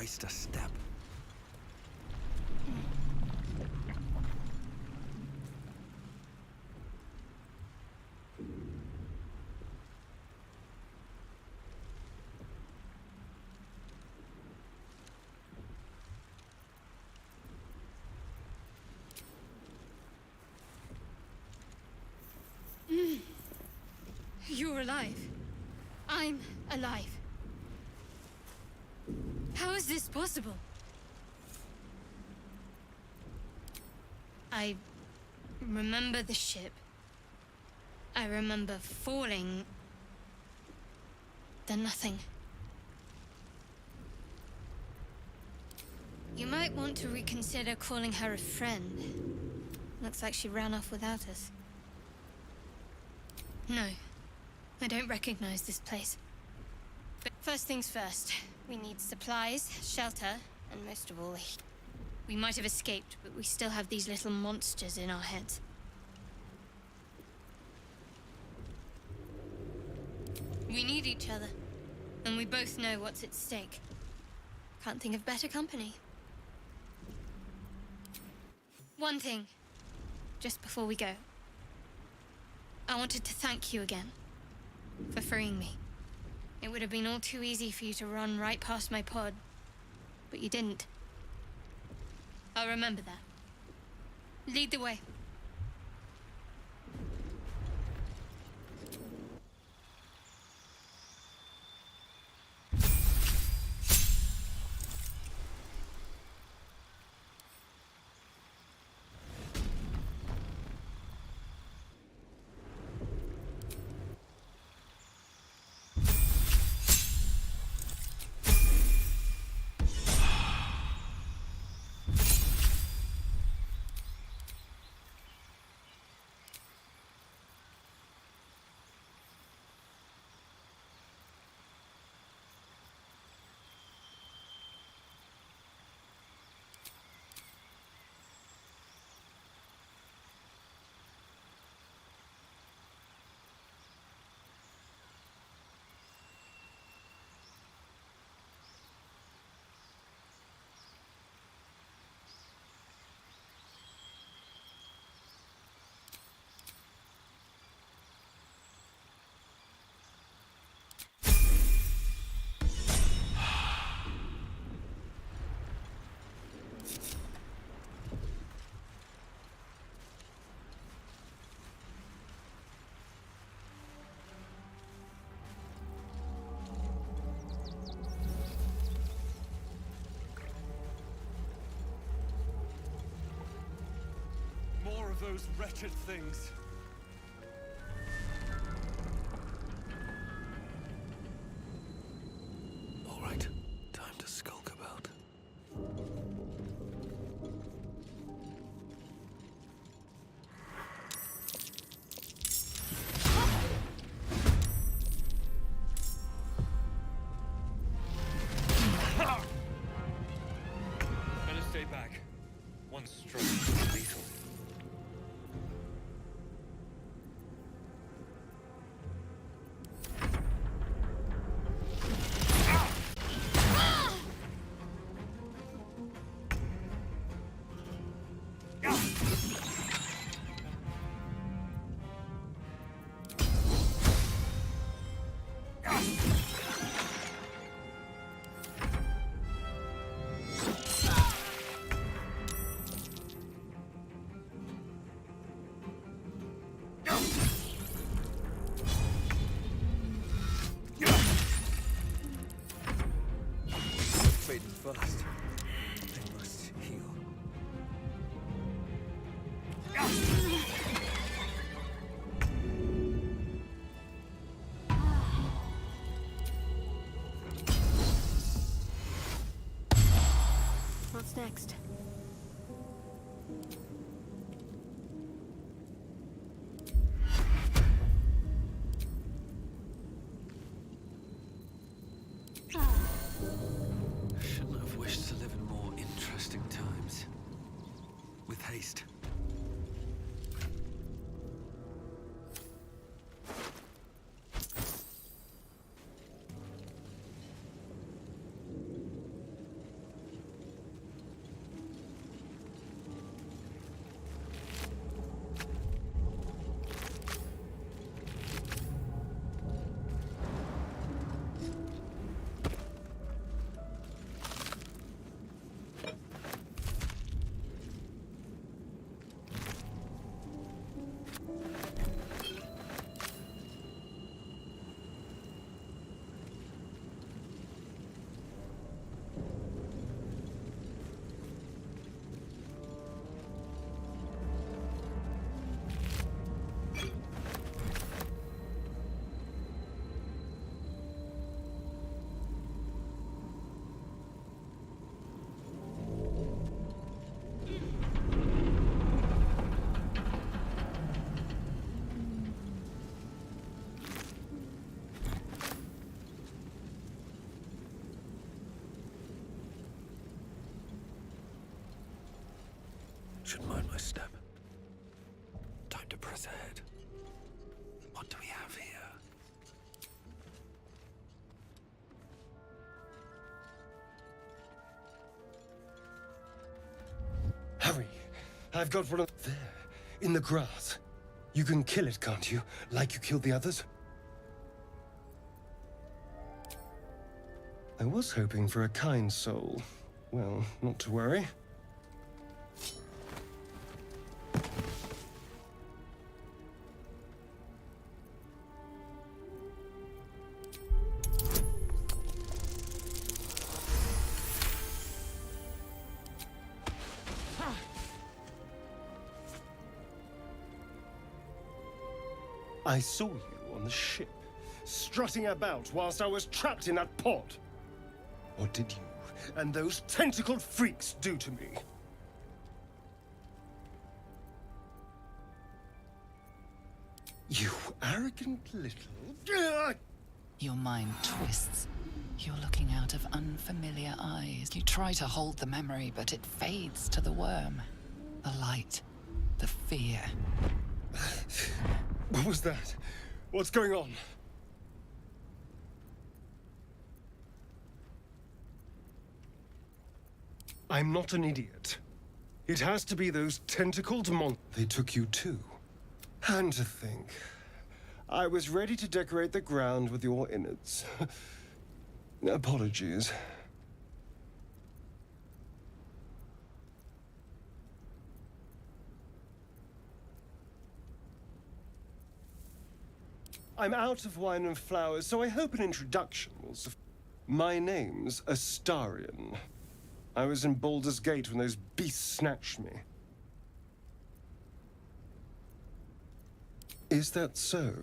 waste a step. You're alive. I'm alive. How is this possible? I remember the ship. I remember falling. Then nothing. You might want to reconsider calling her a friend. Looks like she ran off without us. No, I don't recognize this place. But first things first, we need supplies, shelter, and most of all, we might have escaped, but we still have these little monsters in our heads. We need each other, and we both know what's at stake. Can't think of better company. One thing, just before we go. I wanted to thank you again for freeing me. It would have been all too easy for you to run right past my pod, but you didn't. I'll remember that. Lead the way. More of those wretched things. All right, time to skulk about. Better stay back. One stroke is lethal. Fading fast. They must heal. What's next? Shouldn't have wished to live in more interesting times. With haste. should mind my step. Time to press ahead. What do we have here? Hurry! I've got one of... There, in the grass. You can kill it, can't you? Like you killed the others? I was hoping for a kind soul. Well, not to worry. I saw you on the ship, strutting about whilst I was trapped in that pod. What did you and those tentacled freaks do to me? You arrogant little... Your mind twists. You're looking out of unfamiliar eyes. You try to hold the memory, but it fades to the worm. The light. The fear. What was that? What's going on? I'm not an idiot. It has to be those tentacled They took you too. And to think, I was ready to decorate the ground with your innards. Apologies. I'm out of wine and flowers, so I hope an introduction will suffice. My name's Astarion. I was in Baldur's Gate when those beasts snatched me. Is that so?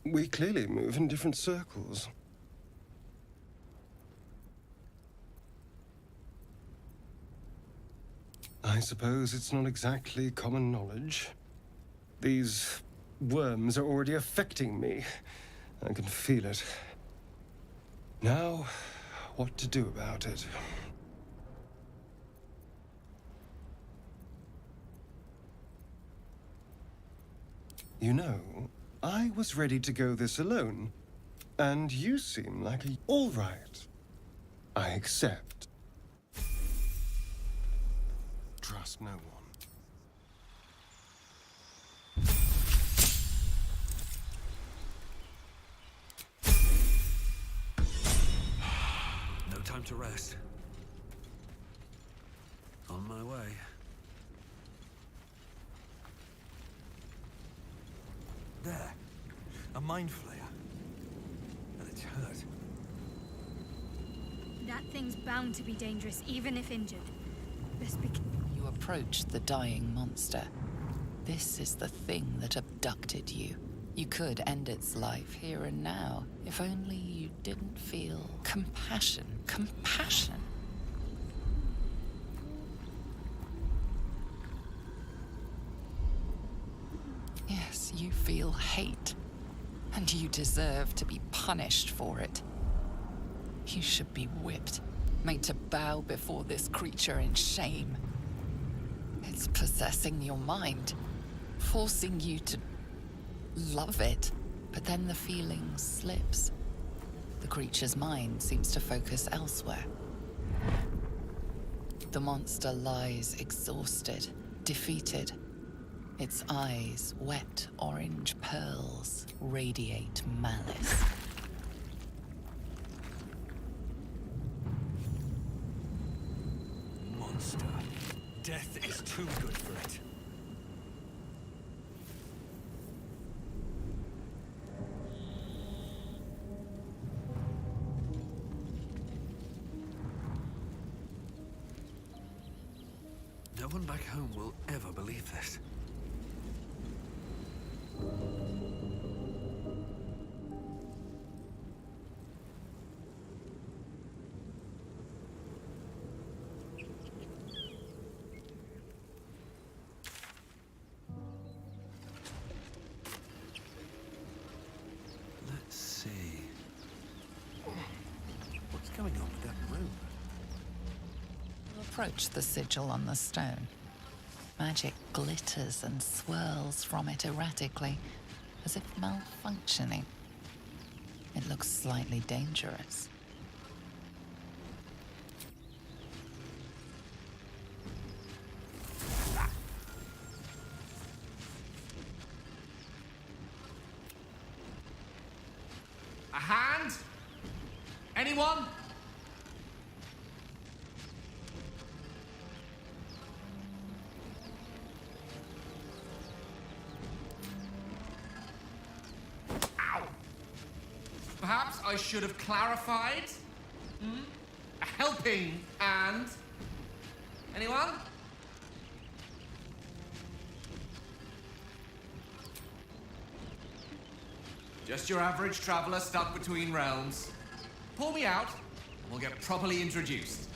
We clearly move in different circles. I suppose it's not exactly common knowledge. These worms are already affecting me. I can feel it. Now, what to do about it? You know, I was ready to go this alone, and you seem like a... All right. I accept. Trust no one. No time to rest. On my way. There. A mind flayer. And it's hurt. That thing's bound to be dangerous, even if injured. Best be... You approach the dying monster. This is the thing that abducted you. You could end its life here and now, if only you didn't feel compassion. Compassion? Yes, you feel hate. And you deserve to be punished for it. You should be whipped, made to bow before this creature in shame. It's possessing your mind, forcing you to love it, but then the feeling slips. The creature's mind seems to focus elsewhere. The monster lies exhausted, defeated. Its eyes, wet orange pearls, radiate malice. Monster. Death is too good for it. No one back home will ever believe this. Let's see. What's going on with that room? You approach the sigil on the stone. Magic glitters and swirls from it erratically, as if malfunctioning. It looks slightly dangerous. A hand? Anyone? Ow! Perhaps I should have clarified? A helping hand? Anyone? Just your average traveler stuck between realms. Pull me out, and we'll get properly introduced.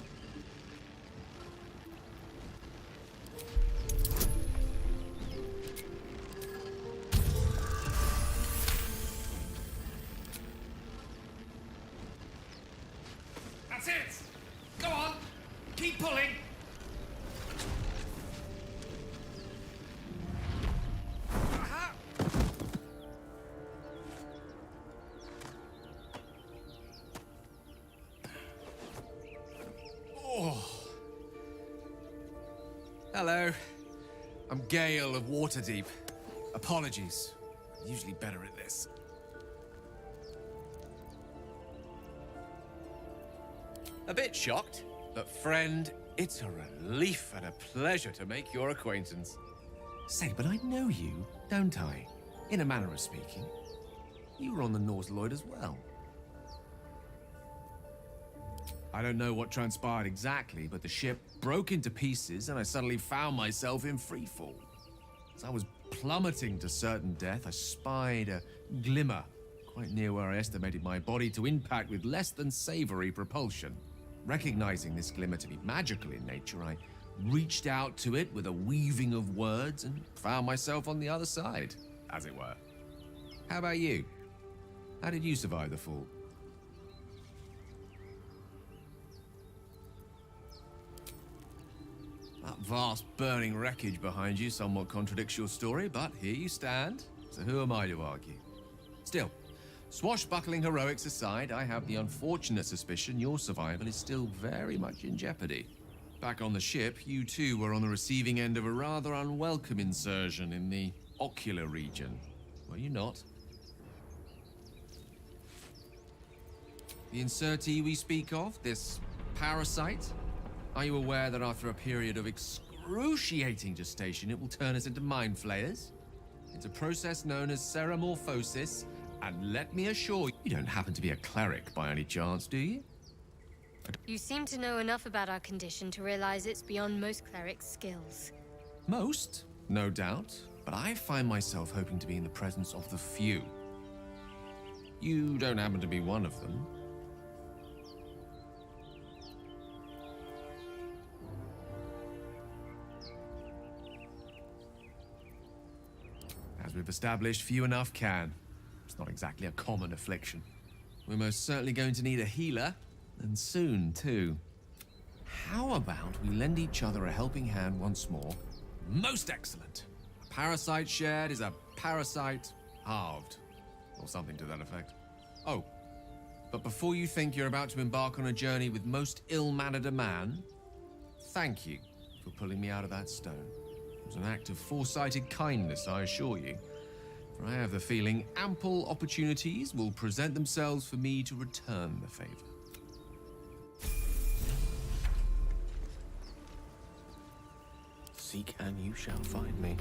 That's it! Go on! Keep pulling! Aha! Oh. Hello. I'm Gale of Waterdeep. Apologies. I'm usually better at this. A bit shocked, but friend, it's a relief and a pleasure to make your acquaintance. Say, but I know you, don't I? In a manner of speaking. You were on the Norse-Lloyd as well. I don't know what transpired exactly, but the ship broke into pieces and I suddenly found myself in freefall. As I was plummeting to certain death, I spied a glimmer quite near where I estimated my body to impact with less than savory propulsion. Recognizing this glimmer to be magical in nature, I reached out to it with a weaving of words and found myself on the other side, as it were. How about you? How did you survive the fall? That vast burning wreckage behind you somewhat contradicts your story, but here you stand, so who am I to argue? Still, swashbuckling heroics aside, I have the unfortunate suspicion your survival is still very much in jeopardy. Back on the ship, you too were on the receiving end of a rather unwelcome insertion in the ocular region, were you not? The insertee we speak of, this parasite, are you aware that after a period of excruciating gestation, it will turn us into mind flayers? It's a process known as ceramorphosis, and let me assure you, you don't happen to be a cleric by any chance, do you? You seem to know enough about our condition to realize it's beyond most clerics' skills. Most, no doubt, but I find myself hoping to be in the presence of the few. You don't happen to be one of them. As we've established, few enough can. It's not exactly a common affliction. We're most certainly going to need a healer, and soon, too. How about we lend each other a helping hand once more? Most excellent! A parasite shared is a parasite halved, or something to that effect. Oh, but before you think you're about to embark on a journey with most ill-mannered a man, thank you for pulling me out of that stone. It was an act of foresighted kindness, I assure you. For I have the feeling ample opportunities will present themselves for me to return the favor. Seek and you shall find me.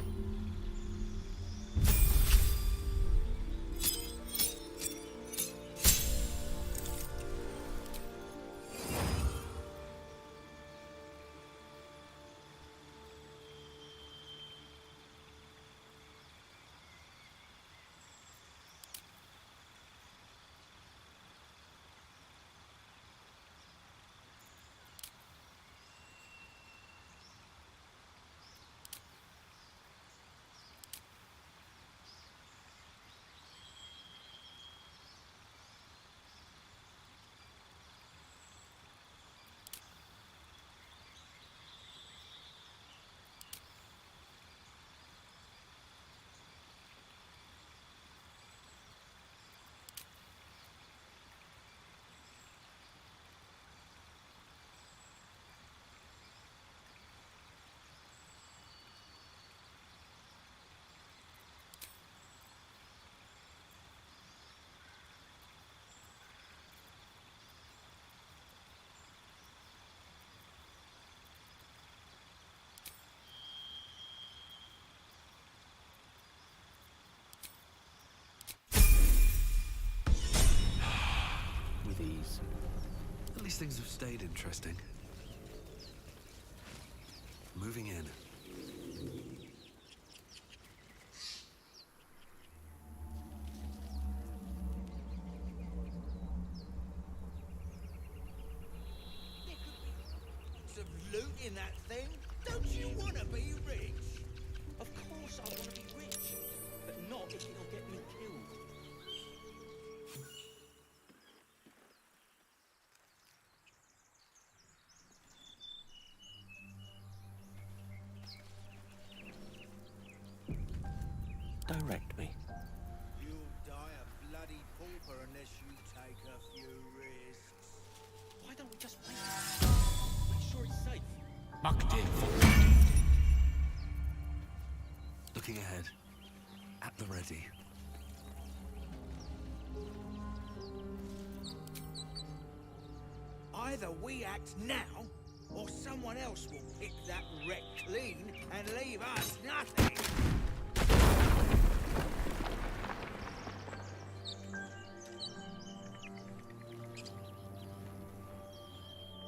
least things have stayed interesting. Moving in. Of loot in that thing? Don't you want to be rich? Of course I want to be rich, but not if it'll get me killed. Direct me. You'll die a bloody pauper unless you take a few risks. Why don't we just wait? Make sure it's safe. Looking ahead. At the ready. Either we act now, or someone else will pick that wreck clean and leave us nothing.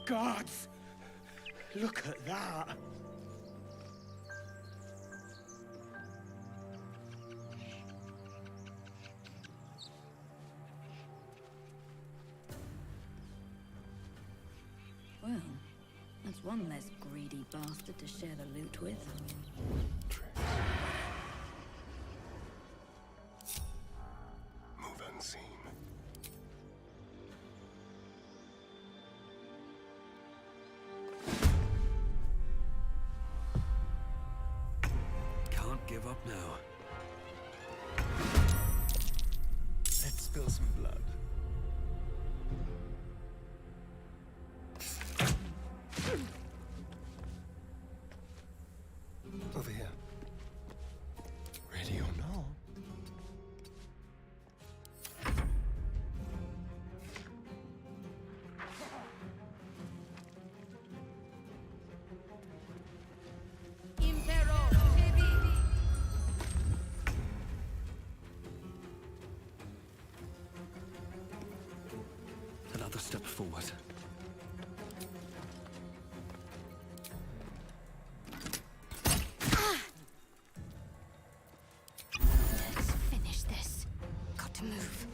Gods! Look at that! Well, that's one less greedy bastard to share the loot with. Move unseen. Can't give up now. Let's spill some blood. Over here. Ready or not? Another step forward. Let's finish this. Got to move.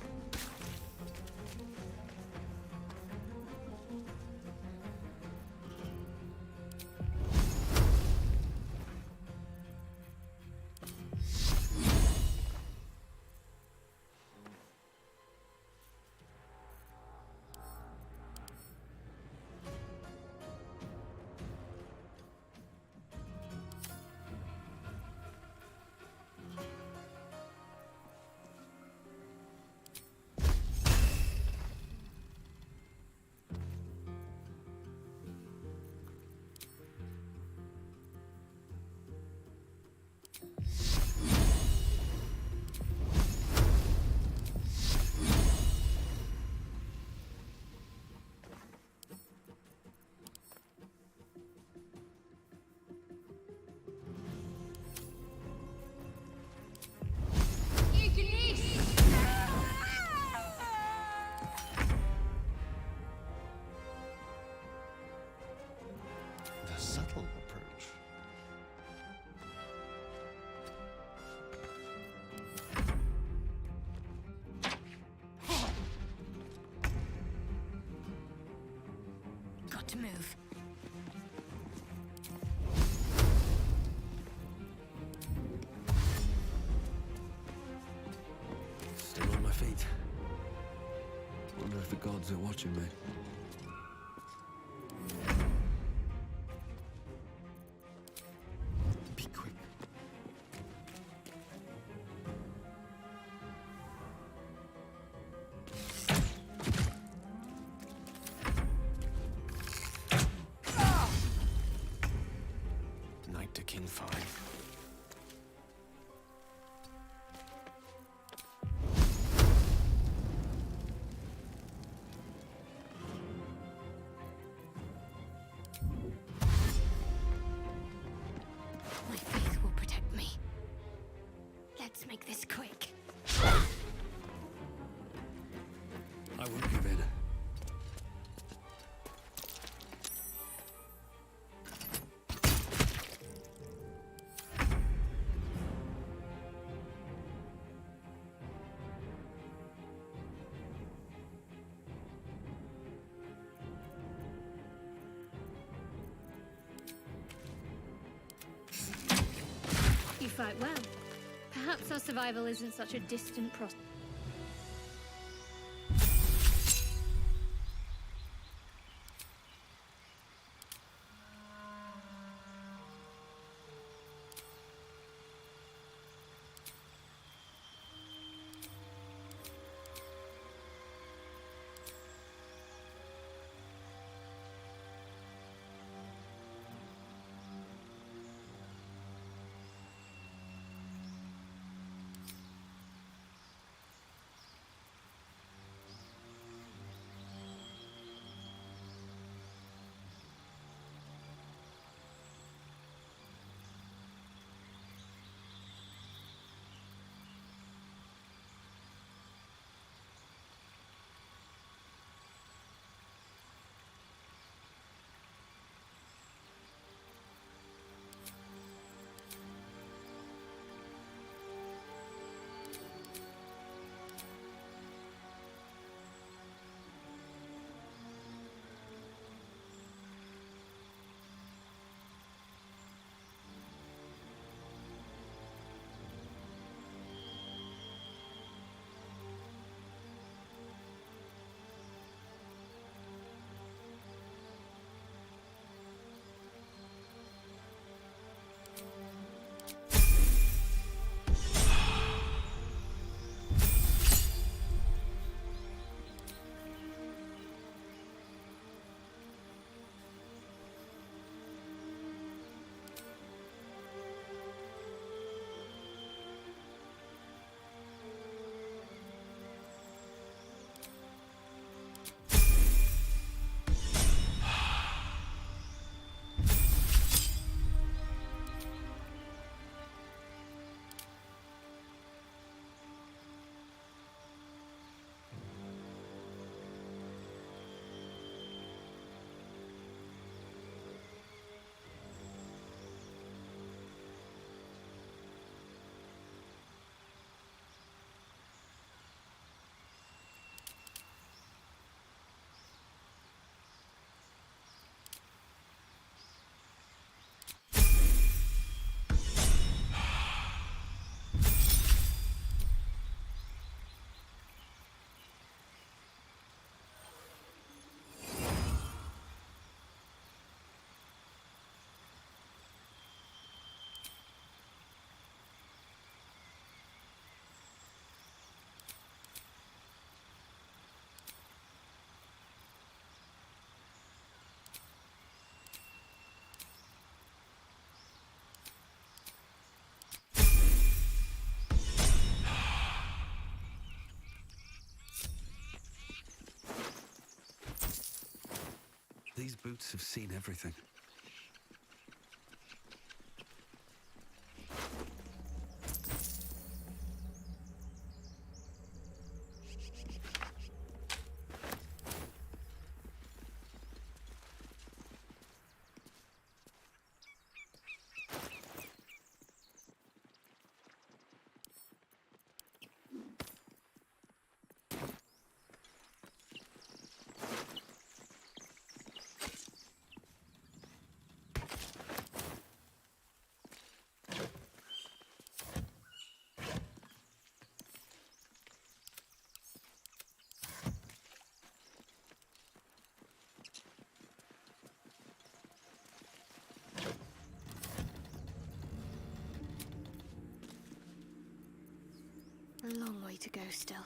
The subtle approach. Got to move. Still on my feet. Wonder if the gods are watching me. Be quick. Knight to King 5. My faith will protect me. Let's make this quick. I won't give in. fight well. Perhaps our survival isn't such a distant prospect. These boots have seen everything. A long way to go still.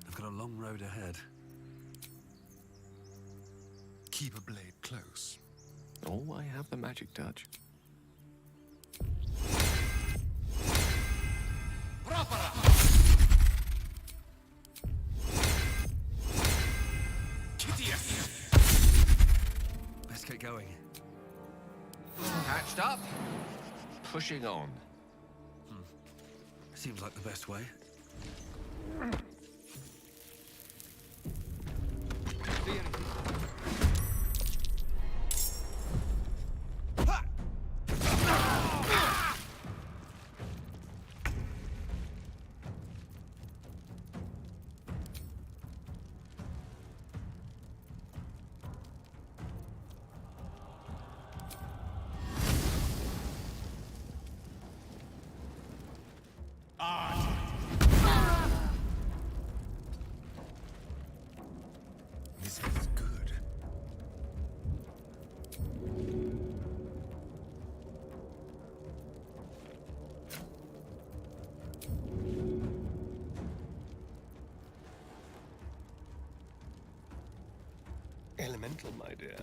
I've got a long road ahead. Keep a blade close. Oh, I have the magic touch. Let's get going. Patched up. Pushing on. Seems like the best way. elemental, my dear.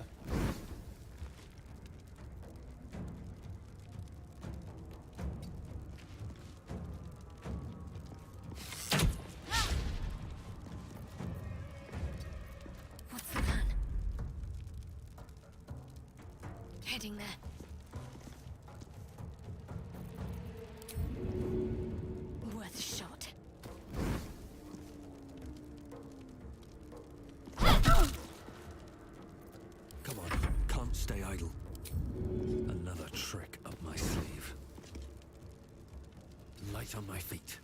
What's the plan? Heading there. Worth a shot. Come on, can't stay idle. Another trick up my sleeve. Light on my feet.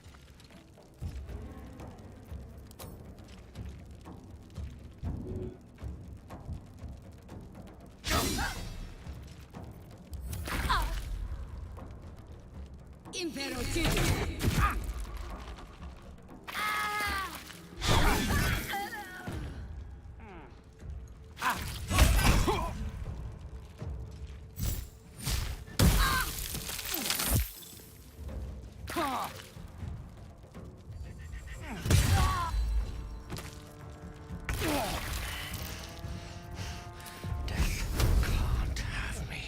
Can't have me.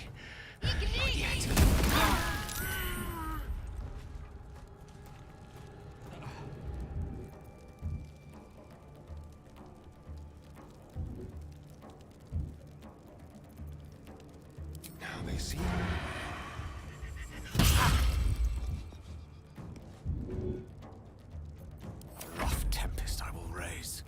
Not yet. Now they see. A rough tempest I will raise.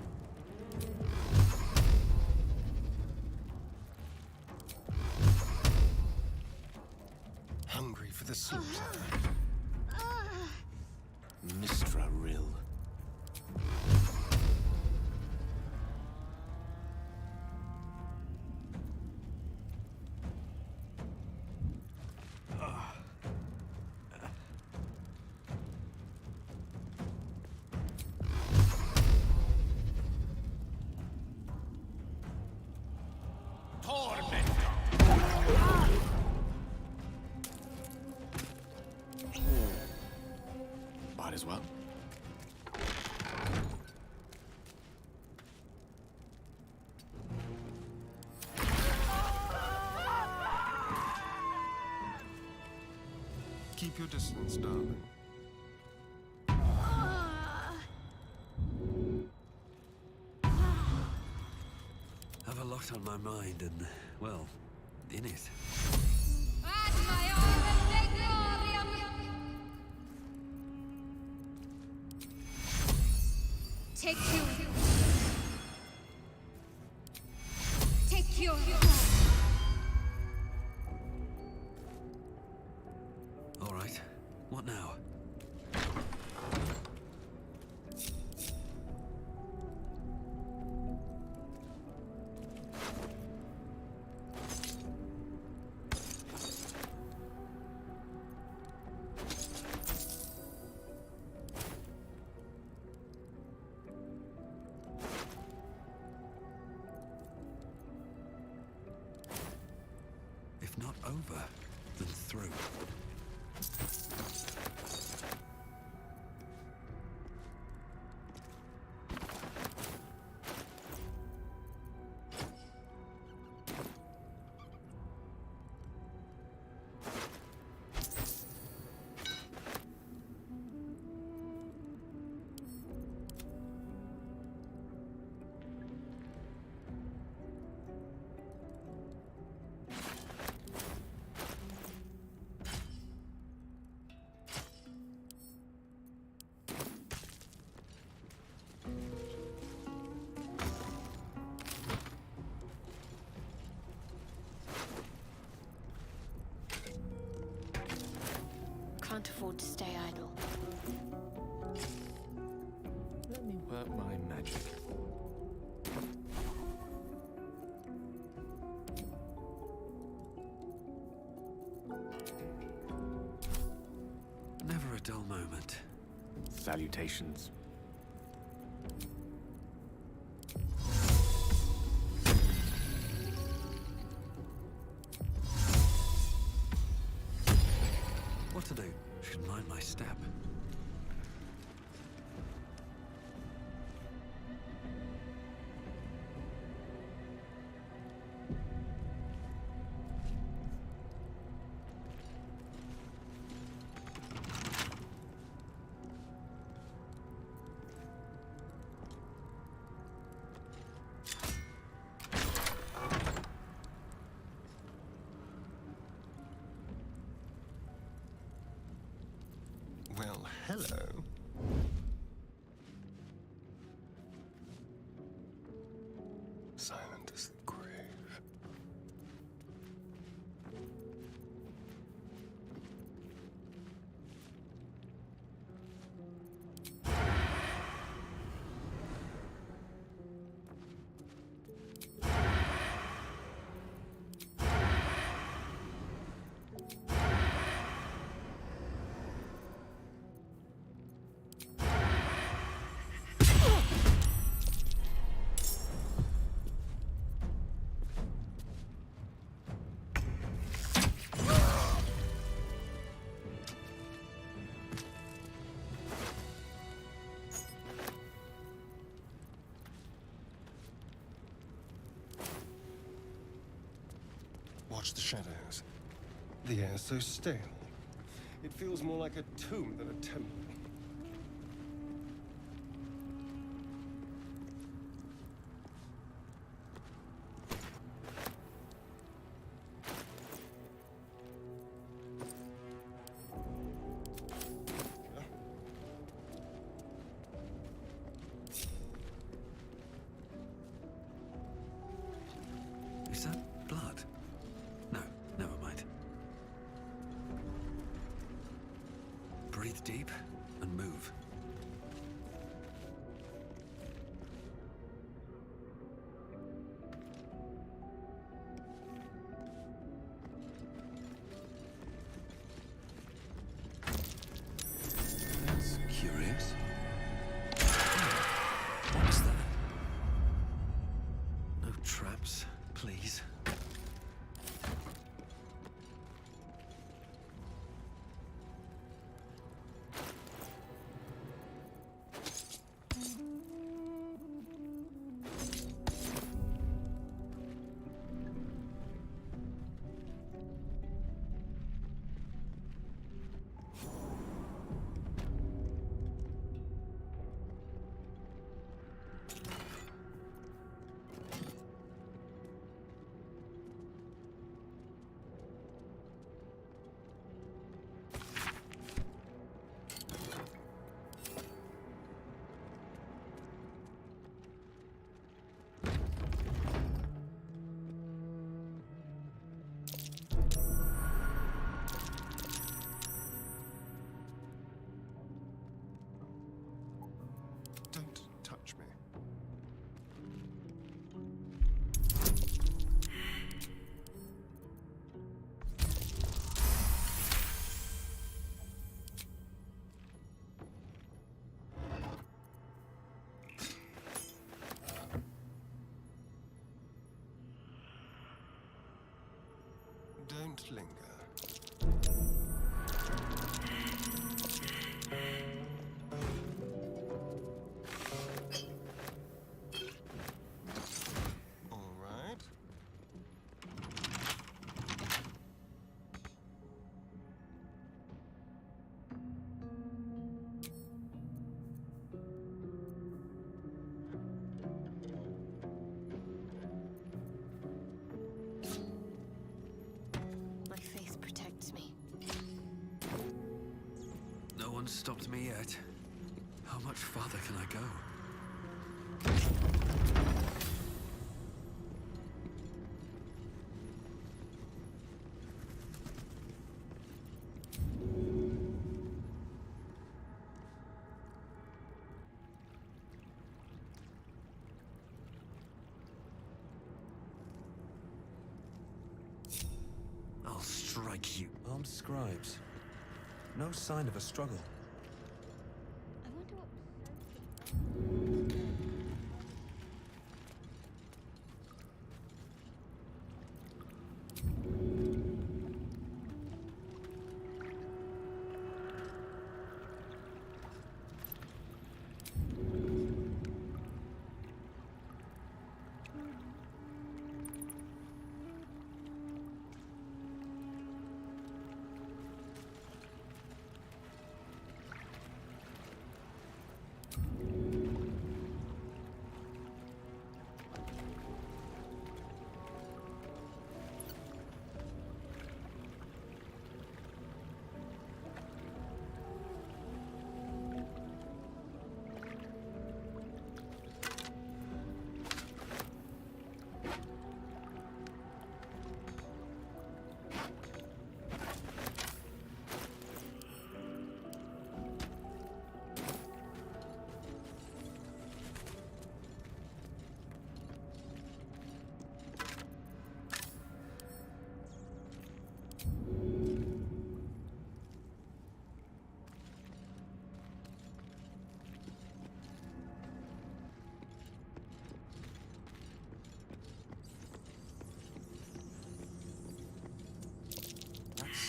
Hungry for the slaughter. Mistra Rill. Might as well. Keep your distance, darling. Have a lot on my mind and, well, in it. Take you. Take you. All right, what now? If not over, then through. Can't afford to stay idle. Let me work my magic. Never a dull moment. Salutations. What to do? Should mind my step. hello. Silent as the grave. Watch the shadows. The air's so stale. It feels more like a tomb than a temple. Is that blood? No, never mind. Breathe deep and move. That's curious. What was that? No traps, please. Don't touch me. Don't linger. All right. My faith protects me. No one's stopped me yet. How much farther can I go? I'll strike you. Armed scribes. No sign of a struggle. I wonder what.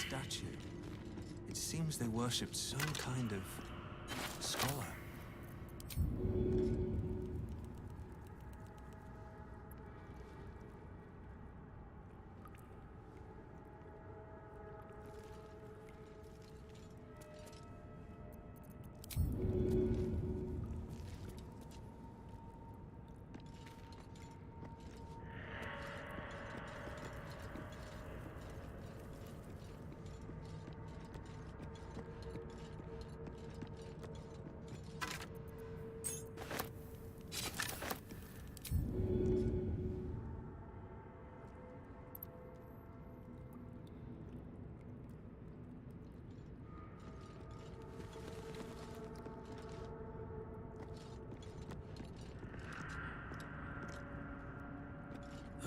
statue. It seems they worshipped some kind of scholar.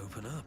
Open up.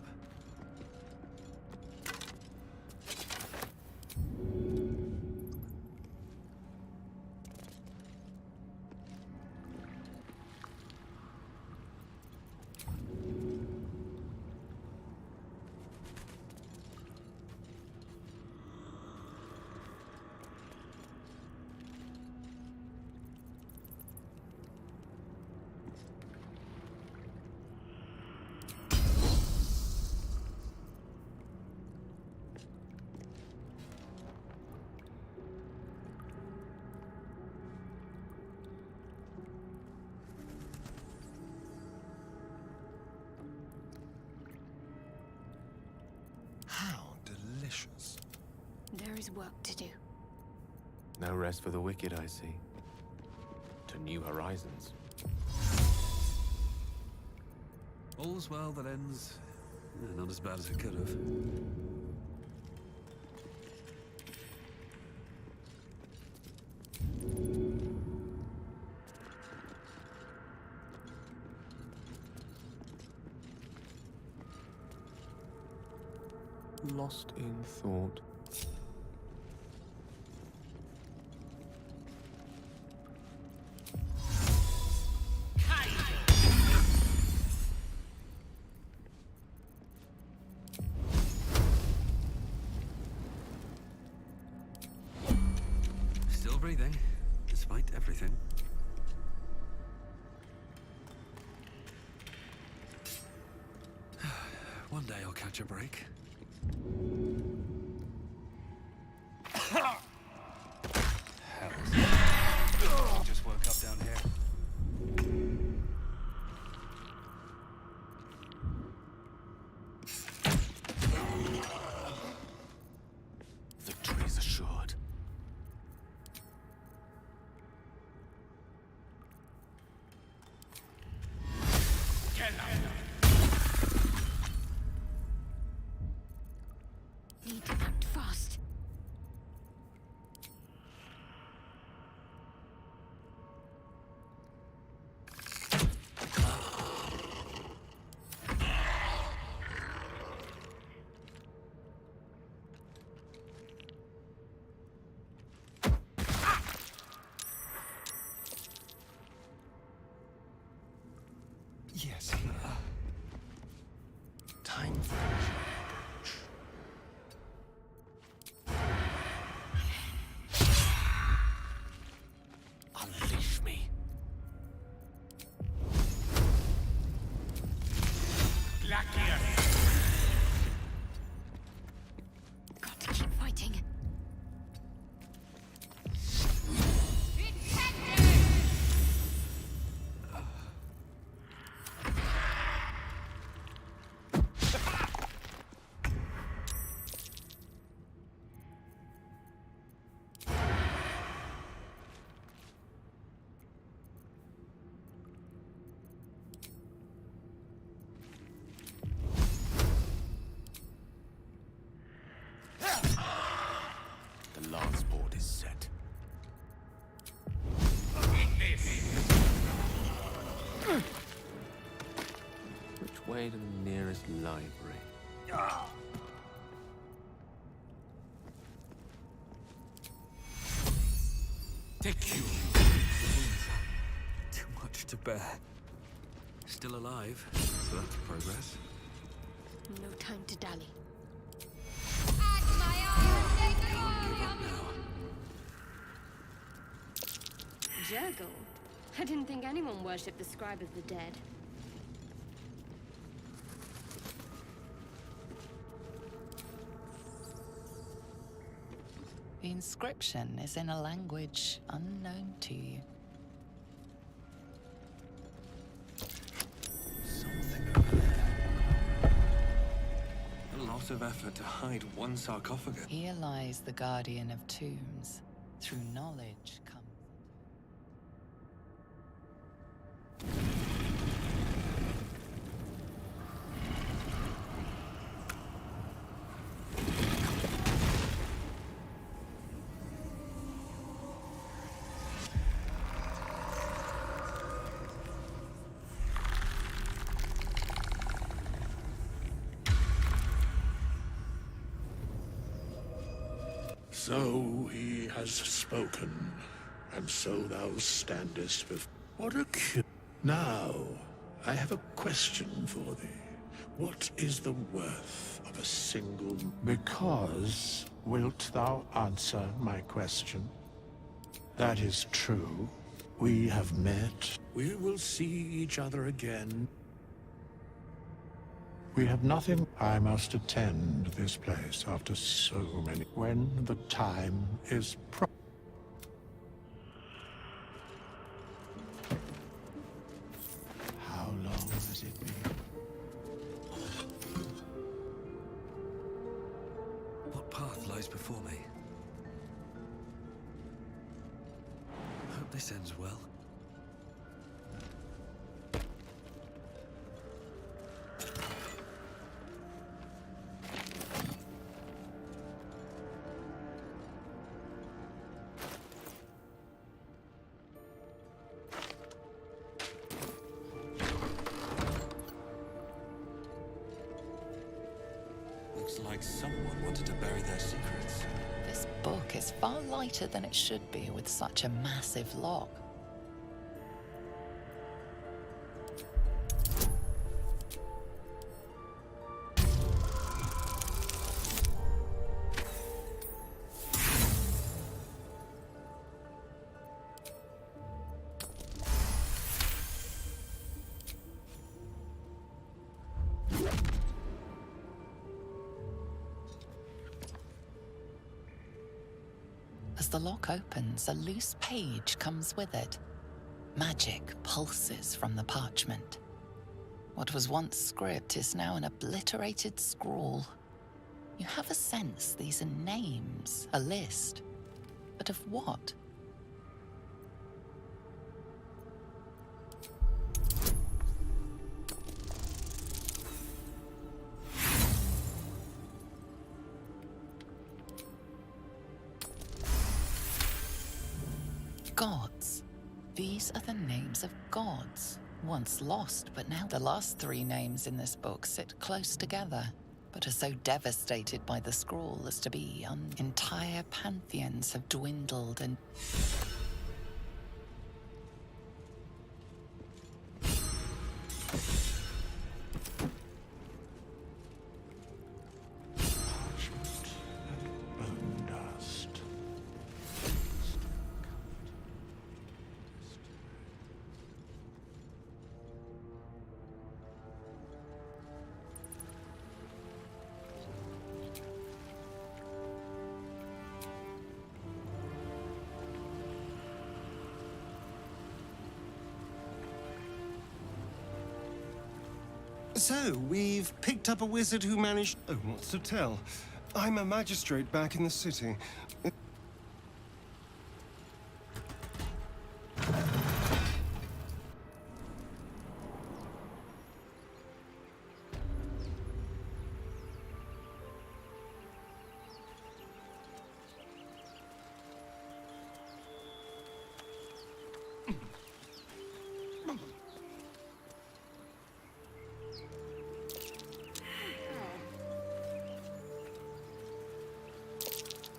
How delicious. There is work to do. No rest for the wicked, I see. To new horizons. All's well that ends. Not as bad as it could have. Lost in thought. Still breathing, despite everything. One day I'll catch a break. Hell. Just woke up down here. Victory is assured. Need to act fast. Yes, here. Time for Unleash me. Got to keep fighting. The lance board is set. Which way to the nearest library? Take you. Too much to bear. Still alive, so that's progress. No time to dally. At my arms, Jurgle? I didn't think anyone worshipped the scribe of the dead. The inscription is in a language unknown to you. Something over there. A lot of effort to hide one sarcophagus. Here lies the guardian of tombs. Through knowledge comes... So he has spoken, and so thou standest before. What a Now, I have a question for thee. What is the worth of a single... Because wilt thou answer my question? That is true. We have met. We will see each other again. We have nothing. I must attend this place after so many. When the time is How long has it been? What path lies before me? I hope this ends well. Looks like someone wanted to bury their secrets. This book is far lighter than it should be with such a massive lock. As the lock opens, a loose page comes with it. Magic pulses from the parchment. What was once script is now an obliterated scrawl. You have a sense these are names, a list. But of what? Gods. These are the names of gods. Once lost, but now the last three names in this book sit close together, but are so devastated by the scroll as to be entire pantheons have dwindled and... Bone dust. So, we've picked up a wizard who managed... Oh, what's to tell? I'm a magistrate back in the city.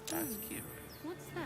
That's cute. What's that?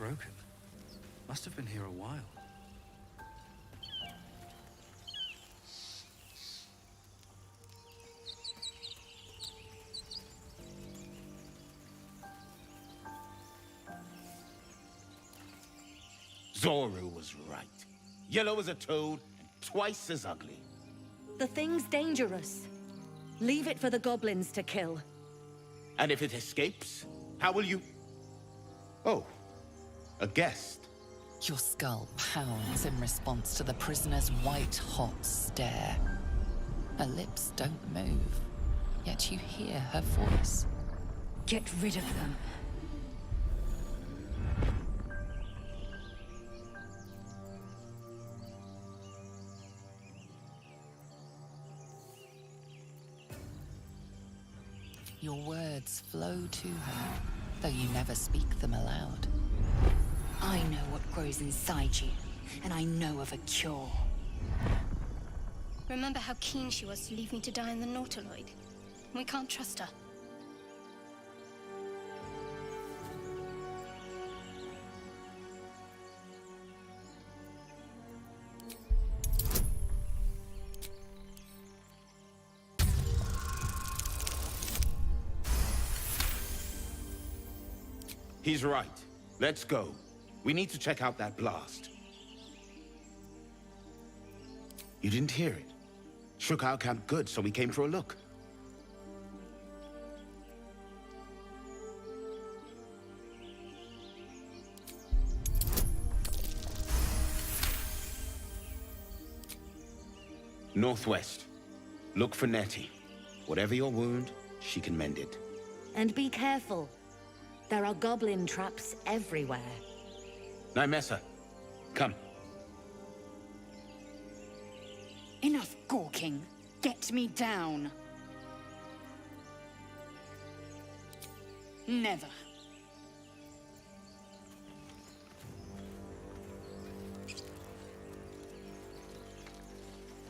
broken. Must have been here a while. Zoru was right. Yellow as a toad, and twice as ugly. The thing's dangerous. Leave it for the goblins to kill. And if it escapes, how will you... Oh, a guest. Your skull pounds in response to the prisoner's white-hot stare. Her lips don't move, yet you hear her voice. Get rid of them. Your words flow to her, though you never speak them aloud. I know what grows inside you, and I know of a cure. Remember how keen she was to leave me to die in the Nautiloid? We can't trust her. He's right. Let's go. We need to check out that blast. You didn't hear it? Shook our camp good, so we came for a look. Northwest. Look for Nettie. Whatever your wound, she can mend it. And be careful. There are goblin traps everywhere. Nymessa, come. Enough gawking. Get me down. Never.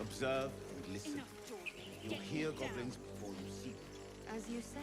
Observe and listen. You'll hear goblins before you see them. As you say.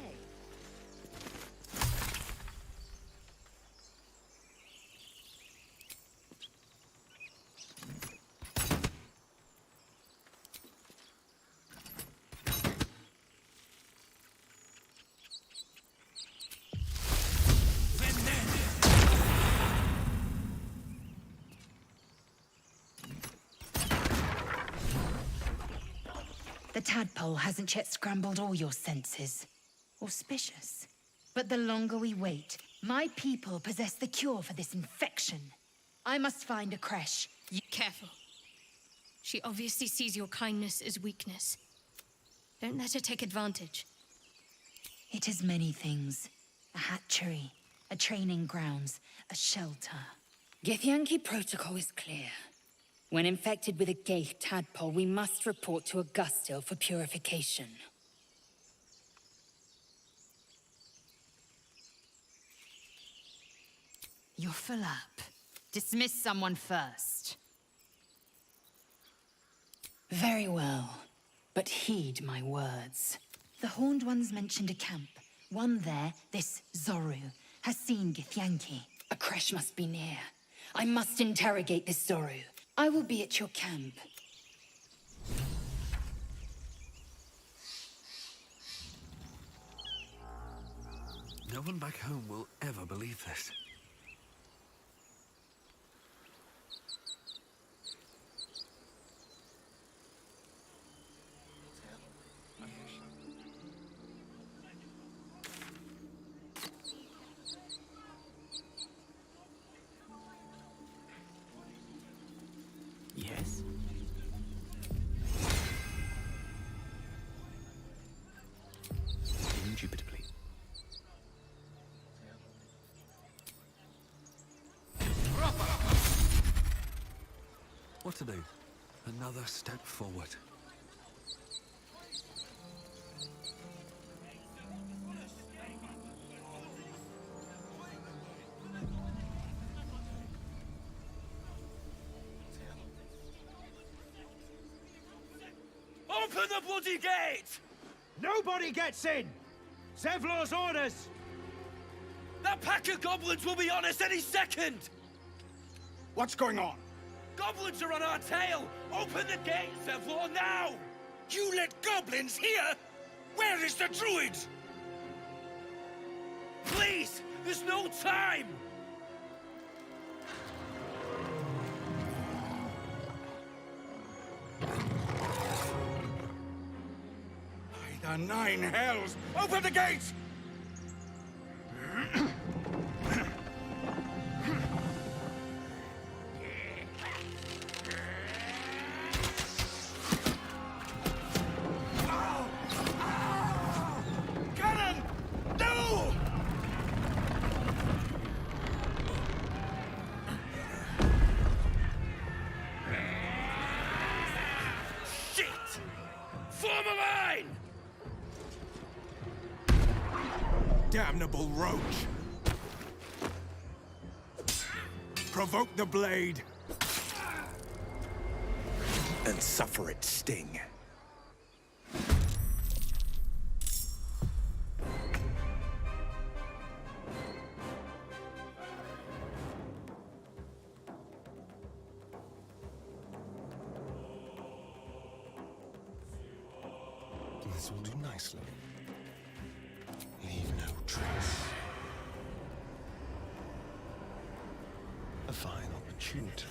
The tadpole hasn't yet scrambled all your senses. Auspicious. But the longer we wait, my people possess the cure for this infection. I must find a creche. Careful. She obviously sees your kindness as weakness. Don't let her take advantage. It is many things. A hatchery, a training grounds, a shelter. Githyanki protocol is clear. When infected with a Gaith tadpole, we must report to Augustil for purification. You're full up. Dismiss someone first. Very well, but heed my words. The Horned Ones mentioned a camp. One there, this Zoru, has seen Githyanki. A creche must be near. I must interrogate this Zoru. I will be at your camp. No one back home will ever believe this. Yes? Indubitably. What to do? Another step forward. Open the bloody gate! Nobody gets in! Zevlor's orders! That pack of goblins will be on us any second! What's going on? Goblins are on our tail! Open the gate, Zevlor, now! You let goblins here? Where is the druid? Please! There's no time! By the nine hells! Open the gates! Cannon! No! Shit! Form a line! Damnable roach! Provoke the blade! And suffer its sting. This will do nicely. Leave no trace. A fine opportunity.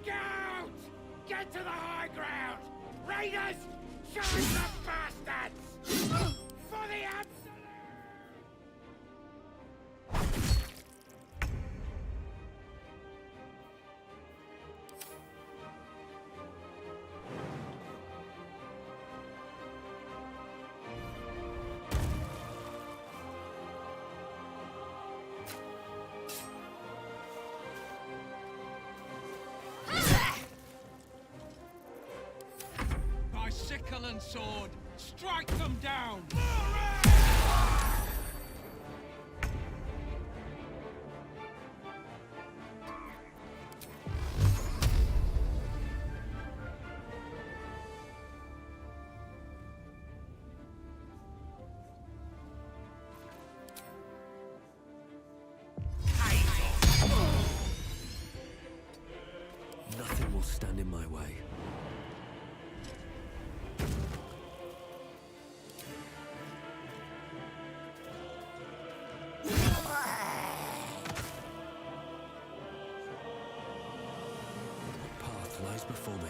Scout! Get to the high ground! Raiders! Show the bastards! For the absolute! By sickle and sword, strike them down! Nothing will stand in my way. What path lies before me?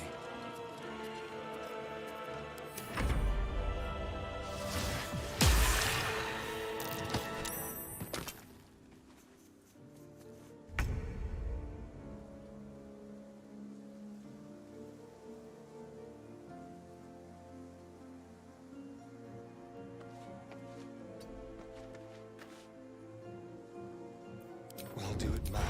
We'll do it my way.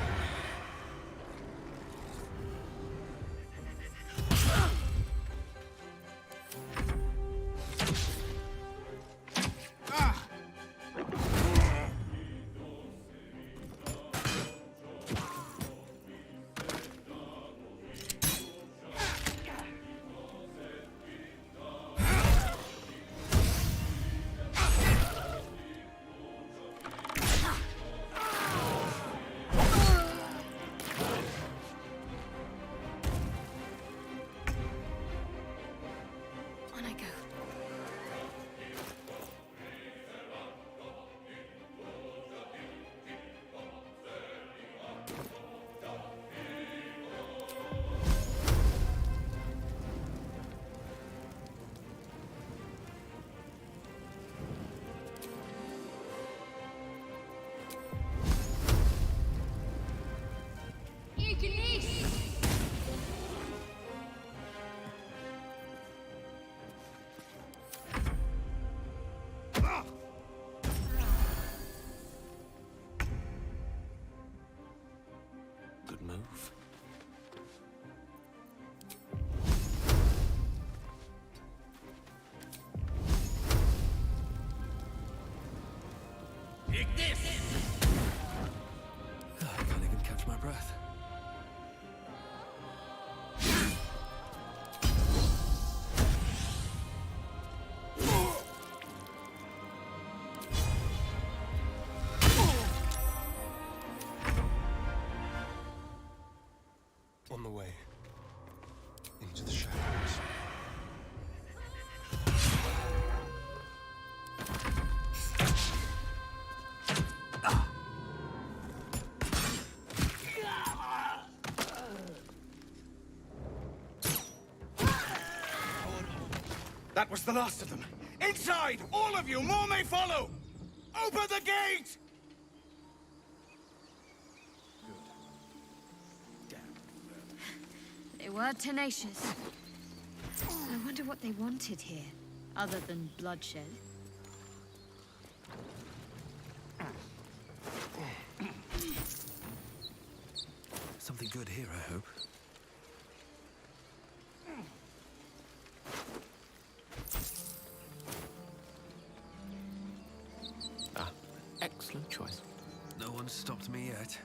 breath. On the way. Into the shadows. That was the last of them. Inside! All of you! More may follow! Open the gate! They were tenacious. I wonder what they wanted here, other than bloodshed. Something good here, I hope. Excellent choice. No one's stopped me yet.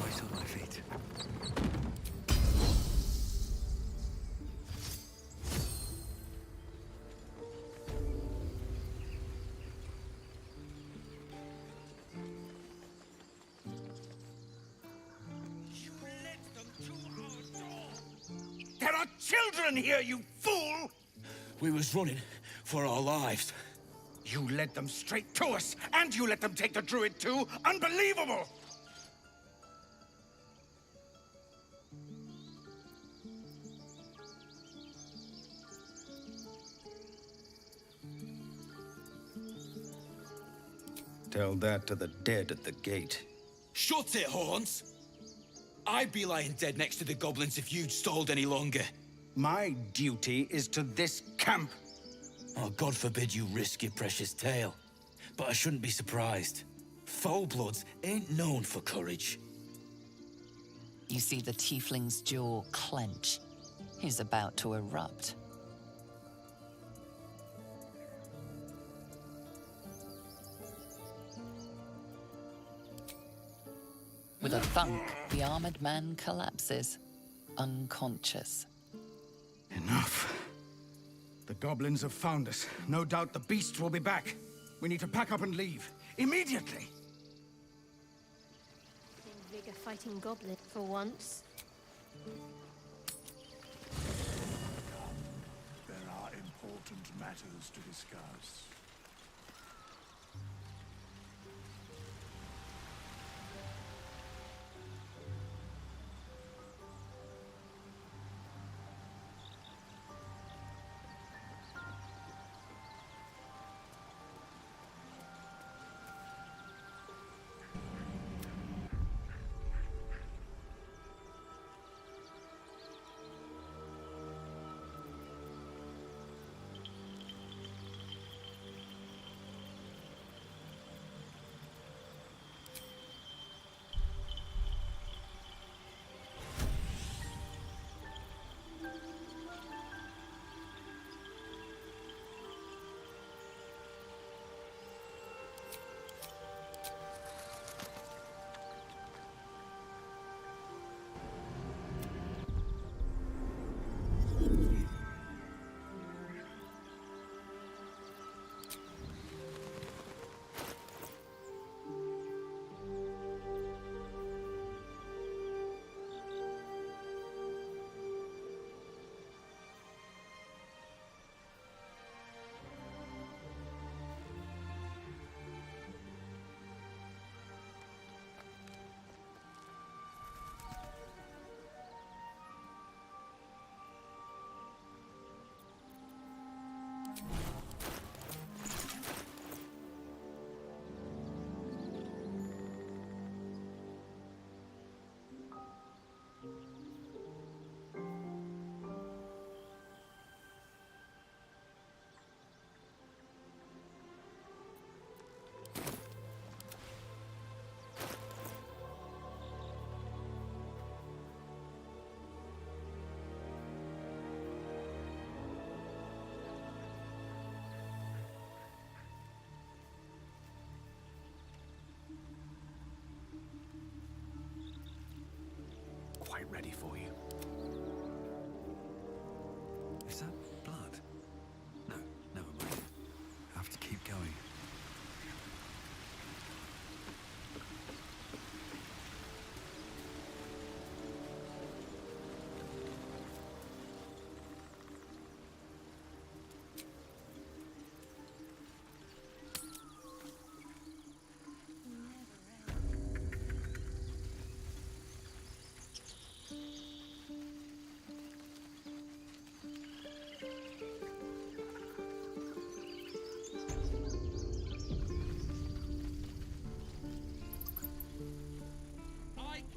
Right on my feet. There are children here, you fool! We was running for our lives. You led them straight to us, and you let them take the druid too? Unbelievable! Tell that to the dead at the gate. Shut it, Horns! I'd be lying dead next to the goblins if you'd stalled any longer. My duty is to this camp. Oh, God forbid you risk your precious tail. But I shouldn't be surprised. Foul-bloods ain't known for courage. You see the tiefling's jaw clench. He's about to erupt. With a thunk, the armored man collapses, unconscious. Enough. The goblins have found us. No doubt the beast will be back. We need to pack up and leave. Immediately! Vigor fighting goblin for once. There are important matters to discuss.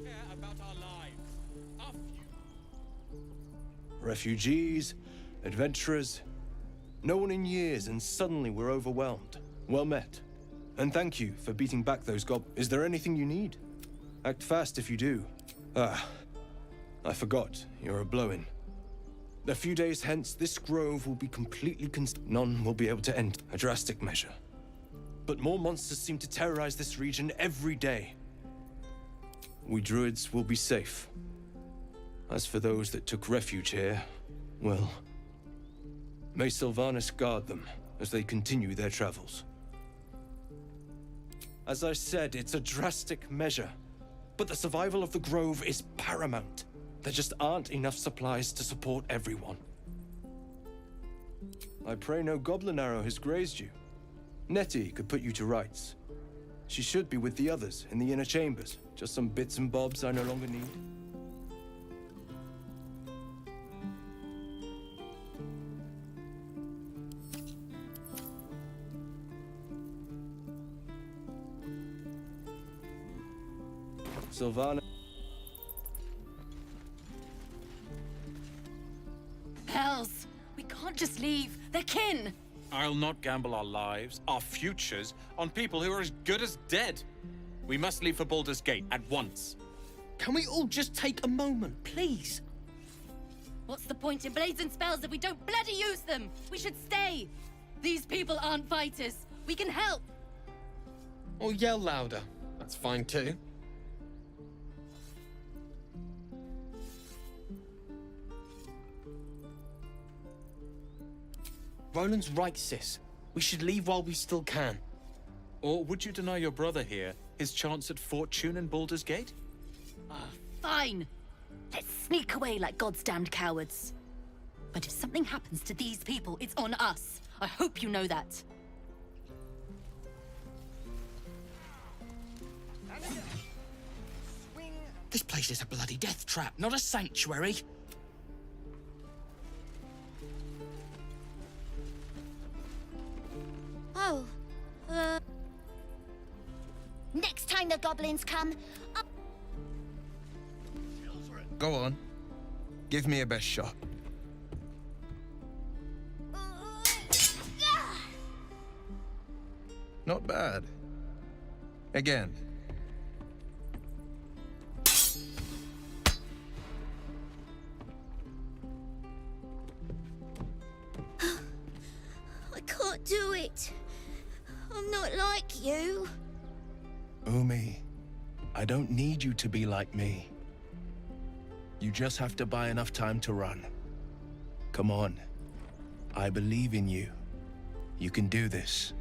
care about our lives. Our Refugees, adventurers, no one in years, and suddenly we're overwhelmed. Well met. And thank you for beating back those Is there anything you need? Act fast if you do. Ah, I forgot, you're a blow-in. A few days hence, this grove will be completely none will be able to enter. A drastic measure. But more monsters seem to terrorize this region every day. We druids will be safe. As for those that took refuge here, well, may Sylvanas guard them as they continue their travels. As I said, it's a drastic measure, but the survival of the grove is paramount. There just aren't enough supplies to support everyone. I pray no goblin arrow has grazed you. Nettie could put you to rights. She should be with the others in the inner chambers. Just some bits and bobs I no longer need. Sylvana. Hells! We can't just leave. They're kin! I'll not gamble our lives, our futures, on people who are as good as dead. We must leave for Baldur's Gate at once. Can we all just take a moment, please? What's the point in blades and spells if we don't bloody use them? We should stay! These people aren't fighters. We can help! Or yell louder. That's fine too. Roland's right, sis. We should leave while we still can. Or would you deny your brother here his chance at fortune in Baldur's Gate? Fine! Let's sneak away like God's damned cowards. But if something happens to these people, it's on us. I hope you know that. This place is a bloody death trap, not a sanctuary. Oh, next time the goblins come, Go on. Give me a best shot. Not bad. Again. I can't do it. I'm not like you. Umi, I don't need you to be like me. You just have to buy enough time to run. Come on. I believe in you. You can do this.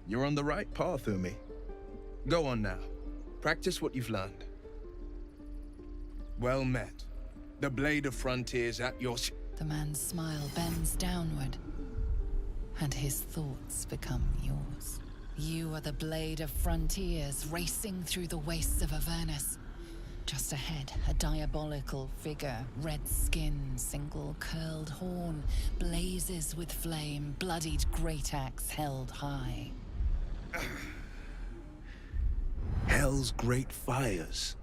You're on the right path, Umi. Go on now. Practice what you've learned. Well met. The Blade of Frontiers at your... The man's smile bends downward, and his thoughts become yours. You are the Blade of Frontiers racing through the wastes of Avernus. Just ahead, a diabolical figure, red skin, single curled horn, blazes with flame, bloodied great axe held high. Hell's great fires.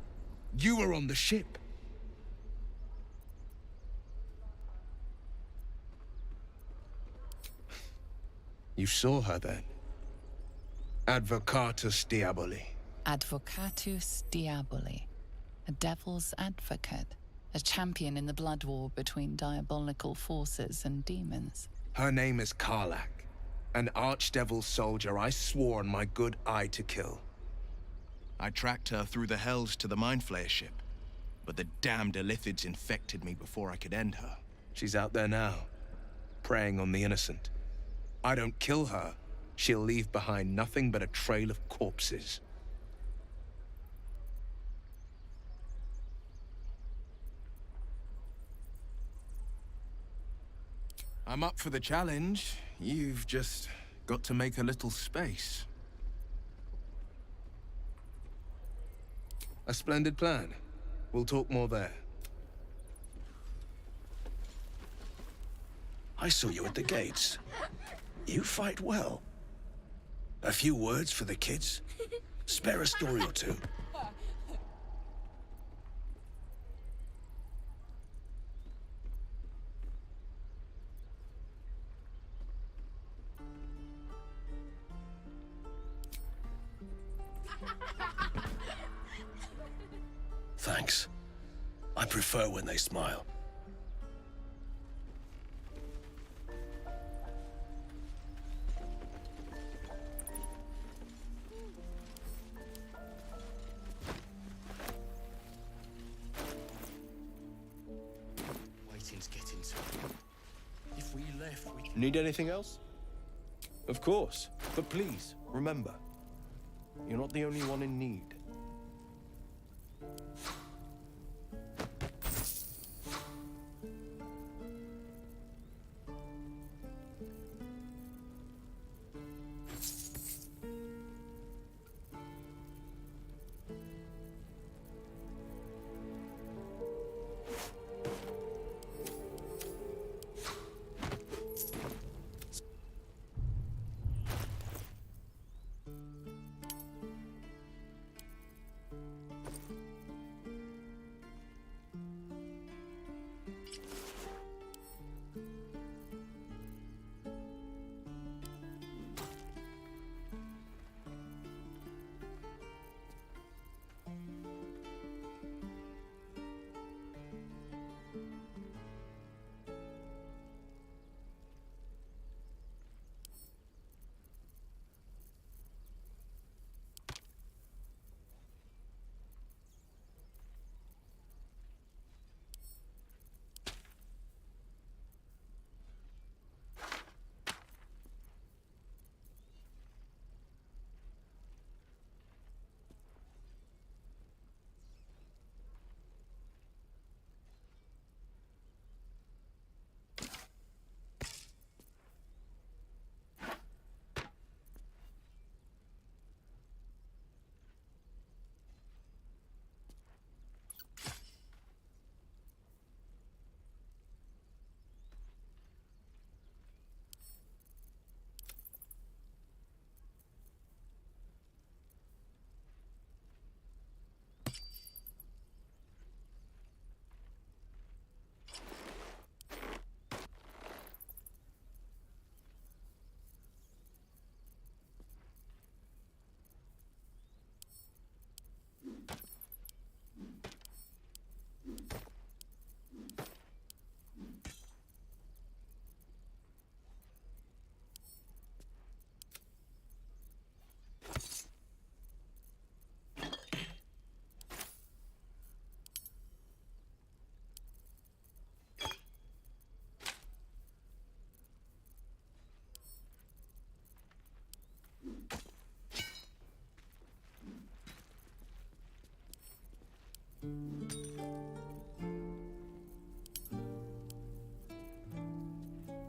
You were on the ship. You saw her then. Advocatus Diaboli. Advocatus Diaboli. A devil's advocate. A champion in the blood war between diabolical forces and demons. Her name is Karlach. An archdevil soldier I swore on my good eye to kill. I tracked her through the hells to the Mindflayer ship, but the damned Illithids infected me before I could end her. She's out there now, preying on the innocent. I don't kill her, she'll leave behind nothing but a trail of corpses. I'm up for the challenge. You've just got to make a little space. A splendid plan. We'll talk more there. I saw you at the gates. You fight well. A few words for the kids? Spare a story or two. Thanks. I prefer when they smile. Waiting's getting to me. If we left, we... Need anything else? Of course. But please, remember, you're not the only one in need.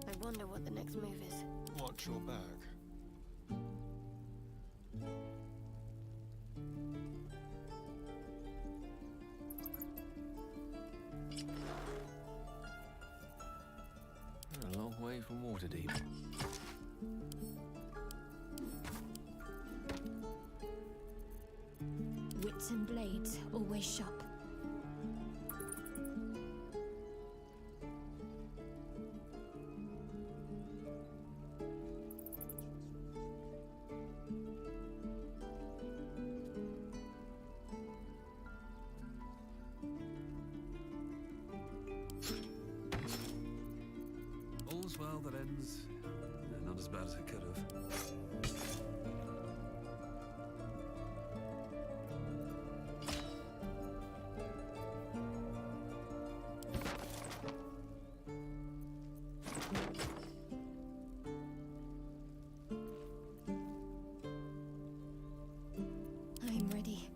I wonder what the next move is. Watch your back. A long way from Waterdeep. Wits and blades, always sharp. All's well that ends. Not as bad as it could have. I'm ready.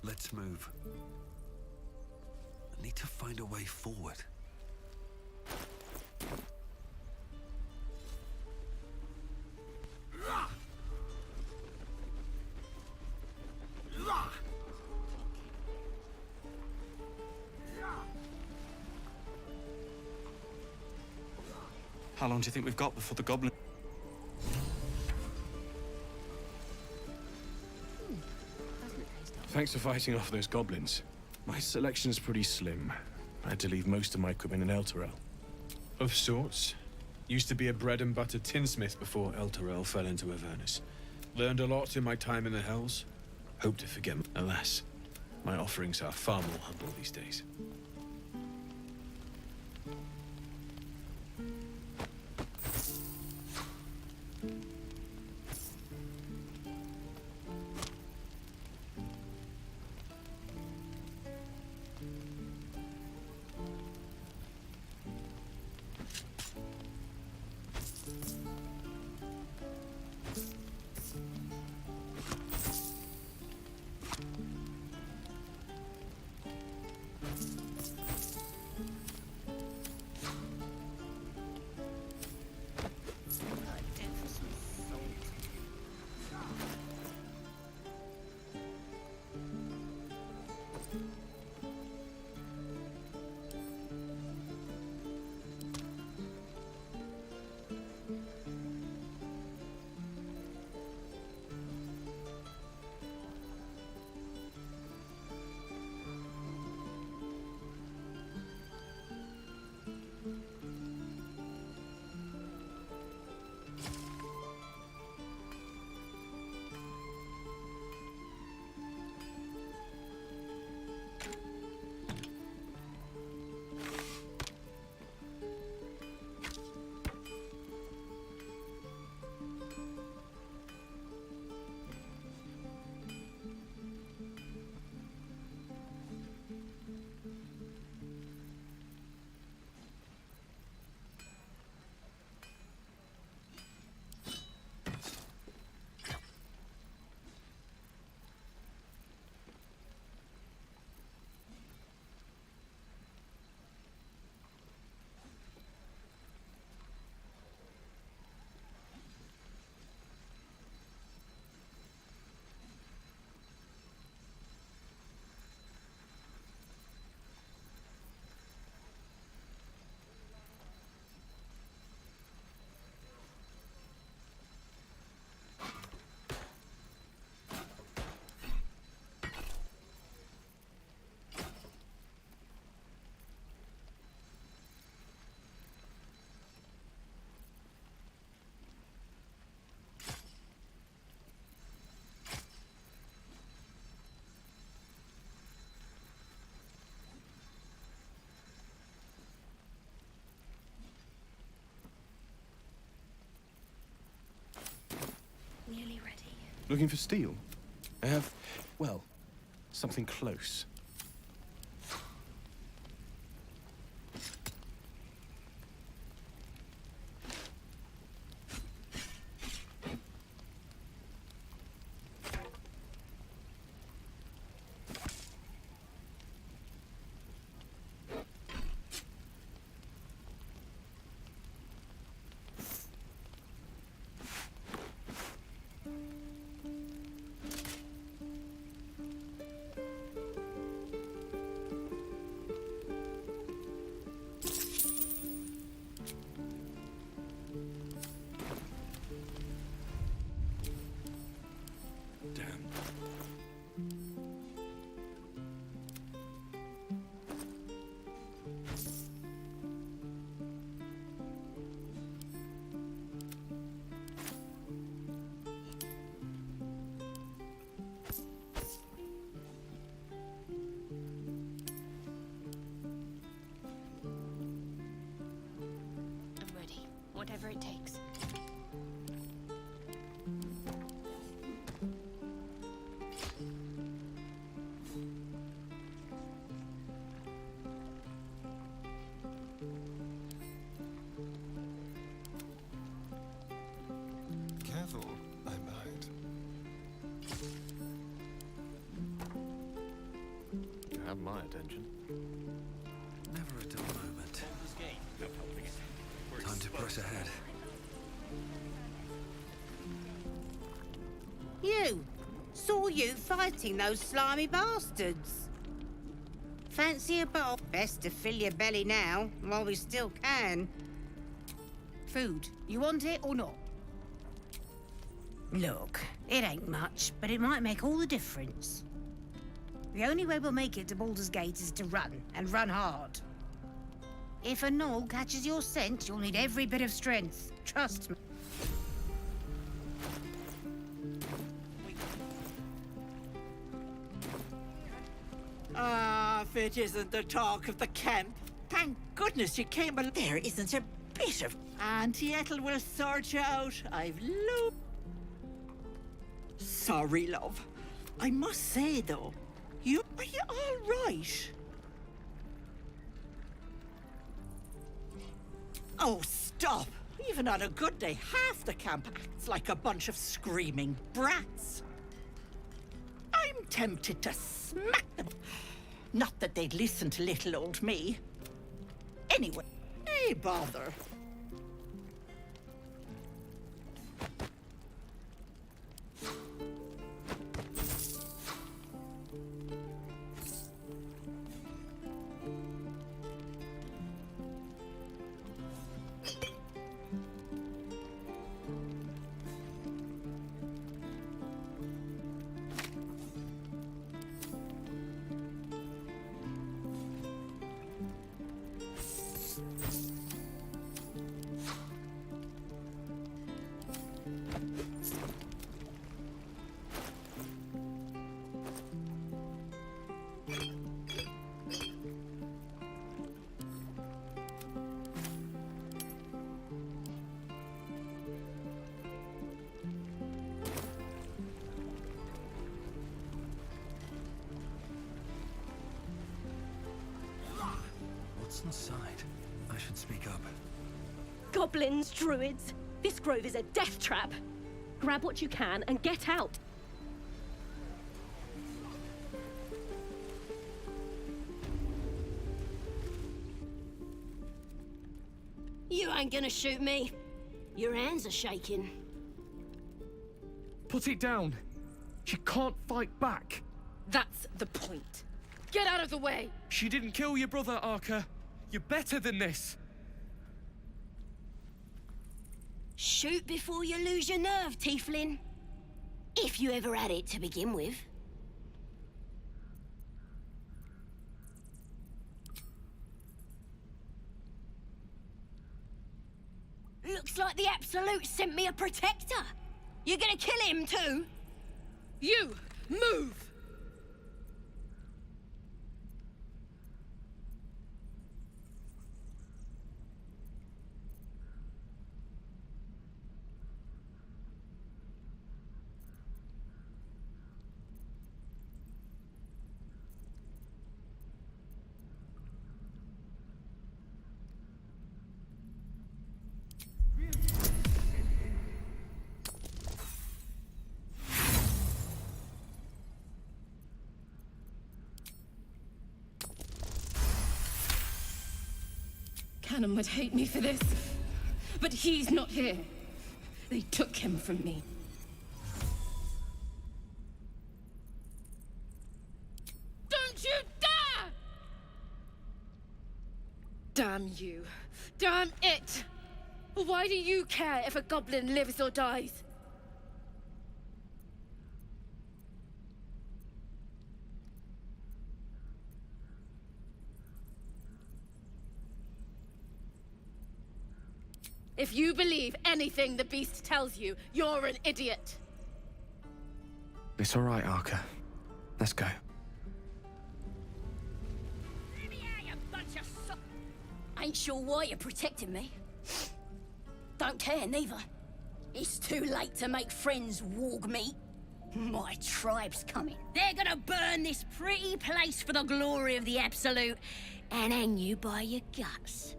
Let's move. I need to find a way forward. How long do you think we've got before the goblin... Thanks for fighting off those goblins. My selection's pretty slim. I had to leave most of my equipment in Elturel. Of sorts. Used to be a bread and butter tinsmith before Elturel fell into Avernus. Learned a lot in my time in the Hells. Hope to forget. Alas, my offerings are far more humble these days. Nearly ready. Looking for steel? I have, well, something close. I'm ready. Whatever it takes. Careful, I might. You have my attention. Never a dull moment. Time to press ahead. You! Saw you fighting those slimy bastards. Fancy a bowl? Best to fill your belly now, while we still can. Food. You want it or not? Look, it ain't much, but it might make all the difference. The only way we'll make it to Baldur's Gate is to run, and run hard. If a gnoll catches your scent, you'll need every bit of strength. Trust me. Ah, if it isn't the talk of the camp. Thank goodness you came, but there isn't a bit of... Auntie Ethel will sort you out. I've Sorry, love. I must say, though, are you all right? Oh, stop! Even on a good day, half the camp acts like a bunch of screaming brats. I'm tempted to smack them. Not that they'd listen to little old me. Anyway, hey, bother. What's inside? I should speak up. Goblins, druids. This grove is a death trap. Grab what you can and get out. You ain't gonna shoot me. Your hands are shaking. Put it down. She can't fight back. That's the point. Get out of the way! She didn't kill your brother, Arca. You're better than this. Shoot before you lose your nerve, Tiefling. If you ever had it to begin with. Looks like the Absolute sent me a protector. You gonna kill him too? You! Move! Cannon would hate me for this, but he's not here. They took him from me. Don't you dare! Damn you. Damn it! Why do you care if a goblin lives or dies? If you believe anything the beast tells you, you're an idiot. It's all right, Arca. Let's go. Ain't sure why you're protecting me. Don't care, neither. It's too late to make friends, warg meat. My tribe's coming. They're gonna burn this pretty place for the glory of the Absolute and hang you by your guts.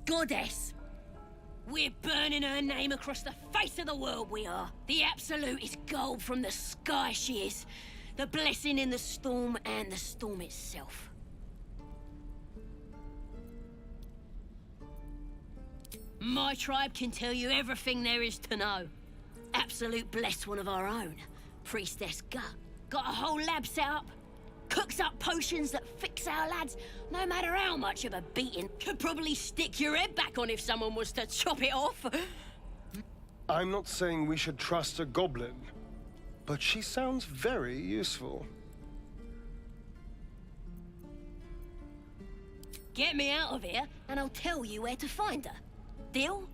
Goddess. We're burning her name across the face of the world, we are. The Absolute is gold from the sky, she is. The blessing in the storm and the storm itself. My tribe can tell you everything there is to know. Absolute blessed one of our own. Priestess Gut. Got a whole lab set up. Cooks up potions that fix our lads, no matter how much of a beating. Could probably stick your head back on if someone was to chop it off. I'm not saying we should trust a goblin, but she sounds very useful. Get me out of here, and I'll tell you where to find her. Deal?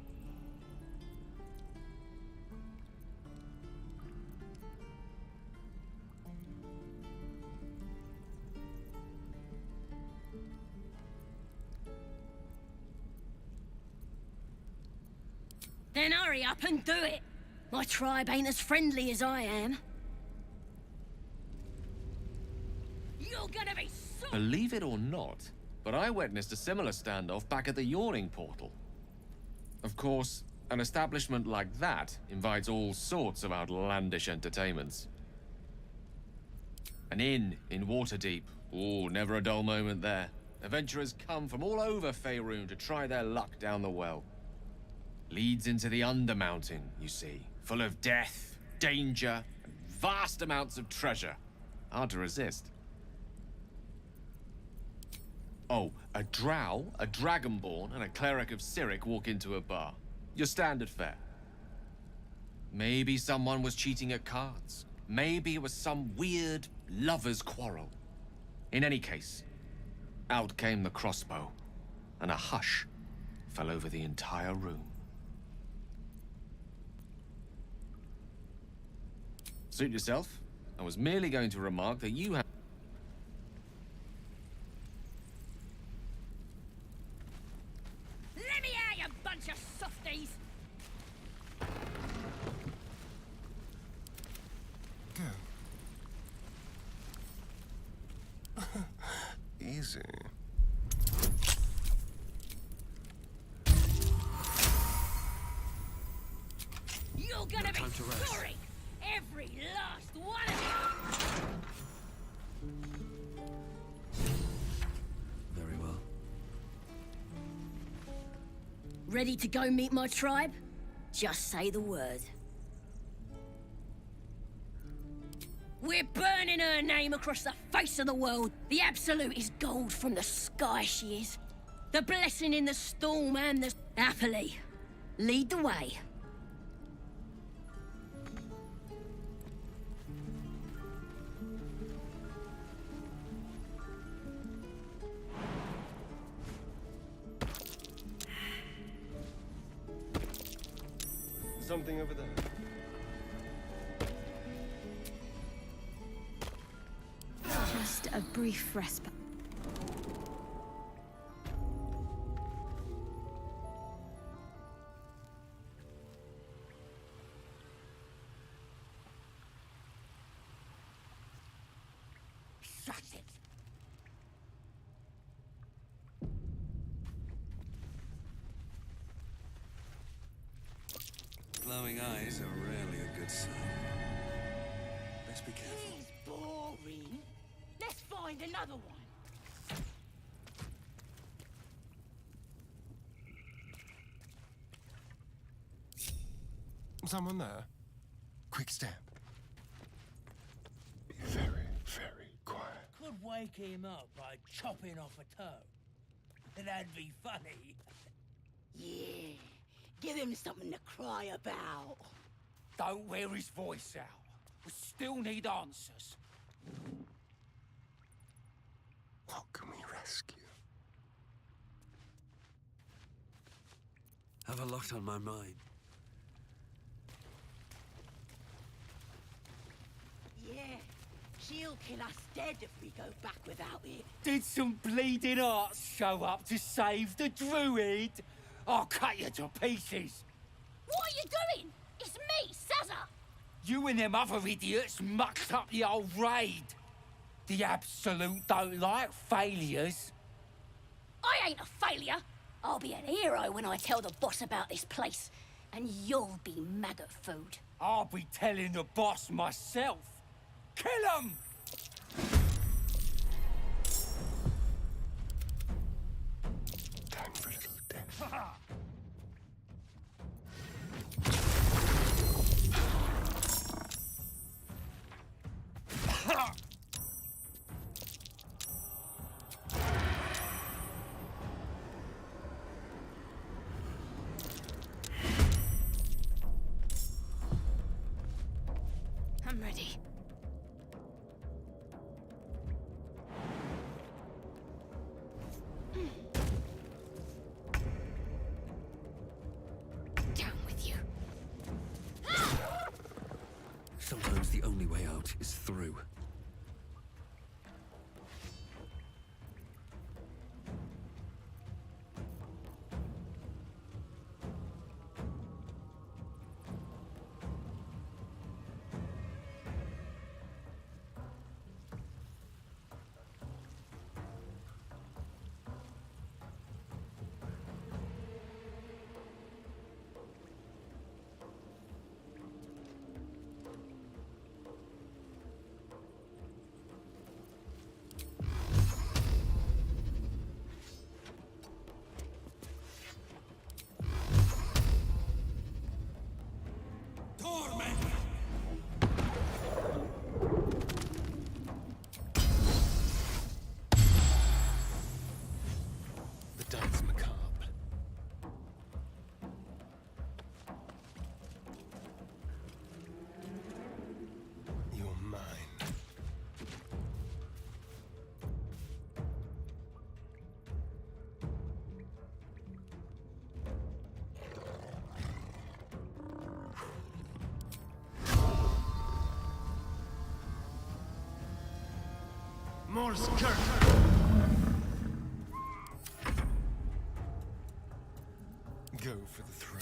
Then hurry up and do it. My tribe ain't as friendly as I am. You're gonna be so... Believe it or not, but I witnessed a similar standoff back at the Yawning Portal. Of course, an establishment like that invites all sorts of outlandish entertainments. An inn in Waterdeep. Oh, never a dull moment there. Adventurers come from all over Faerun to try their luck down the well. Leads into the Undermountain, you see, full of death, danger, and vast amounts of treasure. Hard to resist. Oh, a drow, a dragonborn, and a cleric of Cyric walk into a bar. Your standard fare. Maybe someone was cheating at cards. Maybe it was some weird lover's quarrel. In any case, out came the crossbow, and a hush fell over the entire room. Suit yourself. I was merely going to remark that you have... Let me out, you bunch of softies! Easy. You're gonna be sorry! Every last one of you! Very well. Ready to go meet my tribe? Just say the word. We're burning her name across the face of the world. The Absolute is gold from the sky, she is. The blessing in the storm and the... Happily. Lead the way. Something over there. Just a brief respite. Shut it! Glowing eyes are rarely a good sign. Let's be careful. He's boring. Let's find another one. Someone there? Quick step. Be very, very quiet. Could wake him up by chopping off a toe. That'd be funny. Yeah. Give him something to cry about. Don't wear his voice out. We still need answers. What can we rescue? Have a lot on my mind. Yeah. She'll kill us dead if we go back without it. Did some bleeding arts show up to save the druid? I'll cut you to pieces. What are you doing? It's me, Sazza! You and them other idiots mucked up the old raid. The Absolute don't like failures. I ain't a failure. I'll be an hero when I tell the boss about this place. And you'll be maggot food. I'll be telling the boss myself. Kill him! Time for a little death. out is through. The dance macabre. You're mine. More skirt! Go for the throat.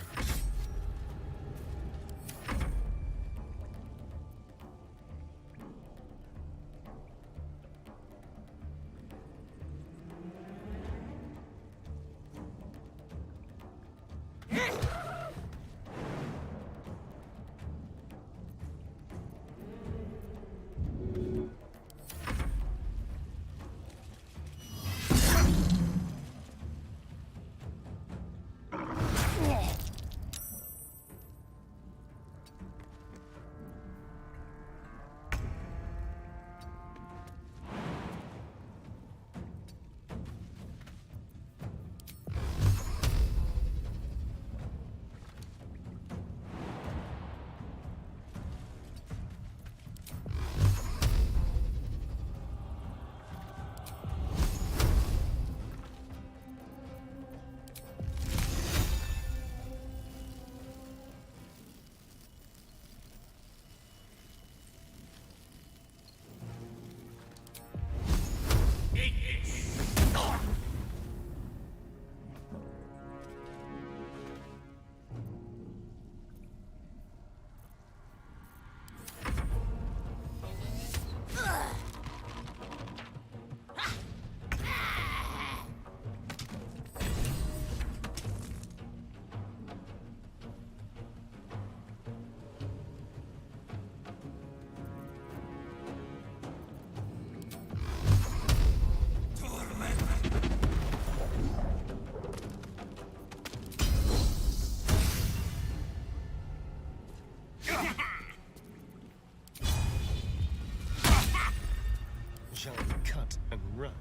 Shall we cut and run?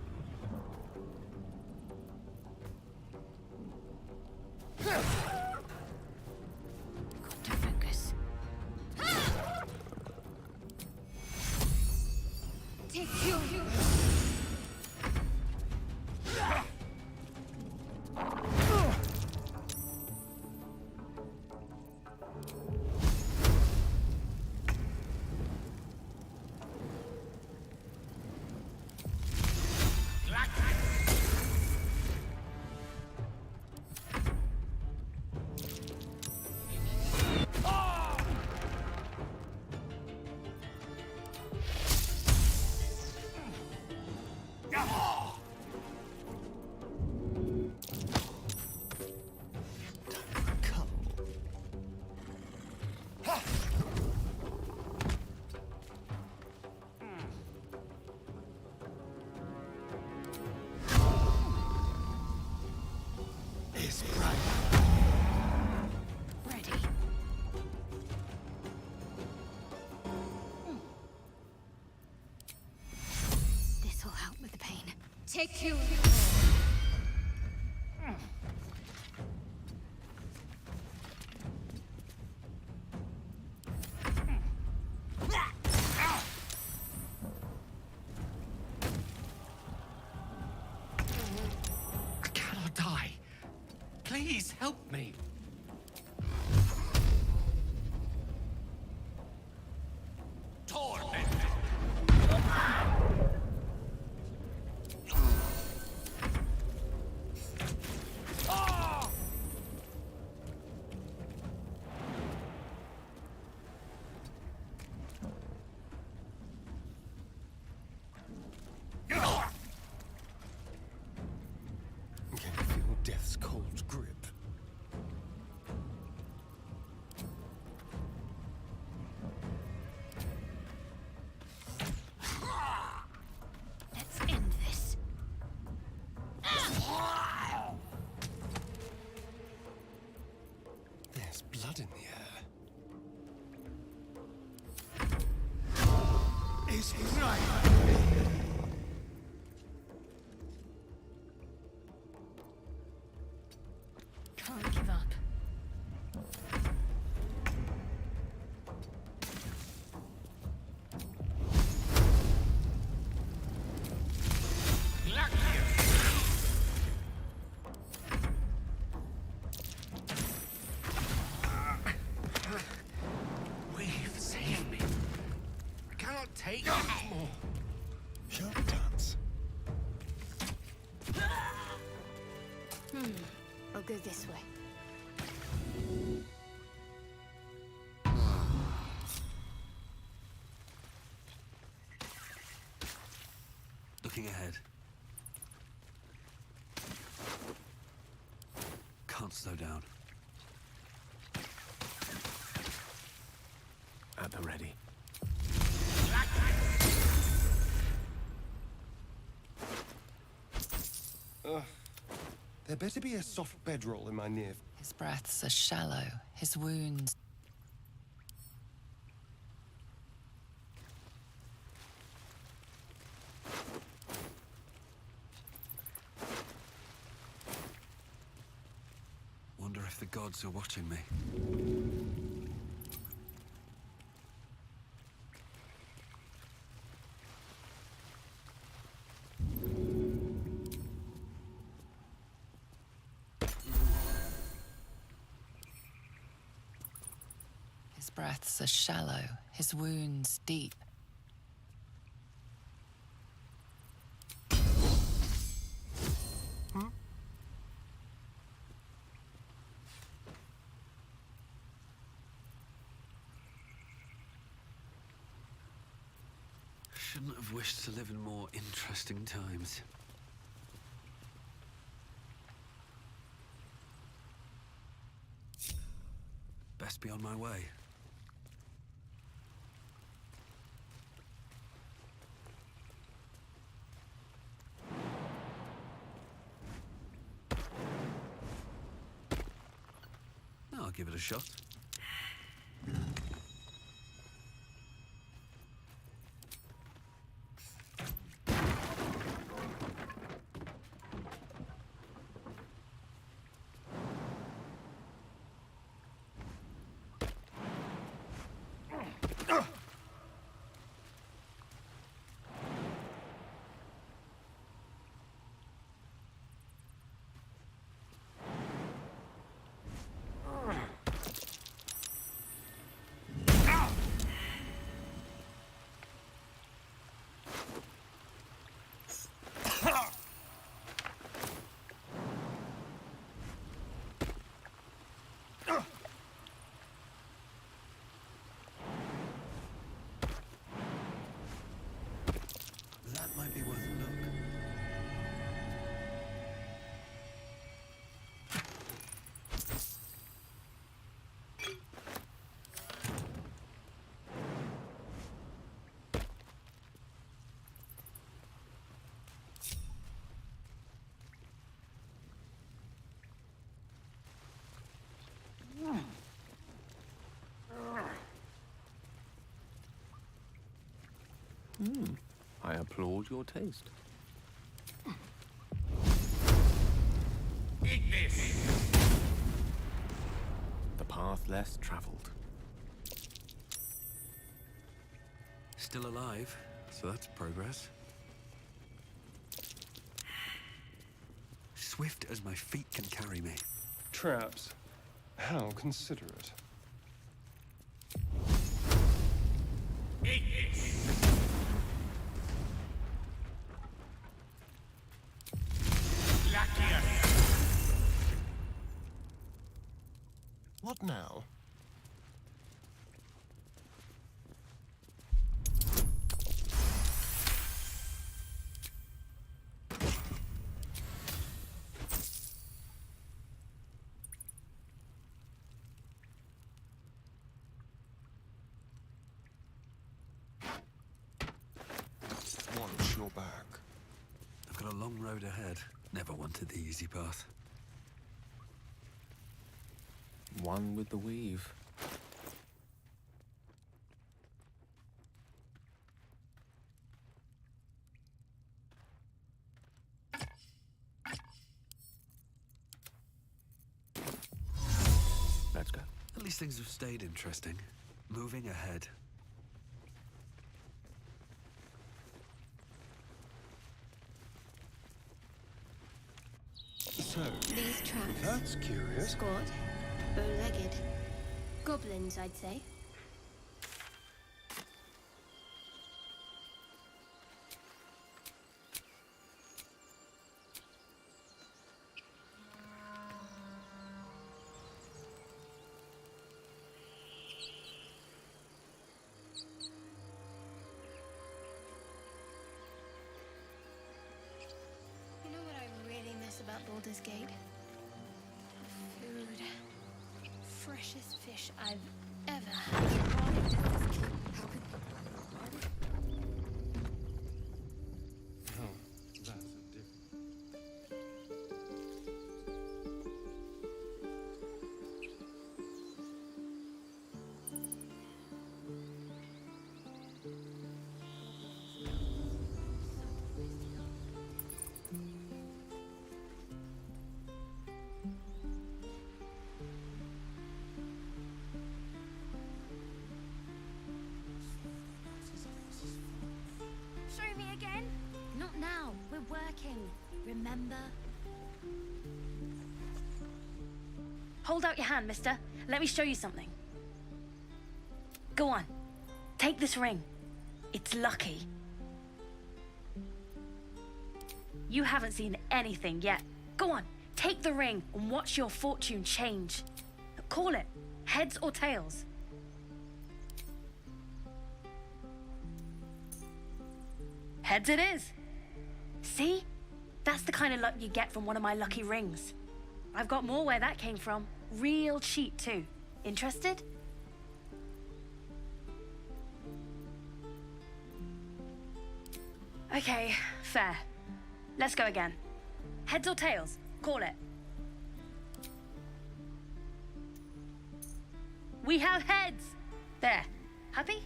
Got to focus. Take you. Take you. I cannot die. Please help me. Torment! There's blood in the air. Is right. Can't give up. We've saved me. I cannot take much more. Sharp dance. I'll go this way. Looking ahead. Can't slow down. At the ready. There better be a soft bedroll in my near. His breaths are shallow, his wounds. Wonder if the gods are watching me. His breaths are shallow, his wounds deep. Shouldn't have wished to live in more interesting times. Best be on my way. I'll give it a shot. That might be worth a look. I applaud your taste. Eat this! The path less traveled. Still alive, so that's progress. Swift as my feet can carry me. Traps. How considerate. Eat this! What now? Watch your back. I've got a long road ahead. Never wanted the easy path. one with the weave. Let's go. At least things have stayed interesting. Moving ahead. So, These traps. that's curious. Squat, bow-legged. Goblins, I'd say. You know what I really miss about Baldur's Gate? Food. Freshest fish I've ever had. Oh, that's a different. Show me again? Not now. We're working. Remember? Hold out your hand, mister. Let me show you something. Go on. Take this ring. It's lucky. You haven't seen anything yet. Go on. Take the ring and watch your fortune change. Call it. Heads or tails. Heads it is. See? That's the kind of luck you get from one of my lucky rings. I've got more where that came from. Real cheap too. Interested? Okay, fair. Let's go again. Heads or tails? Call it. We have heads! There. Happy?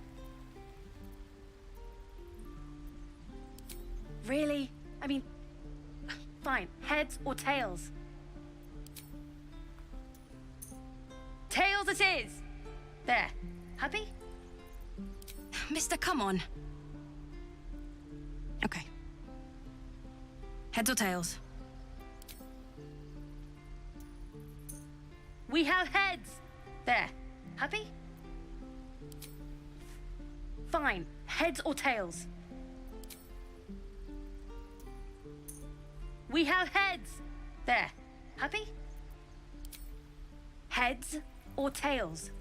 Really? I mean, fine. Heads or tails? Tails it is! There. Happy? Mister, come on. Okay. Heads or tails? We have heads! There. Happy? Fine. Heads or tails? We have heads! There. Happy? Heads or tails?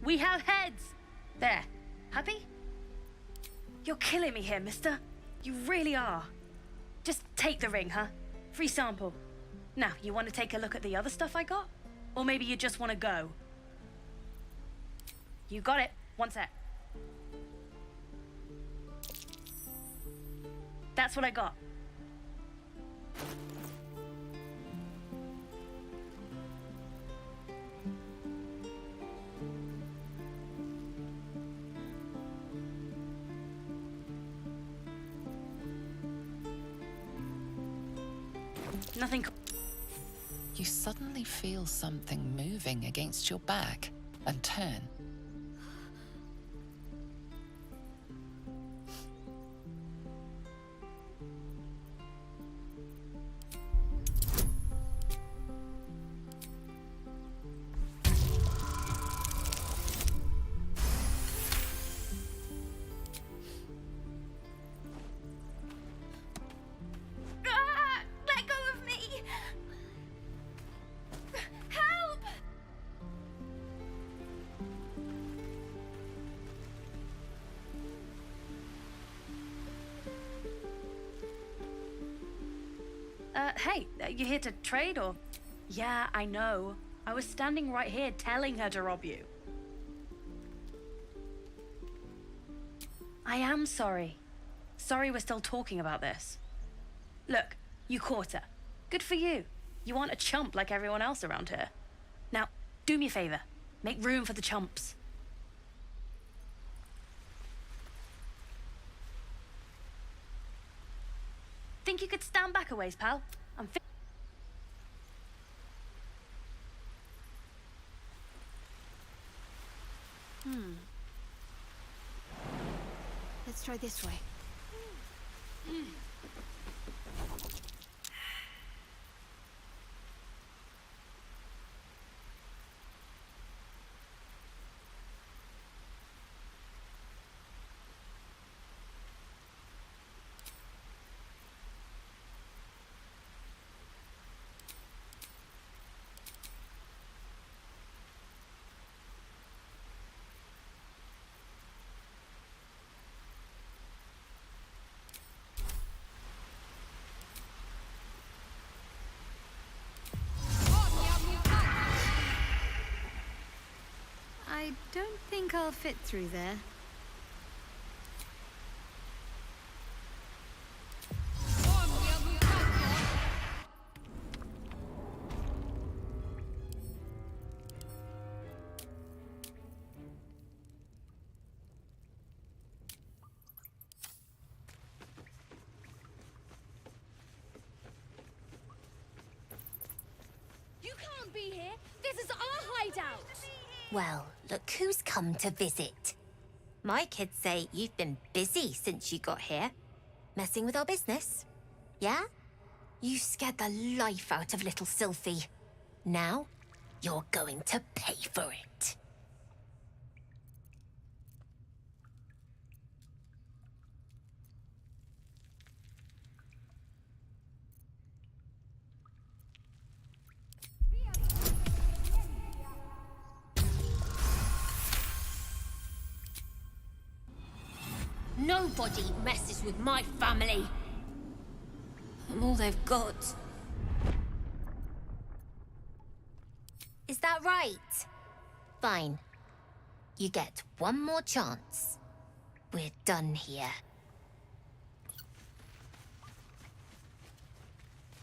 We have heads! There. Happy? You're killing me here, mister. You really are. Just take the ring, huh? Free sample. Now, you want to take a look at the other stuff I got? Or maybe you just want to go? You got it. One sec. That's what I got. Nothing. You suddenly feel something moving against your back and turn. Let go of me! Help! Hey, you here to trade or? Yeah, I know. I was standing right here telling her to rob you. I am sorry. Sorry we're still talking about this. Look, you caught her. Good for you. You aren't a chump like everyone else around here. Now, do me a favor. Make room for the chumps. Think you could stand back a ways, pal? Let's try this way. I don't think I'll fit through there. You can't be here. This is our hideout. Well, look who's come to visit. My kids say you've been busy since you got here. Messing with our business. Yeah? You scared the life out of little Sylphie. Now, you're going to pay for it. Nobody messes with my family. I'm all they've got. Is that right? Fine. You get one more chance. We're done here.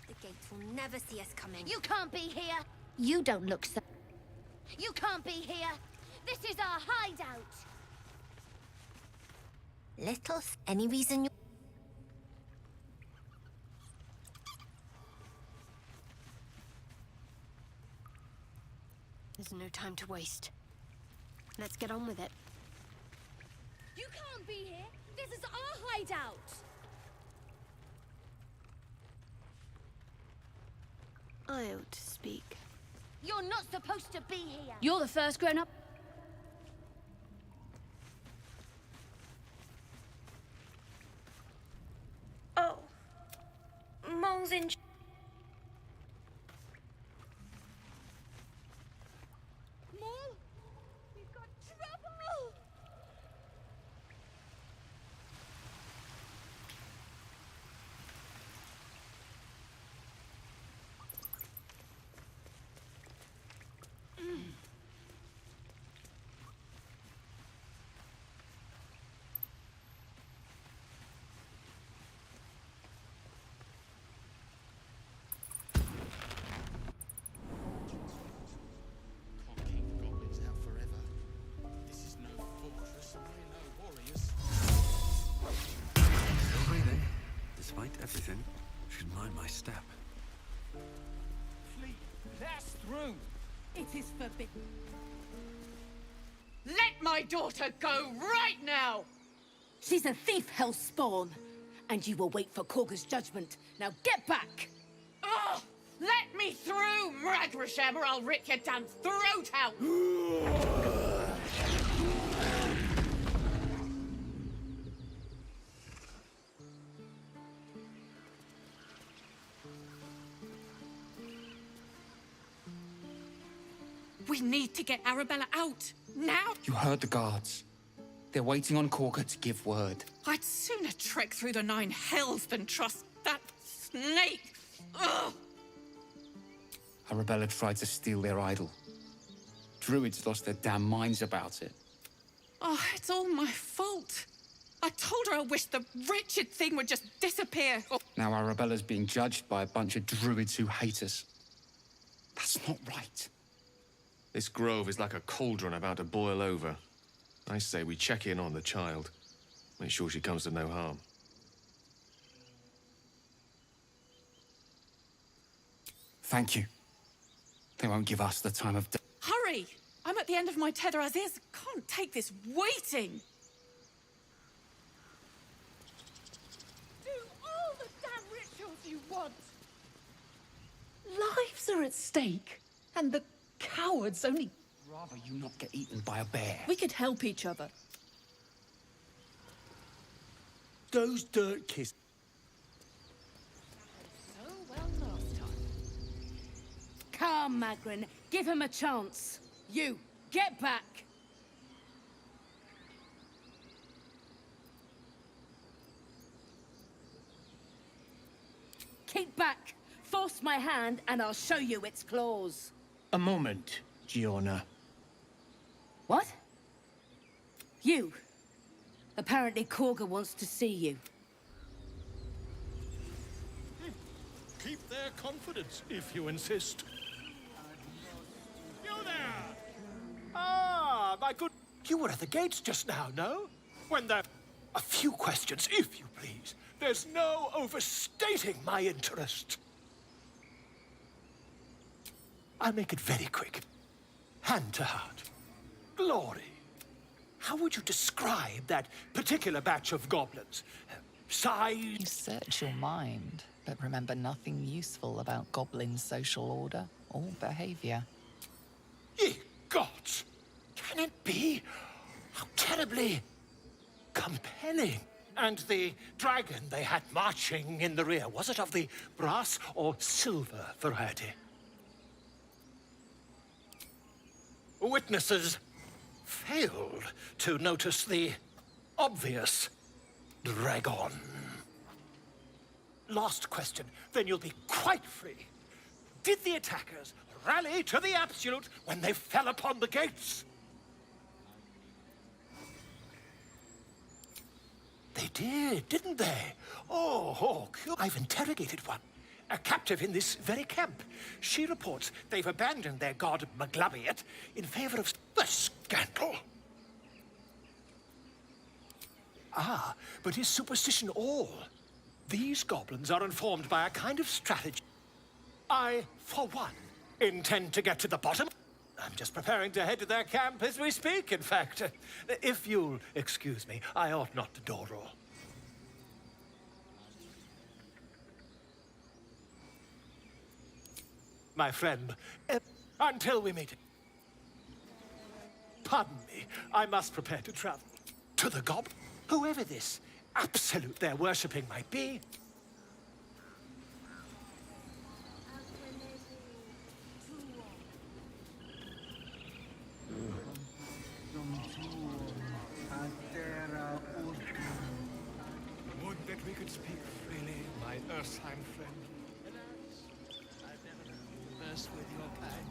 The gate will never see us coming. You can't be here. You don't look so... You can't be here. This is our hideout. Little... Any reason you... There's no time to waste. Let's get on with it. You can't be here. This is our hideout. I ought to speak. You're not supposed to be here. You're the first grown-up. Oh. Mole's in... Mole? We've got trouble! Still breathing, despite everything. Should mind my step. Please, pass through. It is forbidden. Let my daughter go right now! She's a thief, hellspawn. And you will wait for Korga's judgment. Now get back! Oh, let me through, Mragrasham, or I'll rip your damn throat out! We need to get Arabella out, now! You heard the guards. They're waiting on Korga to give word. I'd sooner trek through the 9 hells than trust that snake! Ugh! Arabella tried to steal their idol. Druids lost their damn minds about it. Oh, it's all my fault. I told her I wished the wretched thing would just disappear. Oh. Now Arabella's being judged by a bunch of druids who hate us. That's not right. This grove is like a cauldron about to boil over. I say we check in on the child. Make sure she comes to no harm. Thank you. They won't give us the time of day. Hurry! I'm at the end of my tether as is. Can't take this waiting. Do all the damn rituals you want. Lives are at stake, and the cowards only... Rather you not get eaten by a bear. We could help each other. Those dirt kids. So well last time. Come, Magrin, give him a chance. You, get back. Keep back. Force my hand, and I'll show you its claws. A moment, Giona. What? You. Apparently Korga wants to see you. Keep their confidence, if you insist. You there! Ah, my good... You were at the gates just now, no? When there... A few questions, if you please. There's no overstating my interest. I'll make it very quick. Hand to heart. Glory. How would you describe that particular batch of goblins? Size? You search your mind, but remember nothing useful about goblin social order or behavior. Ye gods! Can it be? How terribly compelling. And the dragon they had marching in the rear, was it of the brass or silver variety? Witnesses failed to notice the obvious dragon. Last question, then you'll be quite free. Did the attackers rally to the absolute when they fell upon the gates? They did, didn't they? I've interrogated one. A captive in this very camp. She reports they've abandoned their god Maglabiet in favor of the scandal. Ah, but is superstition all? These goblins are informed by a kind of strategy. I, for one, intend to get to the bottom. I'm just preparing to head to their camp as we speak, in fact. If you'll excuse me, I ought not to door roll. My friend, until we meet. Pardon me, I must prepare to travel. To the gob, whoever this absolute they're worshipping might be. Would that we could speak freely, my Ursheim friend. Converse with your kind.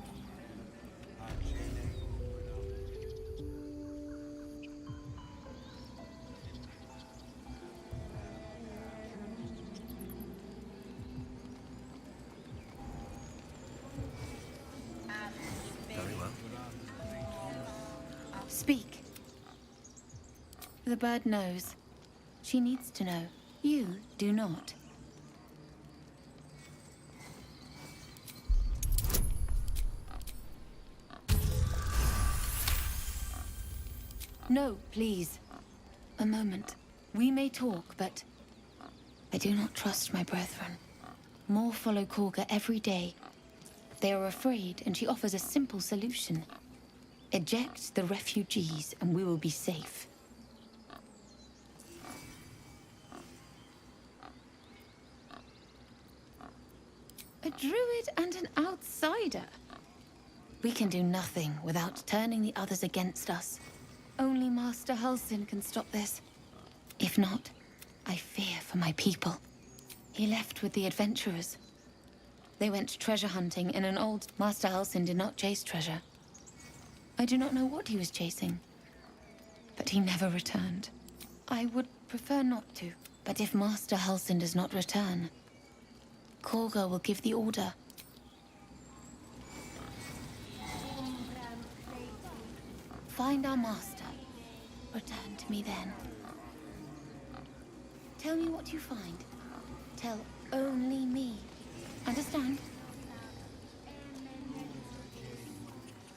Very well. Speak. The bird knows. She needs to know. You do not. No, please. A moment. We may talk, but I do not trust my brethren. More follow Korga every day. They are afraid, and she offers a simple solution. Eject the refugees, and we will be safe. A druid and an outsider. We can do nothing without turning the others against us. Only Master Halsin can stop this. If not, I fear for my people. He left with the adventurers. They went treasure hunting in an old... Master Halsin did not chase treasure. I do not know what he was chasing. But he never returned. I would prefer not to. But if Master Halsin does not return, Korga will give the order. find our master. Return to me then. Tell me what you find. Tell only me. Understand?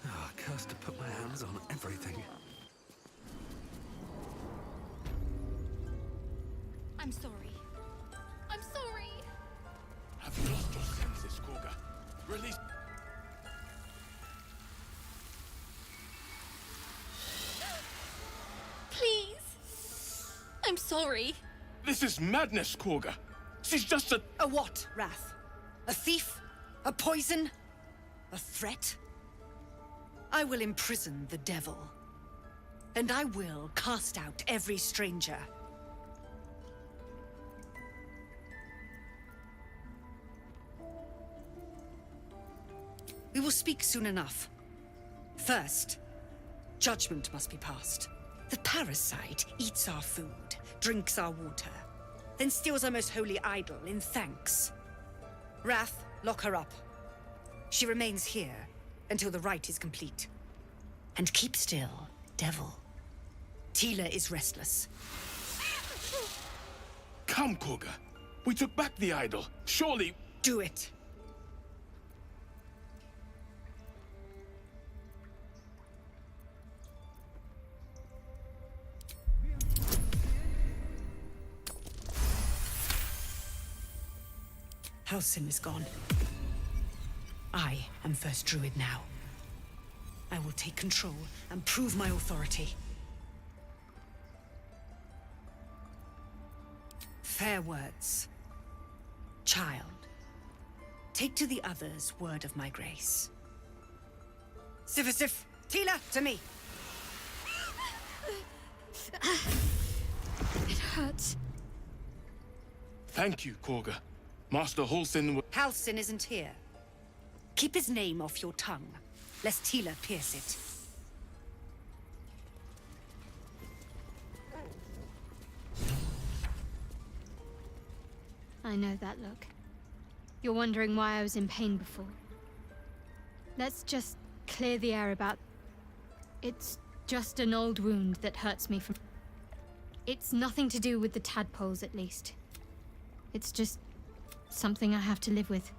Oh, cursed to put my hands on everything. I'm sorry. I'm sorry. Have you lost your senses, Koga? Release. Please. I'm sorry. This is madness, Koga. She's just a... A what, Wrath? A thief? A poison? A threat? I will imprison the devil. And I will cast out every stranger. We will speak soon enough. First, judgment must be passed. The parasite eats our food, drinks our water, then steals our most holy idol in thanks. Wrath, lock her up. She remains here until the rite is complete. And keep still, devil. Tila is restless. Come, Koga. We took back the idol. Surely... Do it. Halsin is gone. I am first druid now. I will take control and prove my authority. Fair words. Child, take to the others word of my grace. Sifisif, Tila, to me! It hurts. Thank you, Koga. Master Halsin... Halsin isn't here. Keep his name off your tongue, lest Tila pierce it. I know that look. You're wondering why I was in pain before. Let's just clear the air about... It's just an old wound that hurts me from... It's nothing to do with the tadpoles, at least. It's just something I have to live with.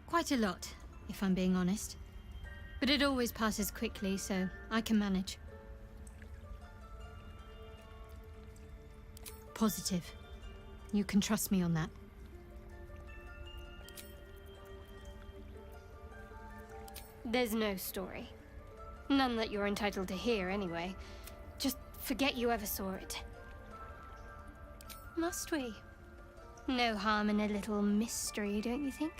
Quite a lot, if I'm being honest. But it always passes quickly, so I can manage. Positive. You can trust me on that. There's no story. None that you're entitled to hear, anyway. Just forget you ever saw it. Must we? No harm in a little mystery, don't you think?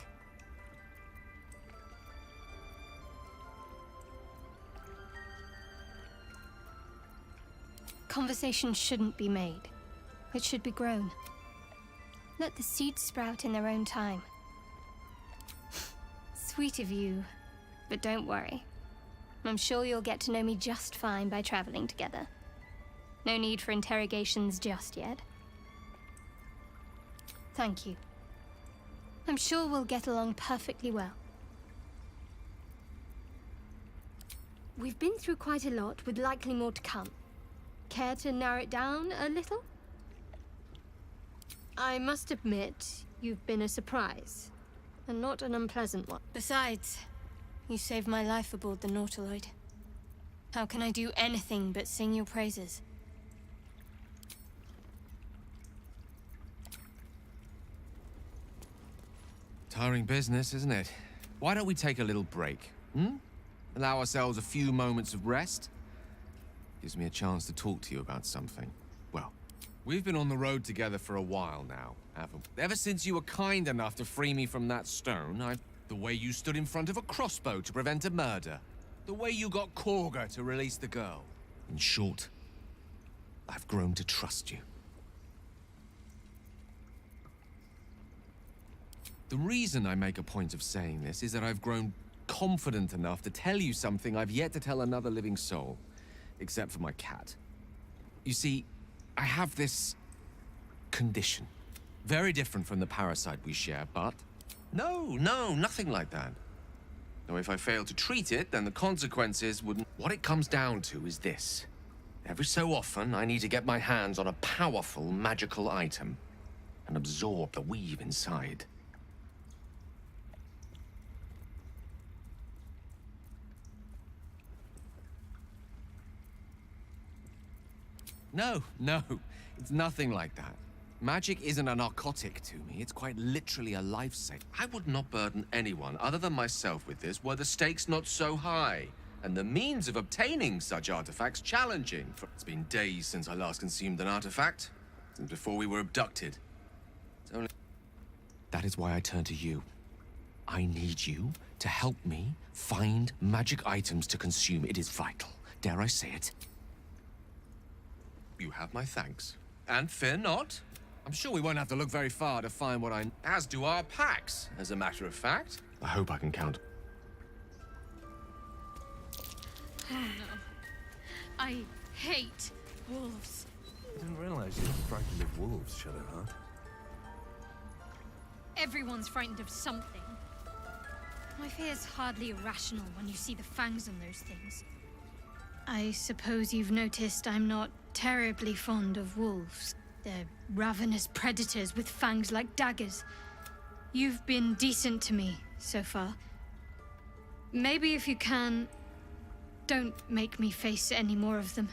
Conversation shouldn't be made. It should be grown. Let the seeds sprout in their own time. Sweet of you, but don't worry. I'm sure you'll get to know me just fine by traveling together. No need for interrogations just yet. Thank you. I'm sure we'll get along perfectly well. We've been through quite a lot, with likely more to come. Care to narrow it down a little? I must admit, you've been a surprise, and not an unpleasant one. Besides, you saved my life aboard the Nautiloid. How can I do anything but sing your praises? Tiring business, isn't it? Why don't we take a little break, hmm? Allow ourselves a few moments of rest? Gives me a chance to talk to you about something. Well, we've been on the road together for a while now, haven't we? Ever since you were kind enough to free me from that stone, the way you stood in front of a crossbow to prevent a murder. The way you got Korga to release the girl. In short, I've grown to trust you. The reason I make a point of saying this is that I've grown confident enough to tell you something I've yet to tell another living soul, except for my cat. You see, I have this condition. Very different from the parasite we share, but... No, nothing like that. So if I fail to treat it, then the consequences wouldn't... What it comes down to is this. Every so often, I need to get my hands on a powerful magical item and absorb the weave inside. No, it's nothing like that. Magic isn't a narcotic to me, it's quite literally a lifesaver. I would not burden anyone other than myself with this were the stakes not so high, and the means of obtaining such artifacts challenging. It's been days since I last consumed an artifact, since before we were abducted. It's only... That is why I turn to you. I need you to help me find magic items to consume. It is vital. Dare I say it? You have my thanks. And fear not. I'm sure we won't have to look very far to find what I... As do our packs, as a matter of fact. I hope I can count. Oh no. I hate wolves. I didn't realize you were frightened of wolves, Shadowheart. Everyone's frightened of something. My fear is hardly irrational when you see the fangs on those things. I suppose you've noticed I'm not terribly fond of wolves. They're ravenous predators with fangs like daggers. You've been decent to me so far. Maybe if you can, don't make me face any more of them.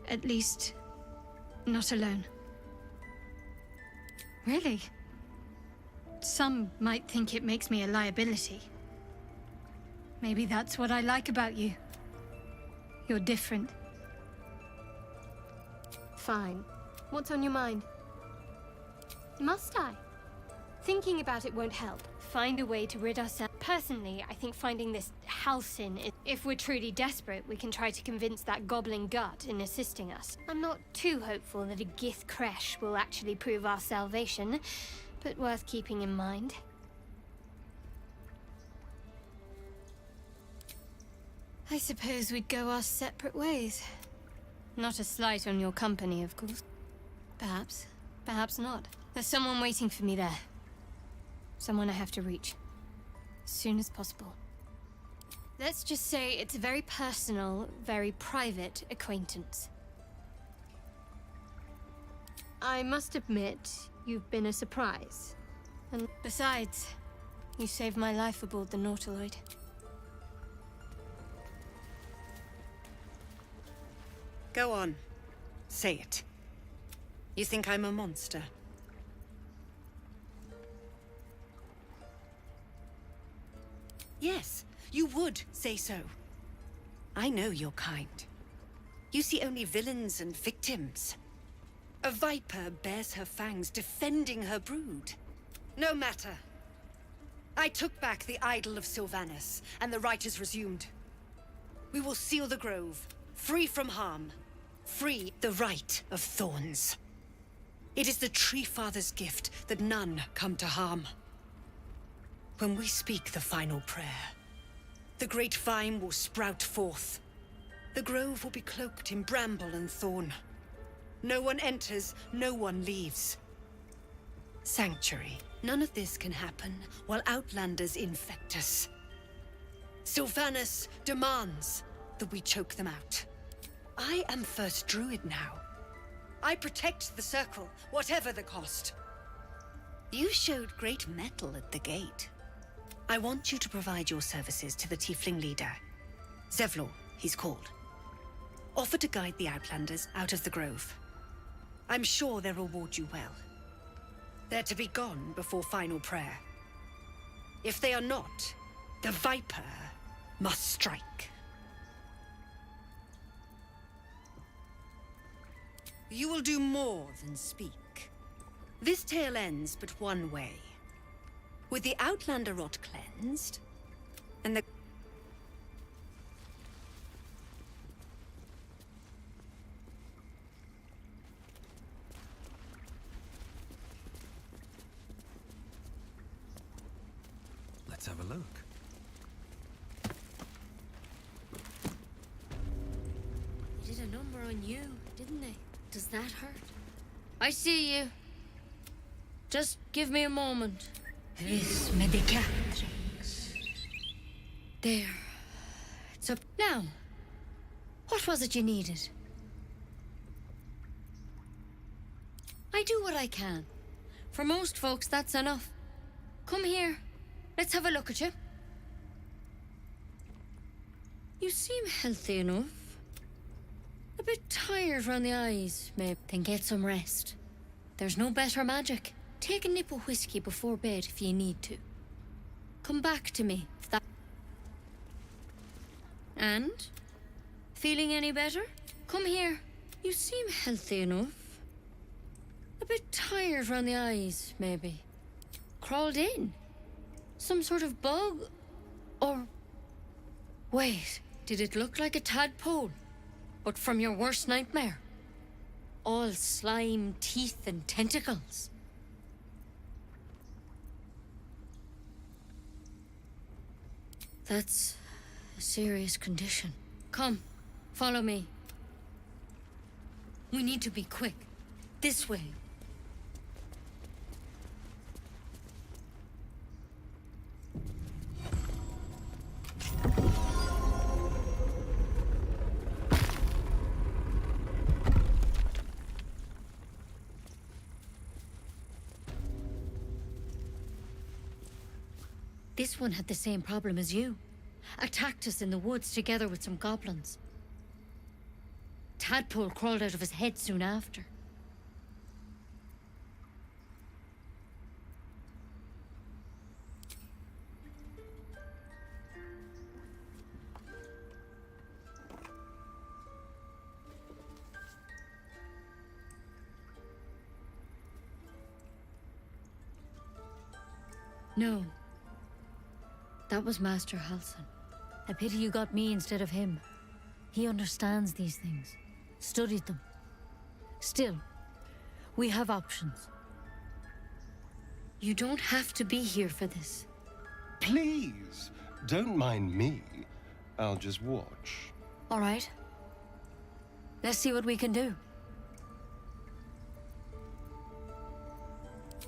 At least, not alone. Really? Some might think it makes me a liability. Maybe that's what I like about you. You're different. Fine. What's on your mind? Must I? Thinking about it won't help. Find a way to rid ourselves. Personally, I think finding this Halcyon is... If we're truly desperate, we can try to convince that goblin gut in assisting us. I'm not too hopeful that a Gith Kresh will actually prove our salvation, but worth keeping in mind. I suppose we'd go our separate ways. Not a slight on your company, of course. Perhaps. Perhaps not. There's someone waiting for me there. Someone I have to reach. As soon as possible. Let's just say it's a very personal, very private acquaintance. I must admit, you've been a surprise. And besides, you saved my life aboard the Nautiloid. Go on. Say it. You think I'm a monster? Yes, you would say so. I know your kind. You see only villains and victims. A viper bears her fangs defending her brood. No matter. I took back the idol of Sylvanas, and the rite is resumed. We will seal the grove, free from harm. Free the right of thorns. It is the Tree Father's gift that none come to harm. When we speak the final prayer, the great vine will sprout forth. The grove will be cloaked in bramble and thorn. No one enters, no one leaves. Sanctuary. None of this can happen while Outlanders infect us. Sylvanas demands that we choke them out. I am First Druid now. I protect the Circle, whatever the cost. You showed great mettle at the gate. I want you to provide your services to the Tiefling leader. Zevlor, he's called. Offer to guide the Outlanders out of the Grove. I'm sure they'll reward you well. They're to be gone before final prayer. If they are not, the Viper must strike. You will do more than speak. This tale ends but one way. With the Outlander rot cleansed, and the... Let's have a look. They did a number on you, didn't they? Does that hurt? I see you. Just give me a moment. Vis medicatrix. There. It's up now. What was it you needed? I do what I can. For most folks, that's enough. Come here. Let's have a look at you. You seem healthy enough. A bit tired round the eyes, maybe. Then get some rest. There's no better magic. Take a nip of whiskey before bed if you need to. Come back to me if that... And? Feeling any better? Come here. You seem healthy enough. A bit tired round the eyes, maybe. Crawled in? Some sort of bug? Or... Wait, did it look like a tadpole? But from your worst nightmare? All slime, teeth, and tentacles. That's a serious condition. Come, follow me. We need to be quick. This way. This one had the same problem as you. Attacked us in the woods together with some goblins. Tadpole crawled out of his head soon after. No. That was Master Halsin. A pity you got me instead of him. He understands these things. Studied them. Still, we have options. You don't have to be here for this. Please, don't mind me. I'll just watch. All right. Let's see what we can do.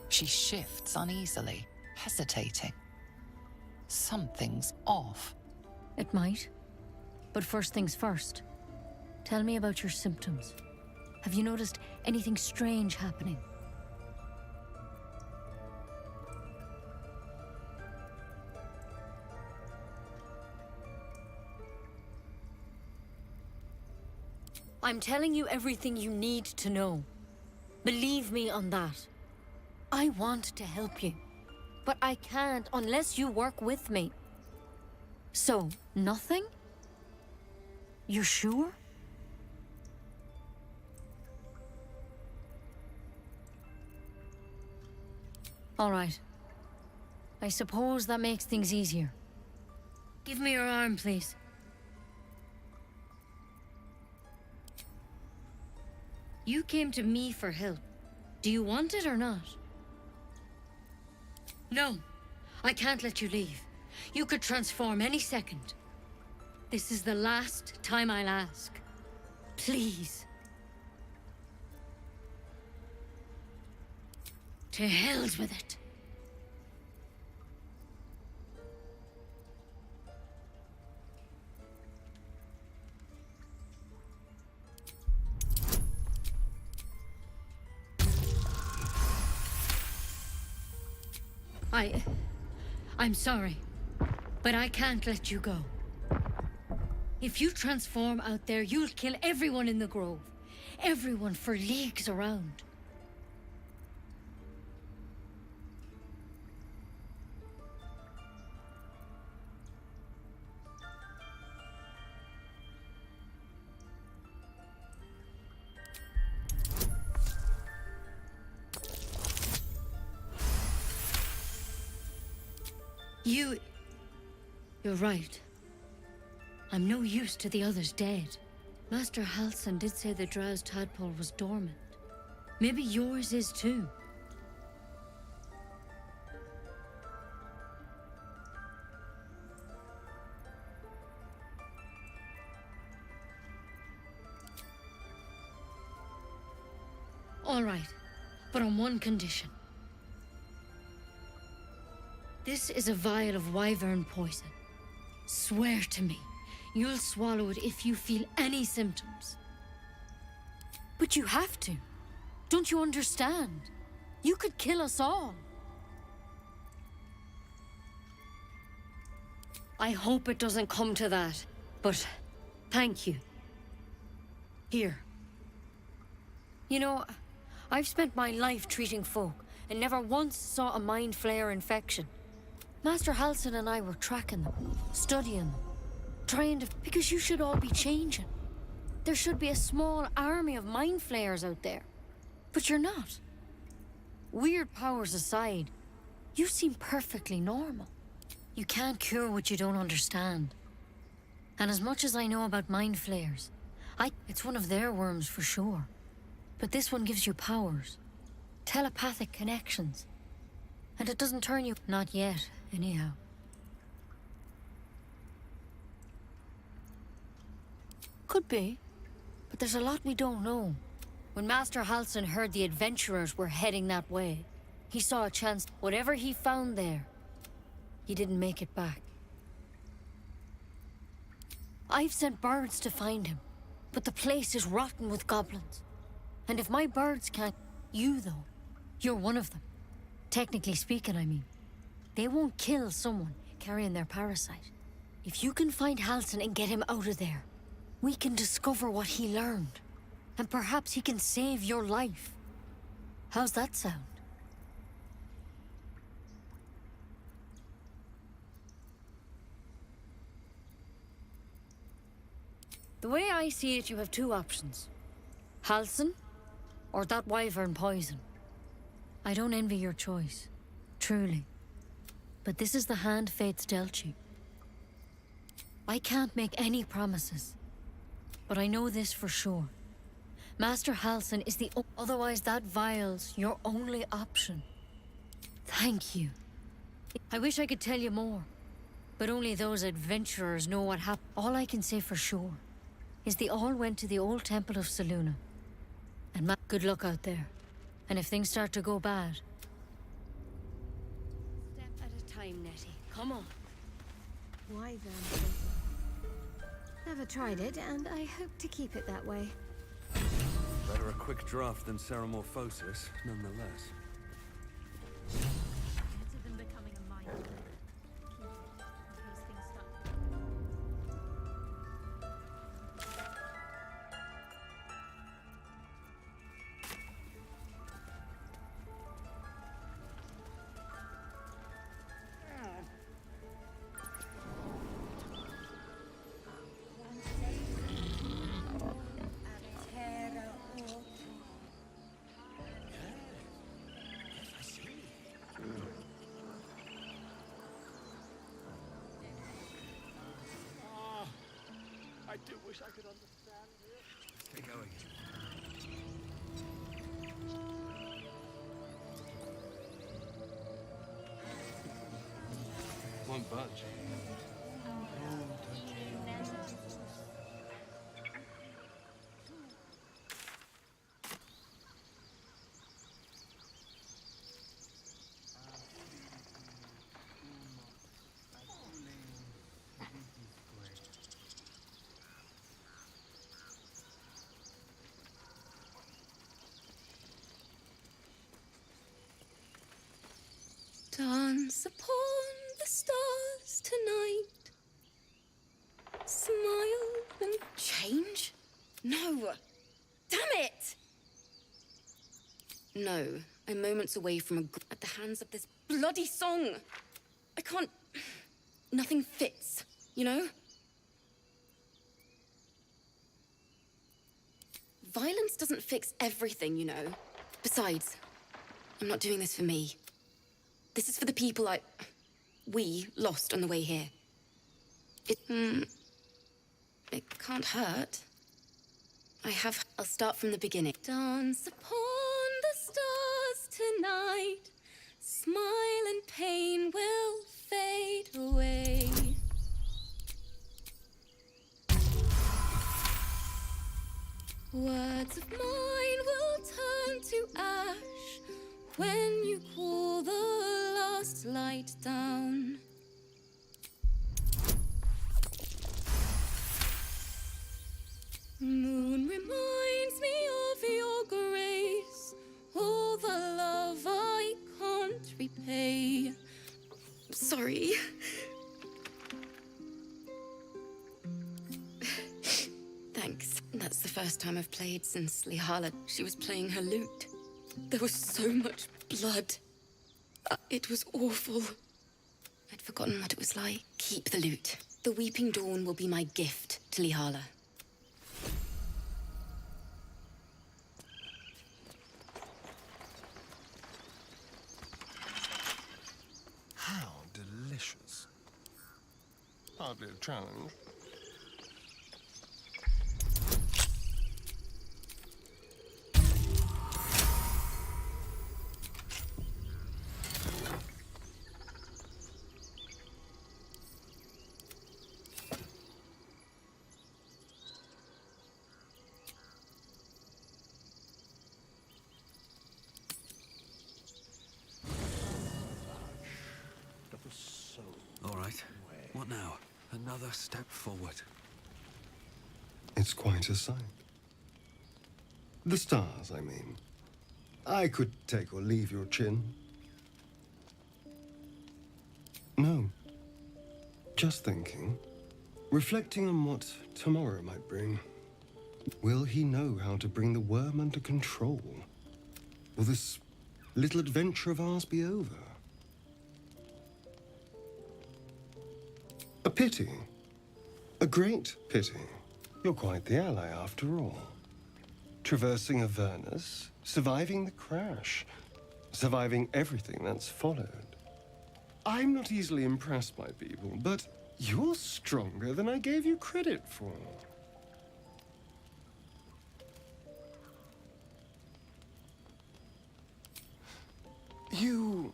She shifts uneasily, hesitating. Something's off. It might. But first things first. Tell me about your symptoms. Have you noticed anything strange happening? I'm telling you everything you need to know. Believe me on that. I want to help you, but I can't unless you work with me. So, nothing? You're sure? All right. I suppose that makes things easier. Give me your arm, please. You came to me for help. Do you want it or not? No, I can't let you leave. You could transform any second. This is the last time I'll ask. Please. To hell's with it. I'm sorry, but I can't let you go. If you transform out there, you'll kill everyone in the grove. Everyone for leagues around. You're right. I'm no use to the others dead. Master Halsin did say the drow's tadpole was dormant. Maybe yours is too. All right, but on one condition. This is a vial of wyvern poison. Swear to me, you'll swallow it if you feel any symptoms. But you have to. Don't you understand? You could kill us all. I hope it doesn't come to that, but thank you. Here. You know, I've spent my life treating folk and never once saw a mind flayer infection. Master Halsin and I were tracking them, studying them, trying to... Because you should all be changing. There should be a small army of mind flayers out there. But you're not. Weird powers aside, you seem perfectly normal. You can't cure what you don't understand. And as much as I know about mind flayers, it's one of their worms for sure. But this one gives you powers. Telepathic connections. And it doesn't turn you... Not yet, anyhow. Could be. But there's a lot we don't know. When Master Halsin heard the adventurers were heading that way, he saw a chance. Whatever he found there, he didn't make it back. I've sent birds to find him, but the place is rotten with goblins. And if my birds can't... You, though, you're one of them. Technically speaking, I mean. They won't kill someone carrying their parasite. If you can find Halsin and get him out of there, we can discover what he learned. And perhaps he can save your life. How's that sound? The way I see it, you have two options. Halsin, or that wyvern poison. I don't envy your choice, truly. But this is the hand fate's dealt you. I can't make any promises, but I know this for sure. Master Halsin is the otherwise that vial's your only option. Thank you. I wish I could tell you more, but only those adventurers know what happened. All I can say for sure is they all went to the old temple of Selûne. And good luck out there. And if things start to go bad... Step at a time, Nettie. Come on. Wyvern poison. Never tried it, and I hope to keep it that way. Better a quick draft than ceramorphosis, nonetheless. Better than becoming a mind flayer. In case things start. I do wish I could understand you. Let's get going. Won't budge. Dance upon the stars tonight. Smile and change? No! Damn it! No, I'm moments away from at the hands of this bloody song. I can't... Nothing fits, you know? Violence doesn't fix everything, you know. Besides, I'm not doing this for me. This is for the people we lost on the way here. It can't hurt. I'll start from the beginning. Dance upon the stars tonight. Smile and pain will fade away. Words of mine will turn to ash when you cool the last light down. first time I've played since Lihala. She was playing her lute. There was so much blood. It was awful. I'd forgotten what it was like. Keep the lute. The Weeping Dawn will be my gift to Lihala. How delicious. Hardly a challenge. All right. What now? Another step forward. It's quite a sight. The stars, I mean. I could take or leave your chin. No. Just thinking. Reflecting on what tomorrow might bring. Will he know how to bring the worm under control? Will this little adventure of ours be over? A pity. A great pity. You're quite the ally after all. Traversing Avernus, surviving the crash, surviving everything that's followed. I'm not easily impressed by people, but you're stronger than I gave you credit for. You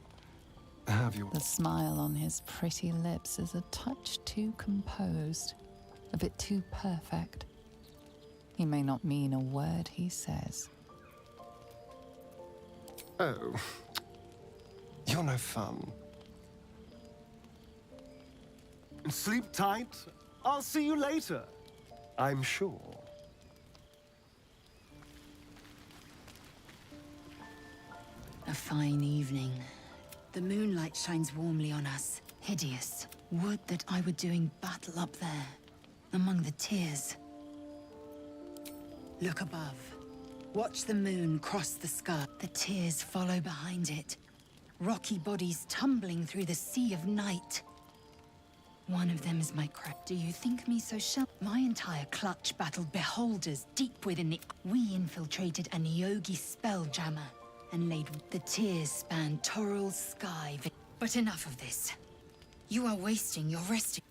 have your... The smile on his pretty lips is a touch too composed, a bit too perfect. He may not mean a word he says. Oh, you're no fun. Sleep tight. I'll see you later. I'm sure. A fine evening. The moonlight shines warmly on us. Hideous. Would that I were doing battle up there, among the tears. Look above. Watch the moon cross the sky. The tears follow behind it. Rocky bodies tumbling through the sea of night. One of them is my crack. Do you think me so shallow? My entire clutch battled beholders deep within the... We infiltrated a Nyogi spelljammer and laid... The tears span Toral's sky. But enough of this. You are wasting your resting...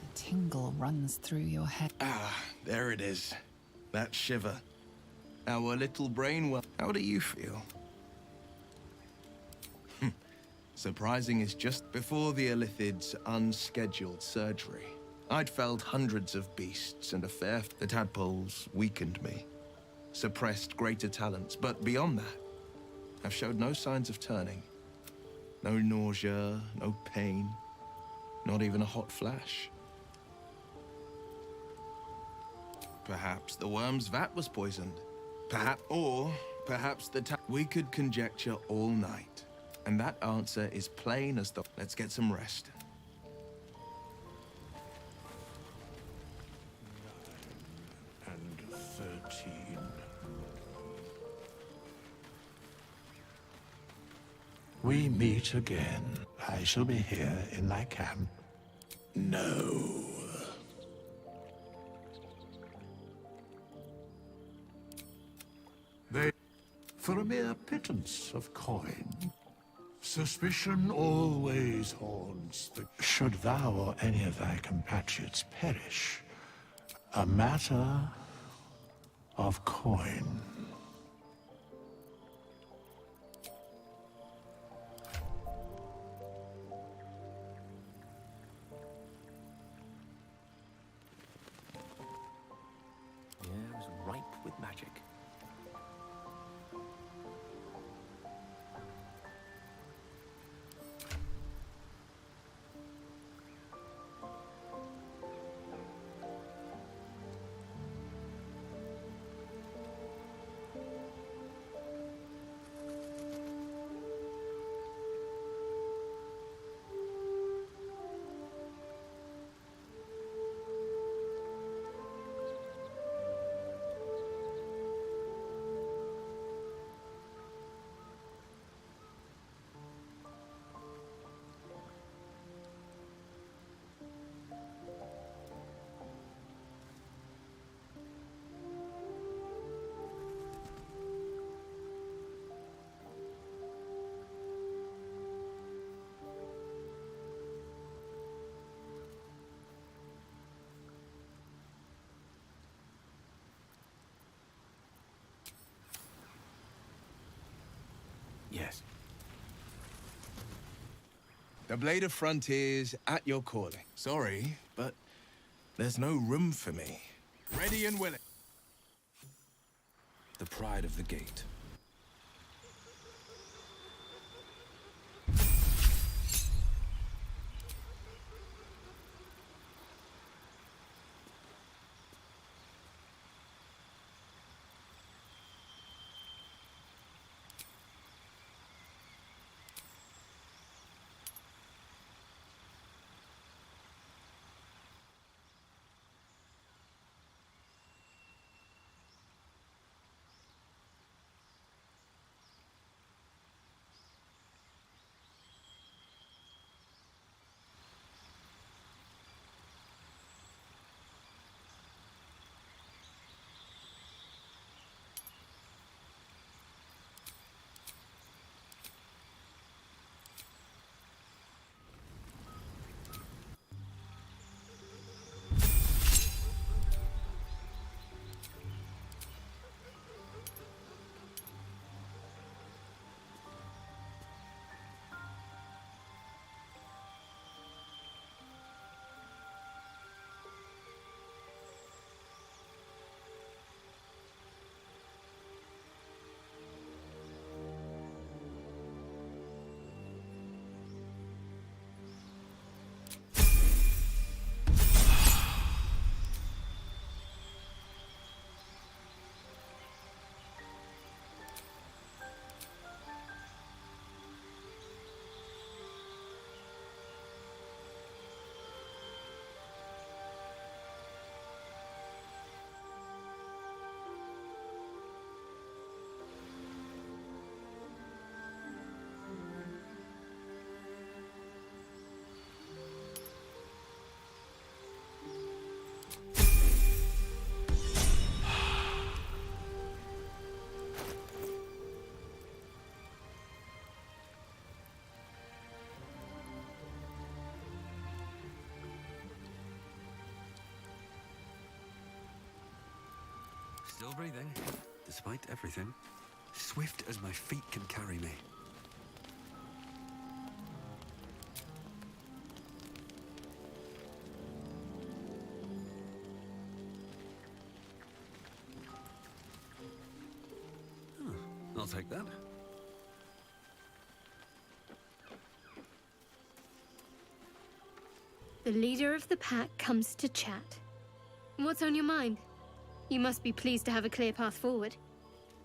A tingle runs through your head. Ah, there it is. That shiver. Our little brain well. How do you feel? Surprising is just before the Illithid's unscheduled surgery. I'd felled hundreds of beasts and a fair... The tadpoles weakened me. Suppressed greater talents, but beyond that, I've showed no signs of turning. No nausea, no pain, not even a hot flash. Perhaps the worm's vat was poisoned. Perhaps we could conjecture all night. And that answer is plain as the... Let's get some rest. And 13. We meet again. I shall be here in thy camp. No. For a mere pittance of coin. Suspicion always haunts the... Should thou or any of thy compatriots perish, a matter of coin. The air is ripe with magic. The Blade of Frontiers at your calling. Sorry, but there's no room for me. Ready and willing. The pride of the gate. Still breathing, despite everything. Swift as my feet can carry me. I'll take that. The leader of the pack comes to chat. What's on your mind? You must be pleased to have a clear path forward.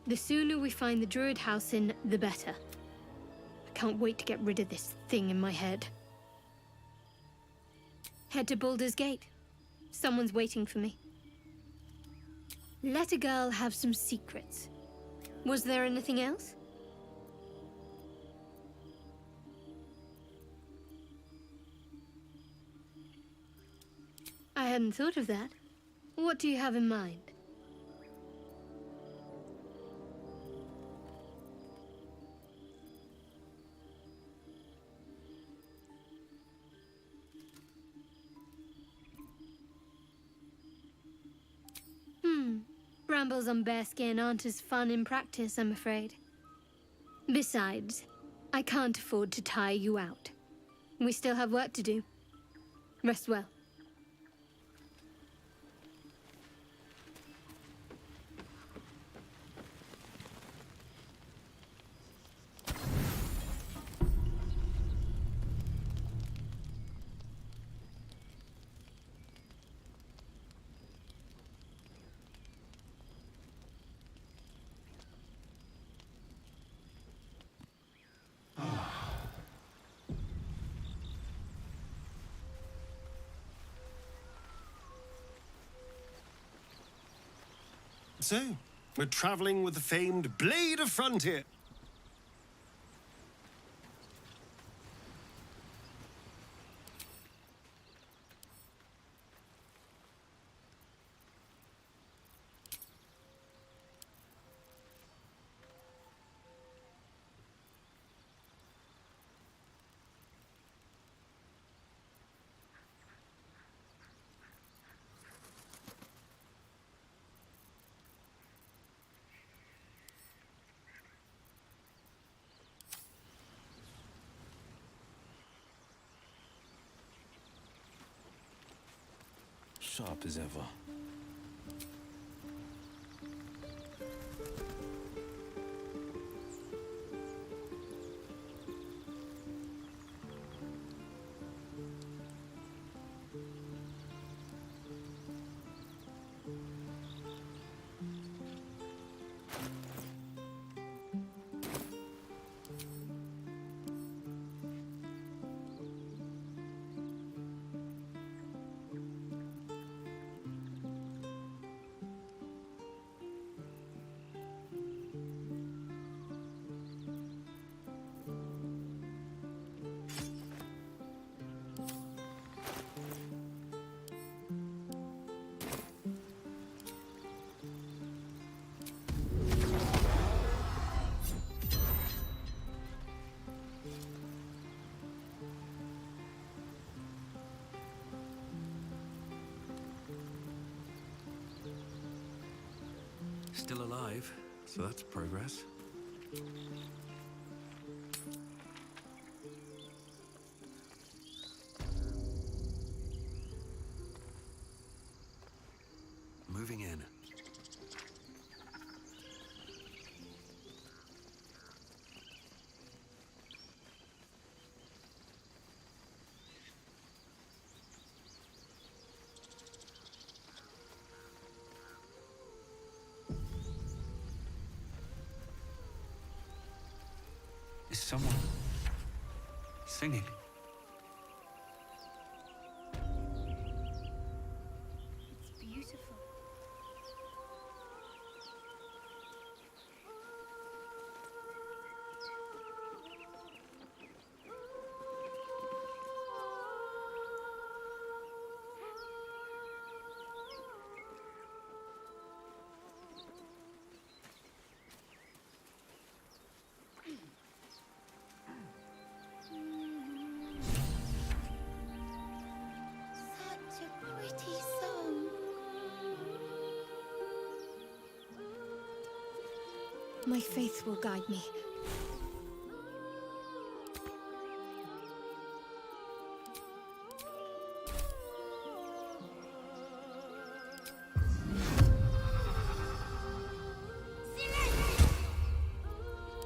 The sooner we find the druid house in, the better. I can't wait to get rid of this thing in my head. Head to Baldur's Gate. Someone's waiting for me. Let a girl have some secrets. Was there anything else? I hadn't thought of that. What do you have in mind? Brambles on bearskin aren't as fun in practice, I'm afraid. Besides, I can't afford to tire you out. We still have work to do. Rest well. So, we're traveling with the famed Blade of Frontier. Sharp as ever. Still alive, so that's progress. Moving in. Is someone singing? It's beautiful. Such a pretty song. My faith will guide me.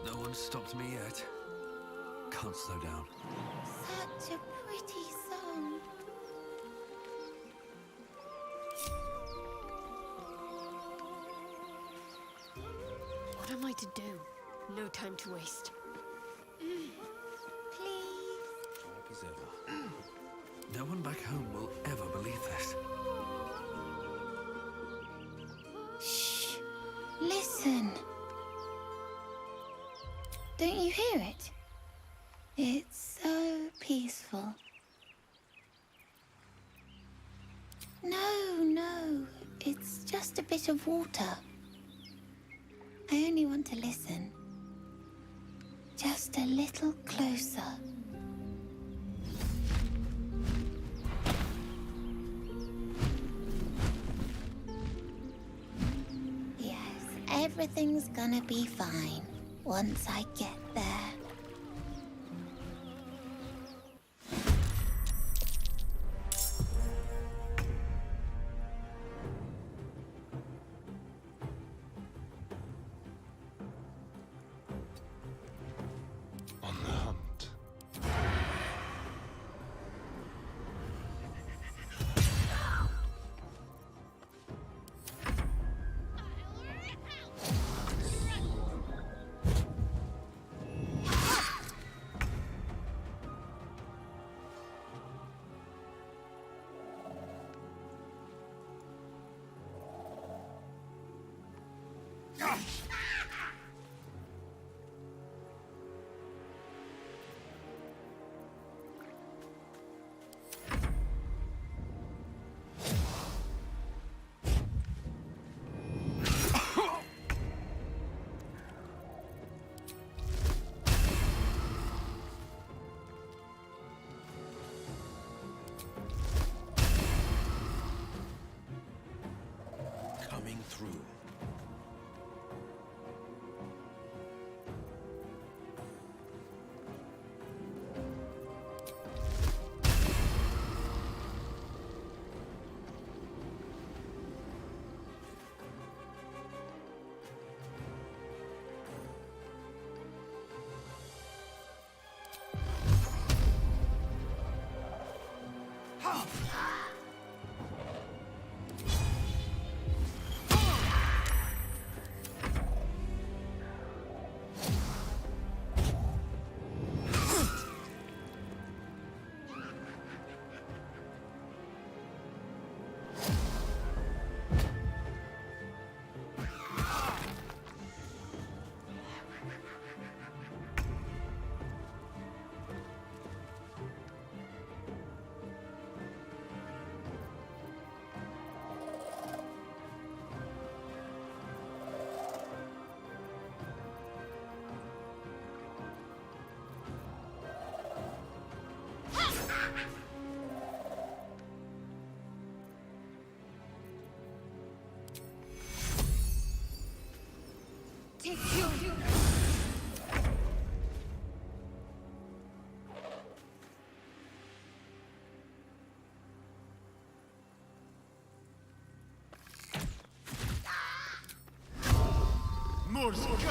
No one's stopped me yet. Can't slow down. Such a pretty song. What am I to do? No time to waste. Please. Sharp as ever. No one back home will ever believe this. Shh. Listen. Don't you hear it? It's so peaceful. No. It's just a bit of water. I only want to listen. Just a little closer. Yes, everything's gonna be fine once I get there. On the hunt. Coming through. Baldur's Gate!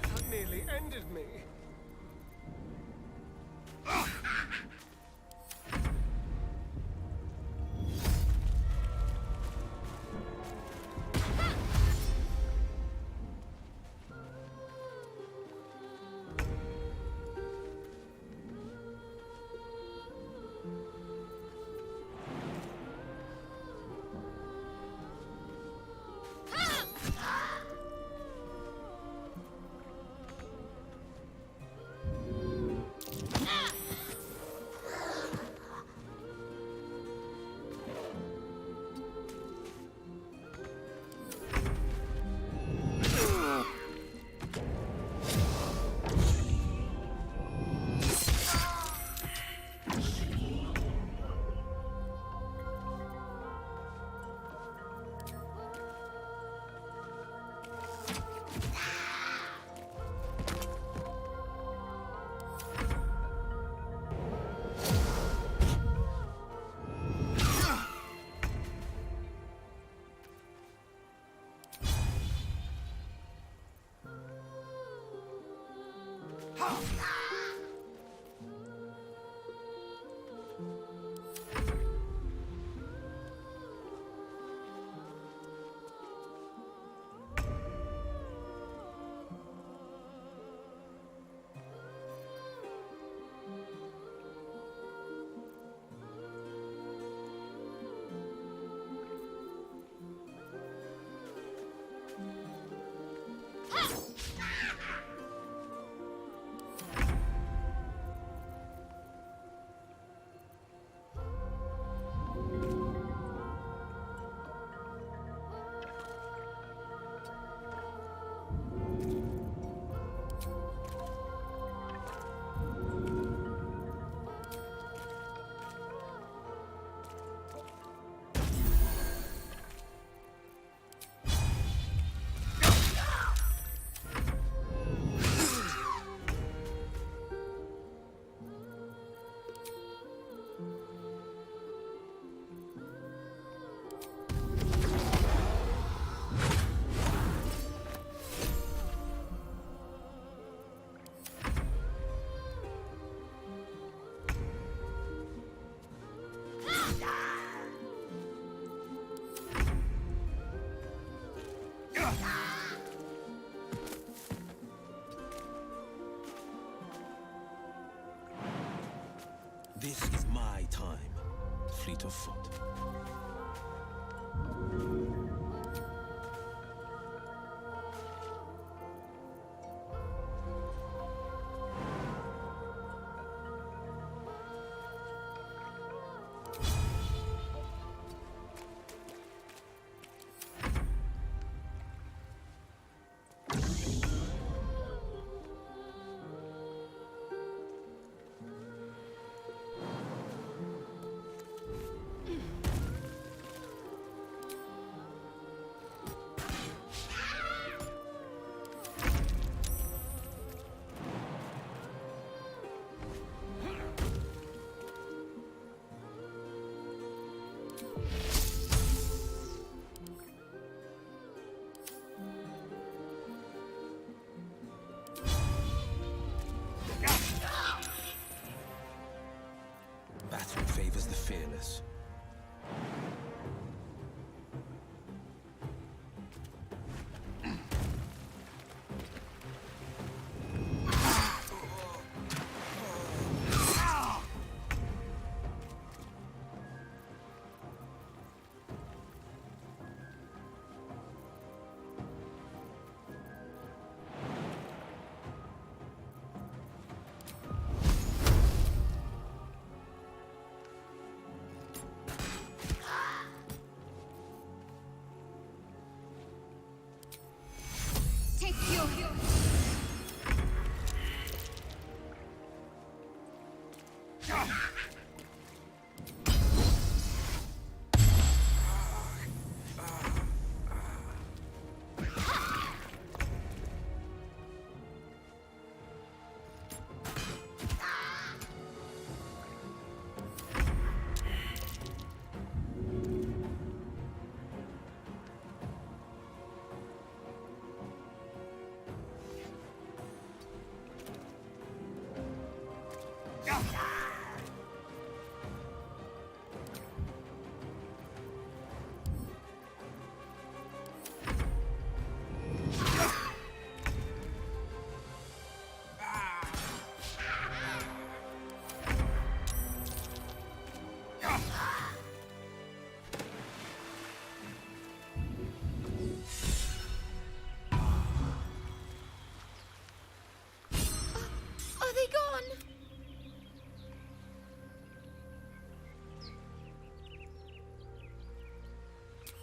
That nearly ended me. This is my time, fleet of foot. Battle favors the fearless. Take your... Are they gone?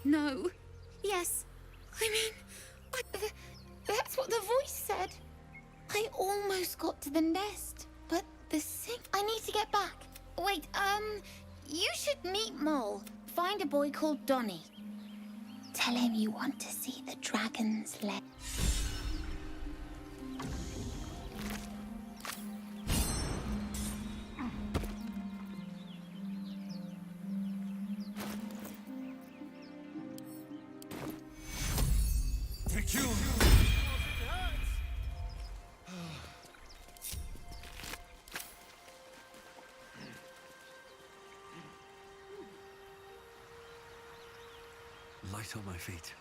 No. Yes. I mean, that's what the voice said. I almost got to the nest, but the sing... I need to get back. Wait, you should meet Mole. Find a boy called Donny. Tell him you want to see the dragon's leg. Light on my feet.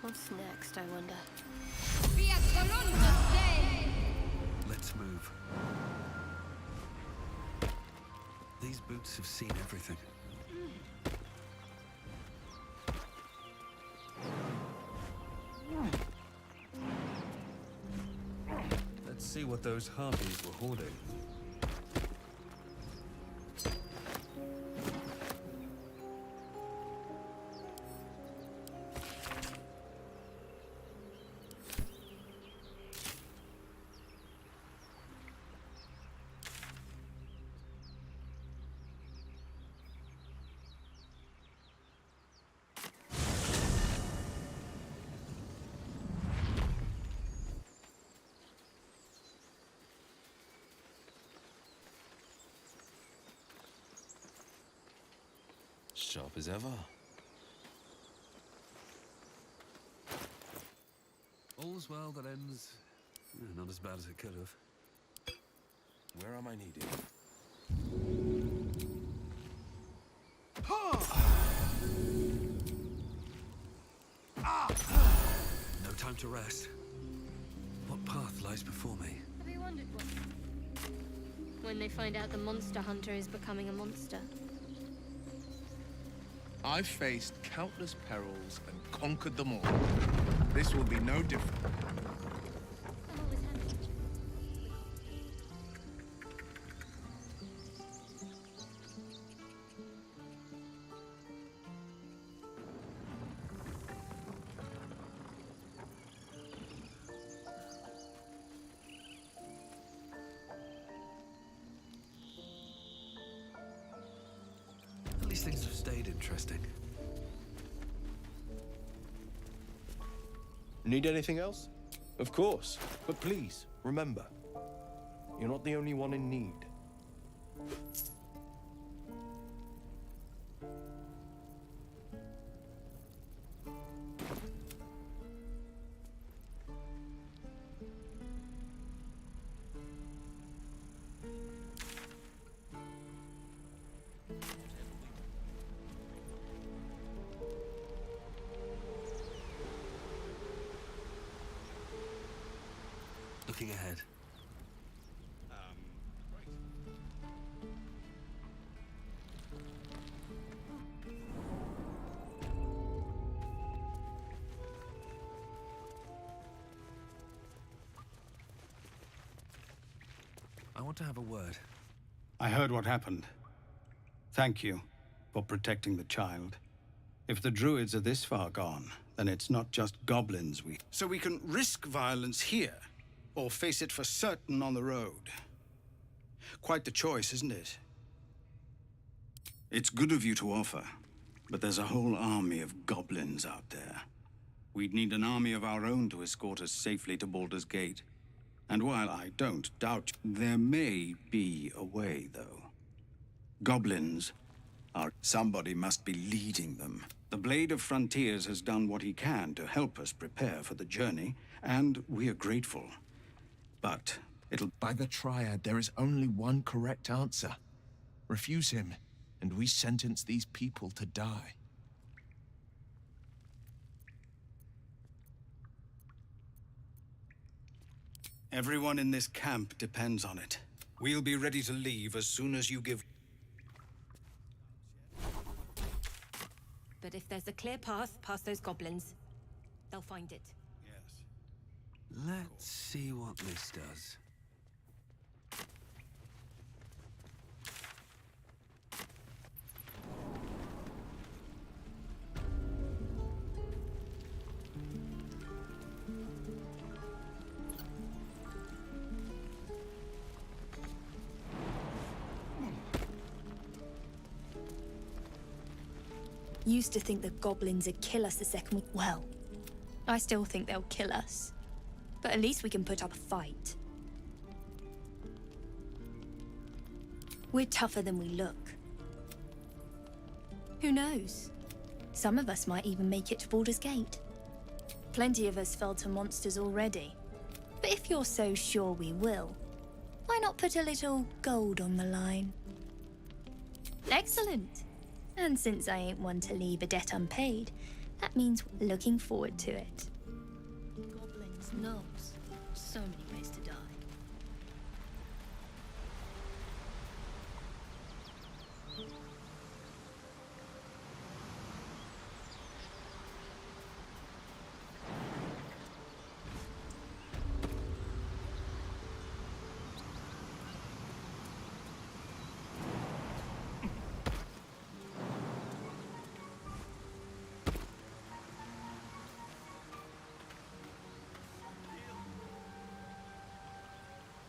What's next, I wonder? Let's move. These boots have seen everything. Let's see what those harpies were hoarding. Sharp as ever. All's well that ends not as bad as it could have. Where am I needed? No time to rest. What path lies before me? Have you wondered what? when they find out the monster hunter is becoming a monster. I've faced countless perils and conquered them all. This will be no different. At least things have stayed interesting. Need anything else? Of course. But please, remember, you're not the only one in need. Looking ahead. I want to have a word. I heard what happened. Thank you for protecting the child. If the druids are this far gone, then it's not just goblins we... So we can risk violence here, or face it for certain on the road. Quite the choice, isn't it? It's good of you to offer, but there's a whole army of goblins out there. We'd need an army of our own to escort us safely to Baldur's Gate. And while I don't doubt, there may be a way, though. Goblins are... Somebody must be leading them. The Blade of Frontiers has done what he can to help us prepare for the journey, and we are grateful. But it'll... By the Triad, there is only one correct answer. Refuse him, and we sentence these people to die. Everyone in this camp depends on it. We'll be ready to leave as soon as you give... But if there's a clear path past those goblins, they'll find it. Let's see what this does. Used to think the goblins would kill us the second we... Well, I still think they'll kill us. But at least we can put up a fight. We're tougher than we look. Who knows? Some of us might even make it to Baldur's Gate. Plenty of us fell to monsters already. But if you're so sure we will, why not put a little gold on the line? Excellent. And since I ain't one to leave a debt unpaid, that means looking forward to it. Goblins, gnomes, so many ways to die.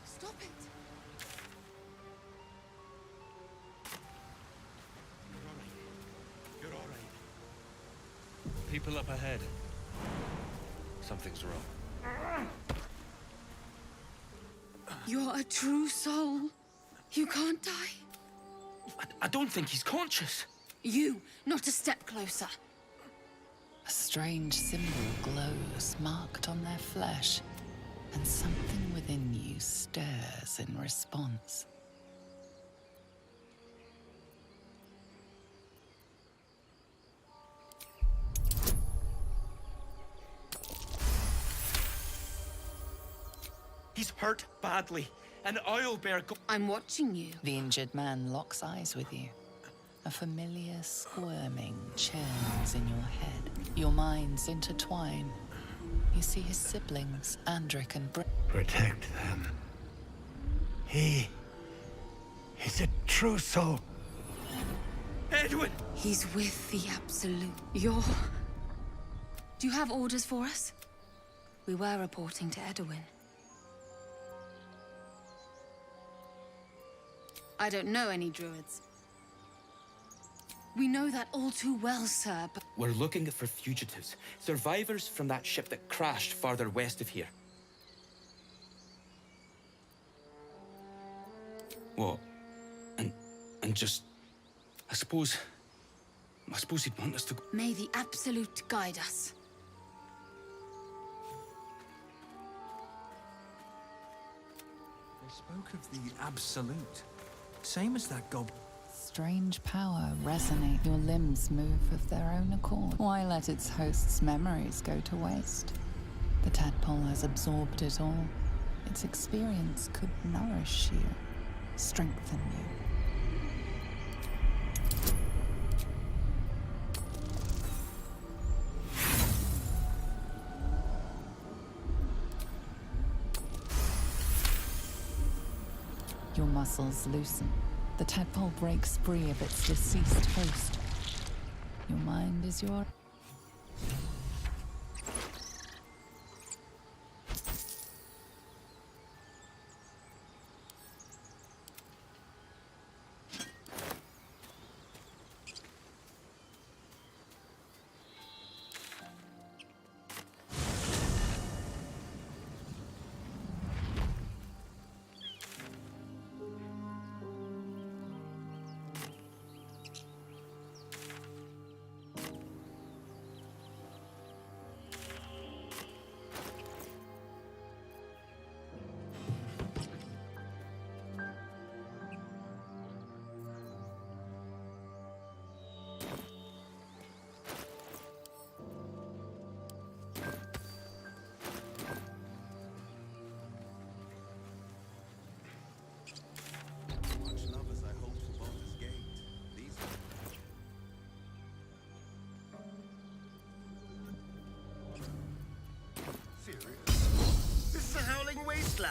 Stop it! You're all right. People up ahead. Something's wrong. You're a true soul. You can't die. I don't think he's conscious. You, not a step closer. A strange symbol glows, marked on their flesh, and something within you stirs in response. He's hurt badly. and I'll bear... I'm watching you. The injured man locks eyes with you. A familiar squirming churns in your head. Your minds intertwine. You see his siblings, Andric and Protect them. He is a true soul. Edwin! He's with the Absolute. Do you have orders for us? We were reporting to Edwin. I don't know any druids. We know that all too well, sir, but... We're looking for fugitives. Survivors from that ship that crashed farther west of here. What? And just... I suppose he'd want us to... May the Absolute guide us. They spoke of the Absolute. Same as that goblin. strange power resonate. Your limbs move of their own accord. Why let its host's memories go to waste? The tadpole has absorbed it all. Its experience could nourish you, strengthen you. Your muscles loosen. The tadpole breaks free of its deceased host. Your mind is your... Wasteland.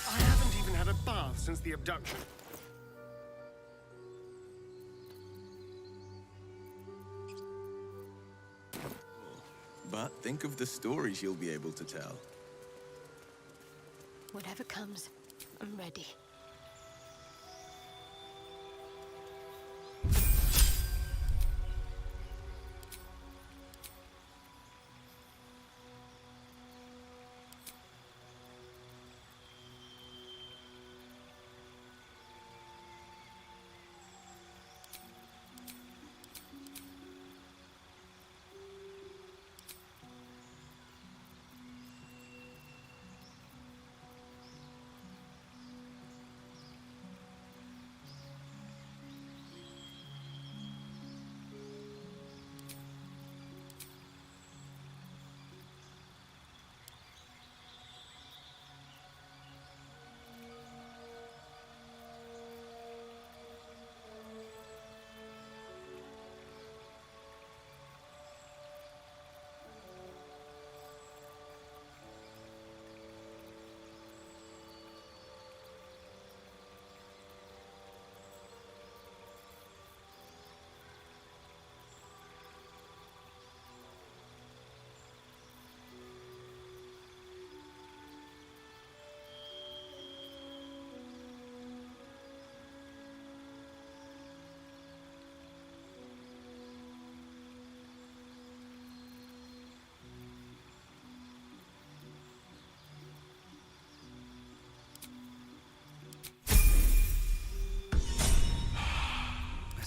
I haven't even had a bath since the abduction. But think of the stories you'll be able to tell. Whatever comes, I'm ready.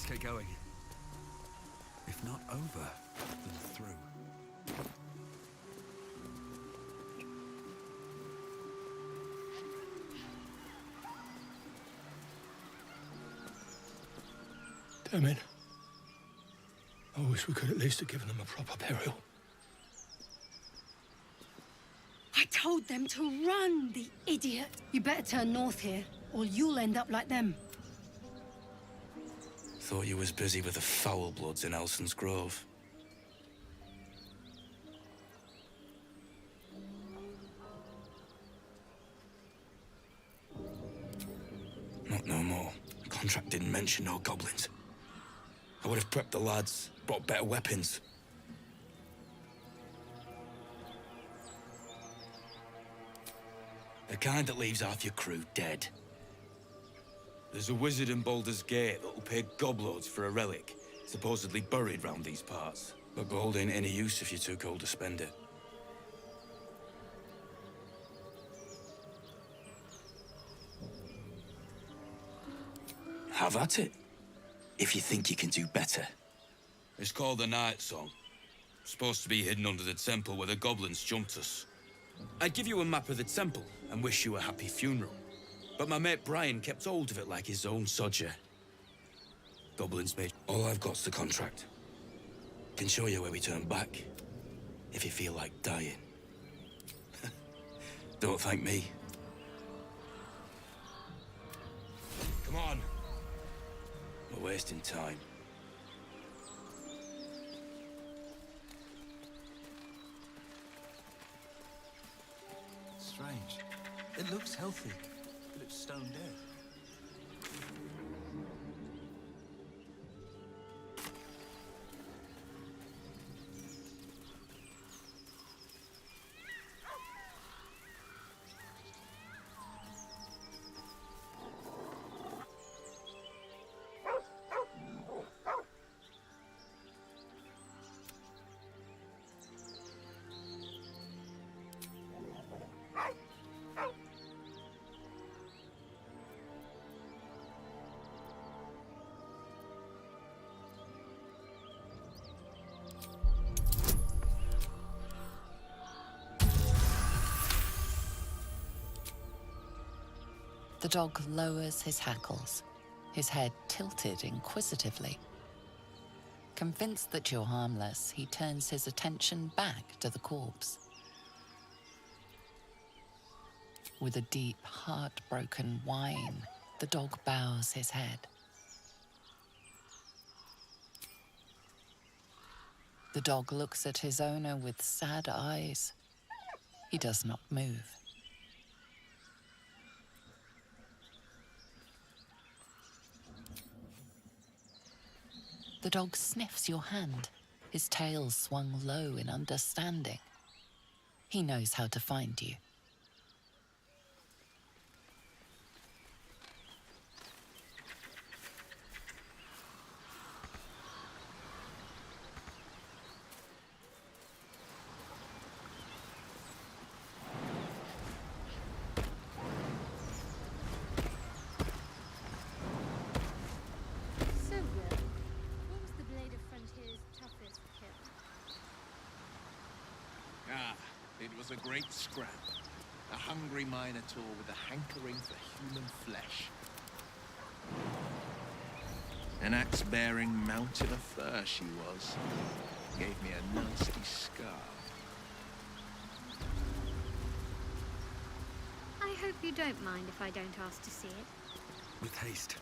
Get going. If not over, then through. Damn it. I wish we could at least have given them a proper burial. I told them to run, the idiot. You better turn north here, or you'll end up like them. Thought you was busy with the foul bloods in Elson's Grove. Not no more. The contract didn't mention no goblins. I would have prepped the lads, brought better weapons. The kind that leaves half your crew dead. There's a wizard in Baldur's Gate that'll pay gobloads for a relic, supposedly buried round these parts. But gold ain't any use if you're too cold to spend it. Have at it, if you think you can do better. It's called the Night Song. Supposed to be hidden under the temple where the goblins jumped us. I'd give you a map of the temple and wish you a happy funeral. But my mate Brian kept hold of it like his own sodger. Goblins made... All I've got's the contract. Can show you where we turn back, if you feel like dying. Don't thank me. Come on. We're wasting time. Strange. It looks healthy, but it's stone dead. The dog lowers his hackles, his head tilted inquisitively. Convinced that you're harmless, he turns his attention back to the corpse. With a deep, heartbroken whine, the dog bows his head. The dog looks at his owner with sad eyes. He does not move. The dog sniffs your hand, his tail swung low in understanding. He knows how to find you. It was a great scrap. A hungry minotaur with a hankering for human flesh. An axe-bearing mountain of fur she was. Gave me a nasty scar. I hope you don't mind if I don't ask to see it. With haste.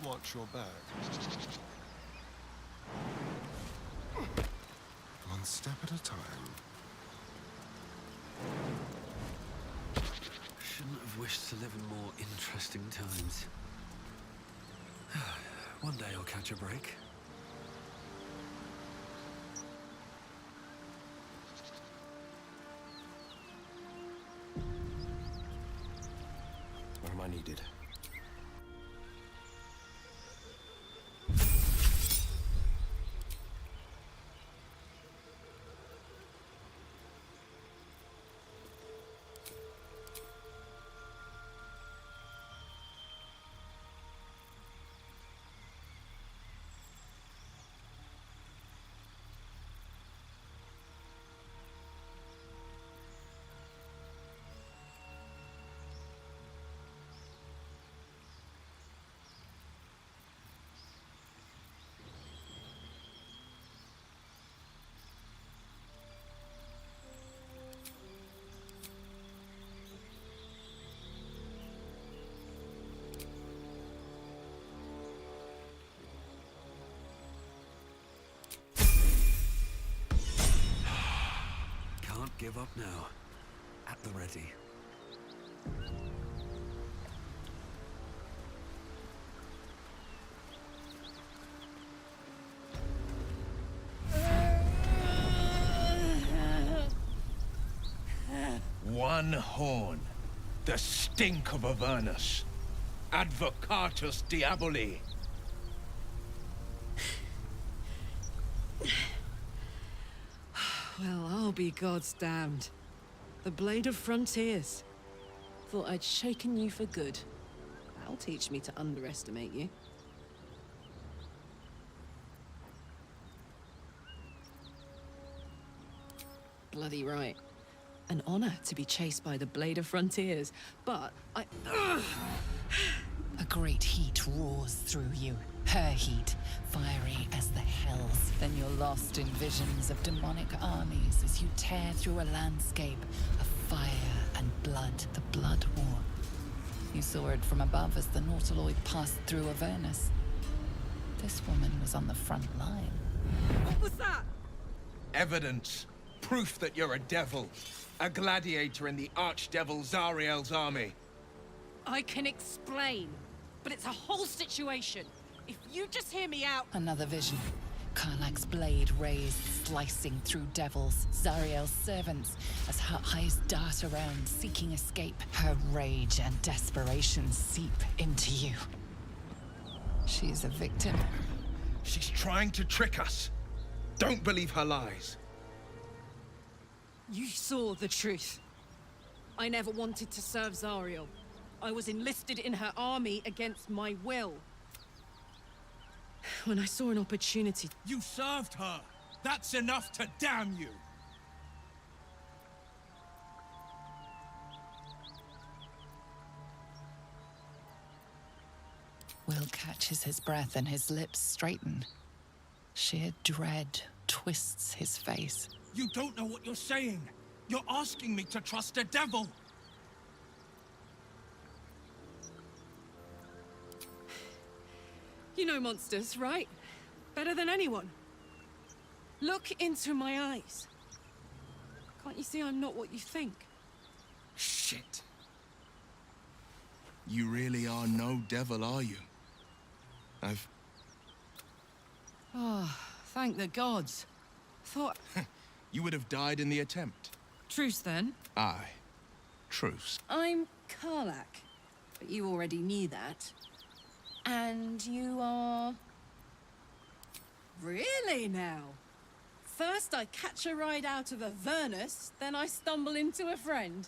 Watch your back. One step at a time. Shouldn't have wished to live in more interesting times. One day I'll catch a break. Where am I needed? Give up now. At the ready. One horn. The stink of Avernus. Advocatus Diaboli. Well, I'll be God's damned. The Blade of Frontiers. Thought I'd shaken you for good. That'll teach me to underestimate you. Bloody right. An honor to be chased by the Blade of Frontiers, but I... A great heat roars through you. Her heat, fiery as the hells. Then you're lost in visions of demonic armies as you tear through a landscape of fire and blood. The Blood War. You saw it from above as the Nautiloid passed through Avernus. This woman was on the front line. What was that? Evidence. Proof that you're a devil. A gladiator in the Archdevil Zariel's army. I can explain, but it's a whole situation. If you just hear me out... Another vision. Karlach's blade raised, slicing through devils, Zariel's servants, as her eyes dart around, seeking escape. Her rage and desperation seep into you. She's a victim. She's trying to trick us. Don't believe her lies. You saw the truth. I never wanted to serve Zariel. I was enlisted in her army against my will. When I saw an opportunity... You served her! That's enough to damn you! Will catches his breath and his lips straighten. Sheer dread twists his face. You don't know what you're saying! You're asking me to trust a devil! You know monsters, right? Better than anyone. Look into my eyes. Can't you see I'm not what you think? Shit. You really are no devil, are you? Oh, thank the gods. Thought... You would have died in the attempt. Truce, then. Aye. Truce. I'm Karlach, but you already knew that. And you are... Really now? First I catch a ride out of Avernus, then I stumble into a friend.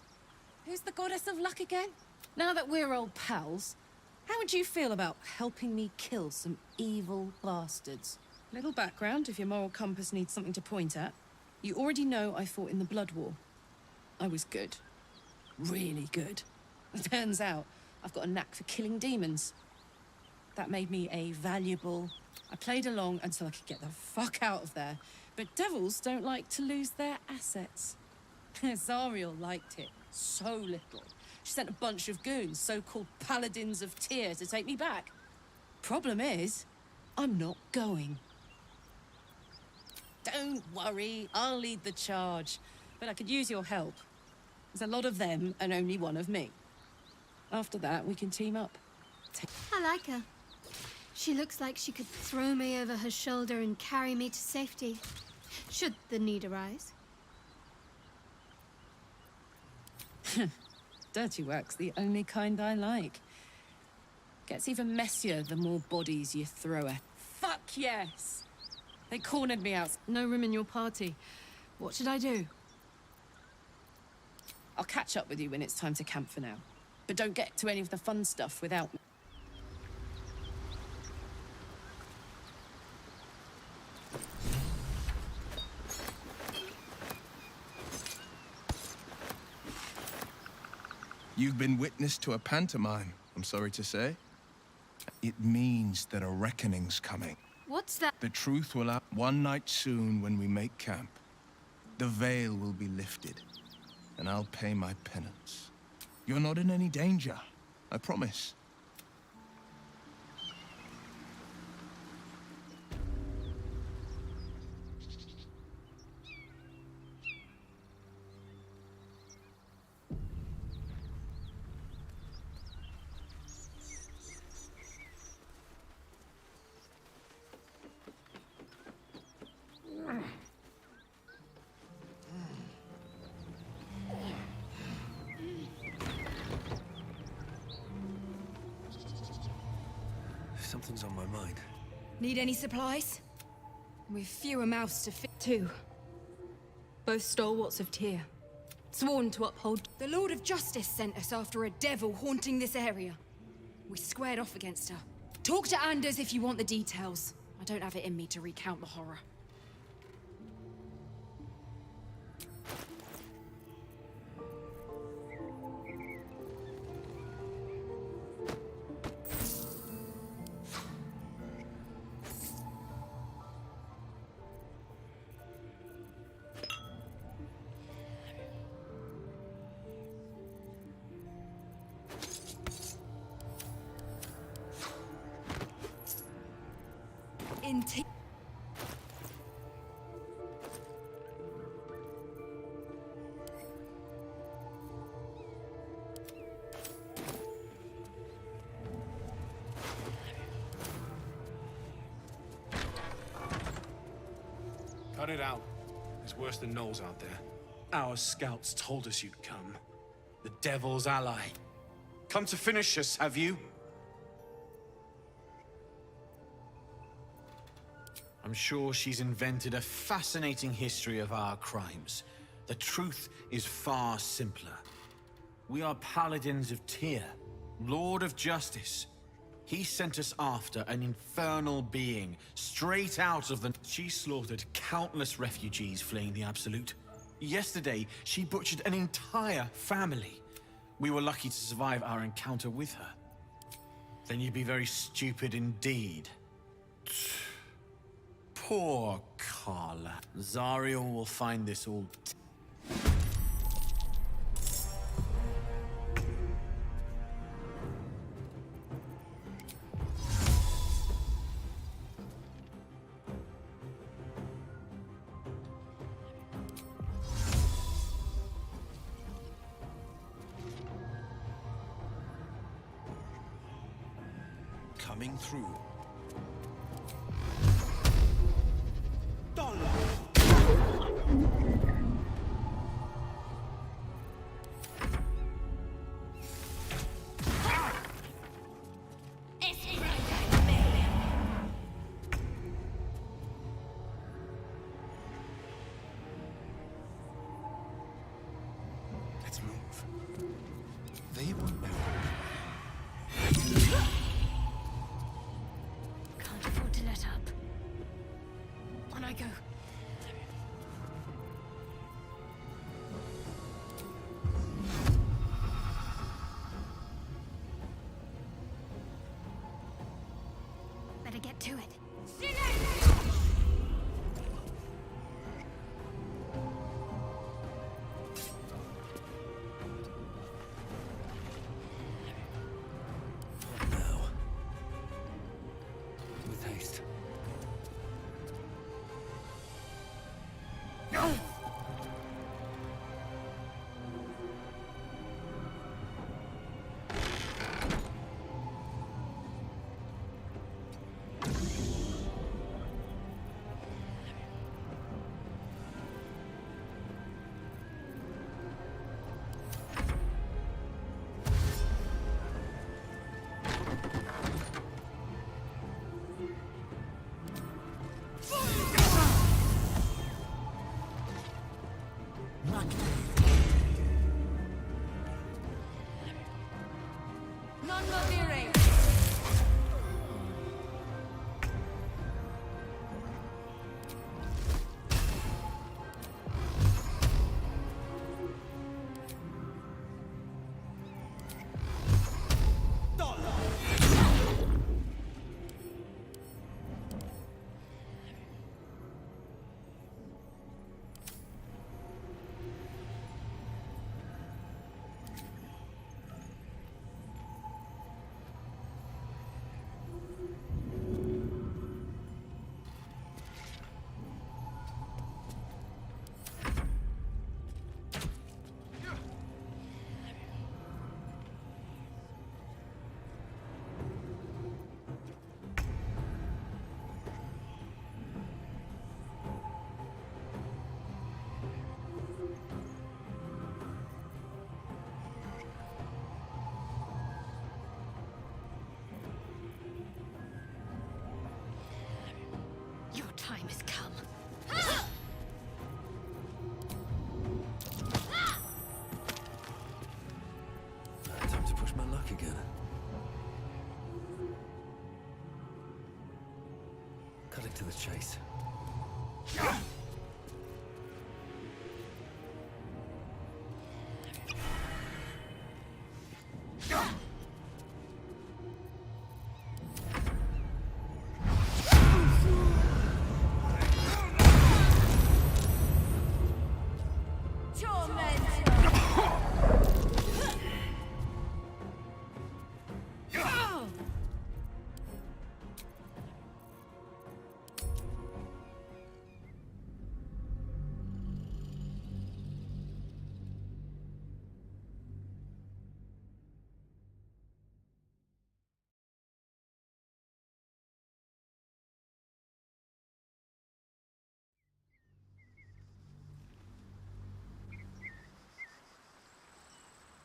Who's the goddess of luck again? Now that we're old pals, how would you feel about helping me kill some evil bastards? Little background if your moral compass needs something to point at. You already know I fought in the Blood War. I was good. Really good. Turns out I've got a knack for killing demons. That made me a valuable... I played along until I could get the fuck out of there. But devils don't like to lose their assets. Zariel liked it so little. She sent a bunch of goons, so-called paladins of Tyr, to take me back. Problem is, I'm not going. Don't worry, I'll lead the charge. But I could use your help. There's a lot of them and only one of me. After that, we can team up. I like her. She looks like she could throw me over her shoulder and carry me to safety, should the need arise. Dirty work's the only kind I like. Gets even messier the more bodies you throw at. Fuck yes! They cornered me out. No room in your party. What should I do? I'll catch up with you when it's time to camp for now. But don't get to any of the fun stuff without me. You've been witness to a pantomime, I'm sorry to say. It means that a reckoning's coming. What's that? The truth will out one night soon when we make camp. The veil will be lifted, and I'll pay my penance. You're not in any danger, I promise. something's on my mind. Need any supplies? We've fewer mouths to fit. 2. Both stalwarts of Tyr. Sworn to uphold. The Lord of Justice sent us after a devil haunting this area. We squared off against her. Talk to Anders if you want the details. I don't have it in me to recount the horror. Cut it out. There's worse than gnolls out there. Our scouts told us you'd come. The Devil's ally. Come to finish us, have you? I'm sure she's invented a fascinating history of our crimes. The truth is far simpler. We are paladins of Tyr, Lord of Justice. He sent us after an infernal being, straight out of the... She slaughtered countless refugees fleeing the Absolute. Yesterday, she butchered an entire family. We were lucky to survive our encounter with her. Then you'd be very stupid indeed. Poor Carla. Zariel will find this all... Coming through. Let's move. They won't know. Can't afford to let up. On I go. Better get to it. Now. With haste. Cutting to the chase.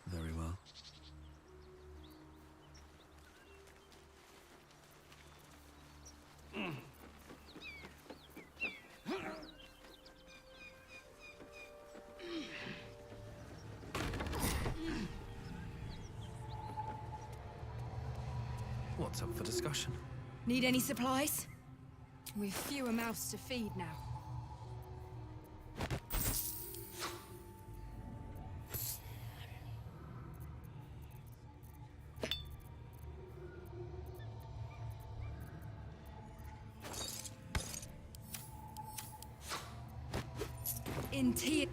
Very well. What's up for discussion? Need any supplies? We've fewer mouths to feed now. In tea.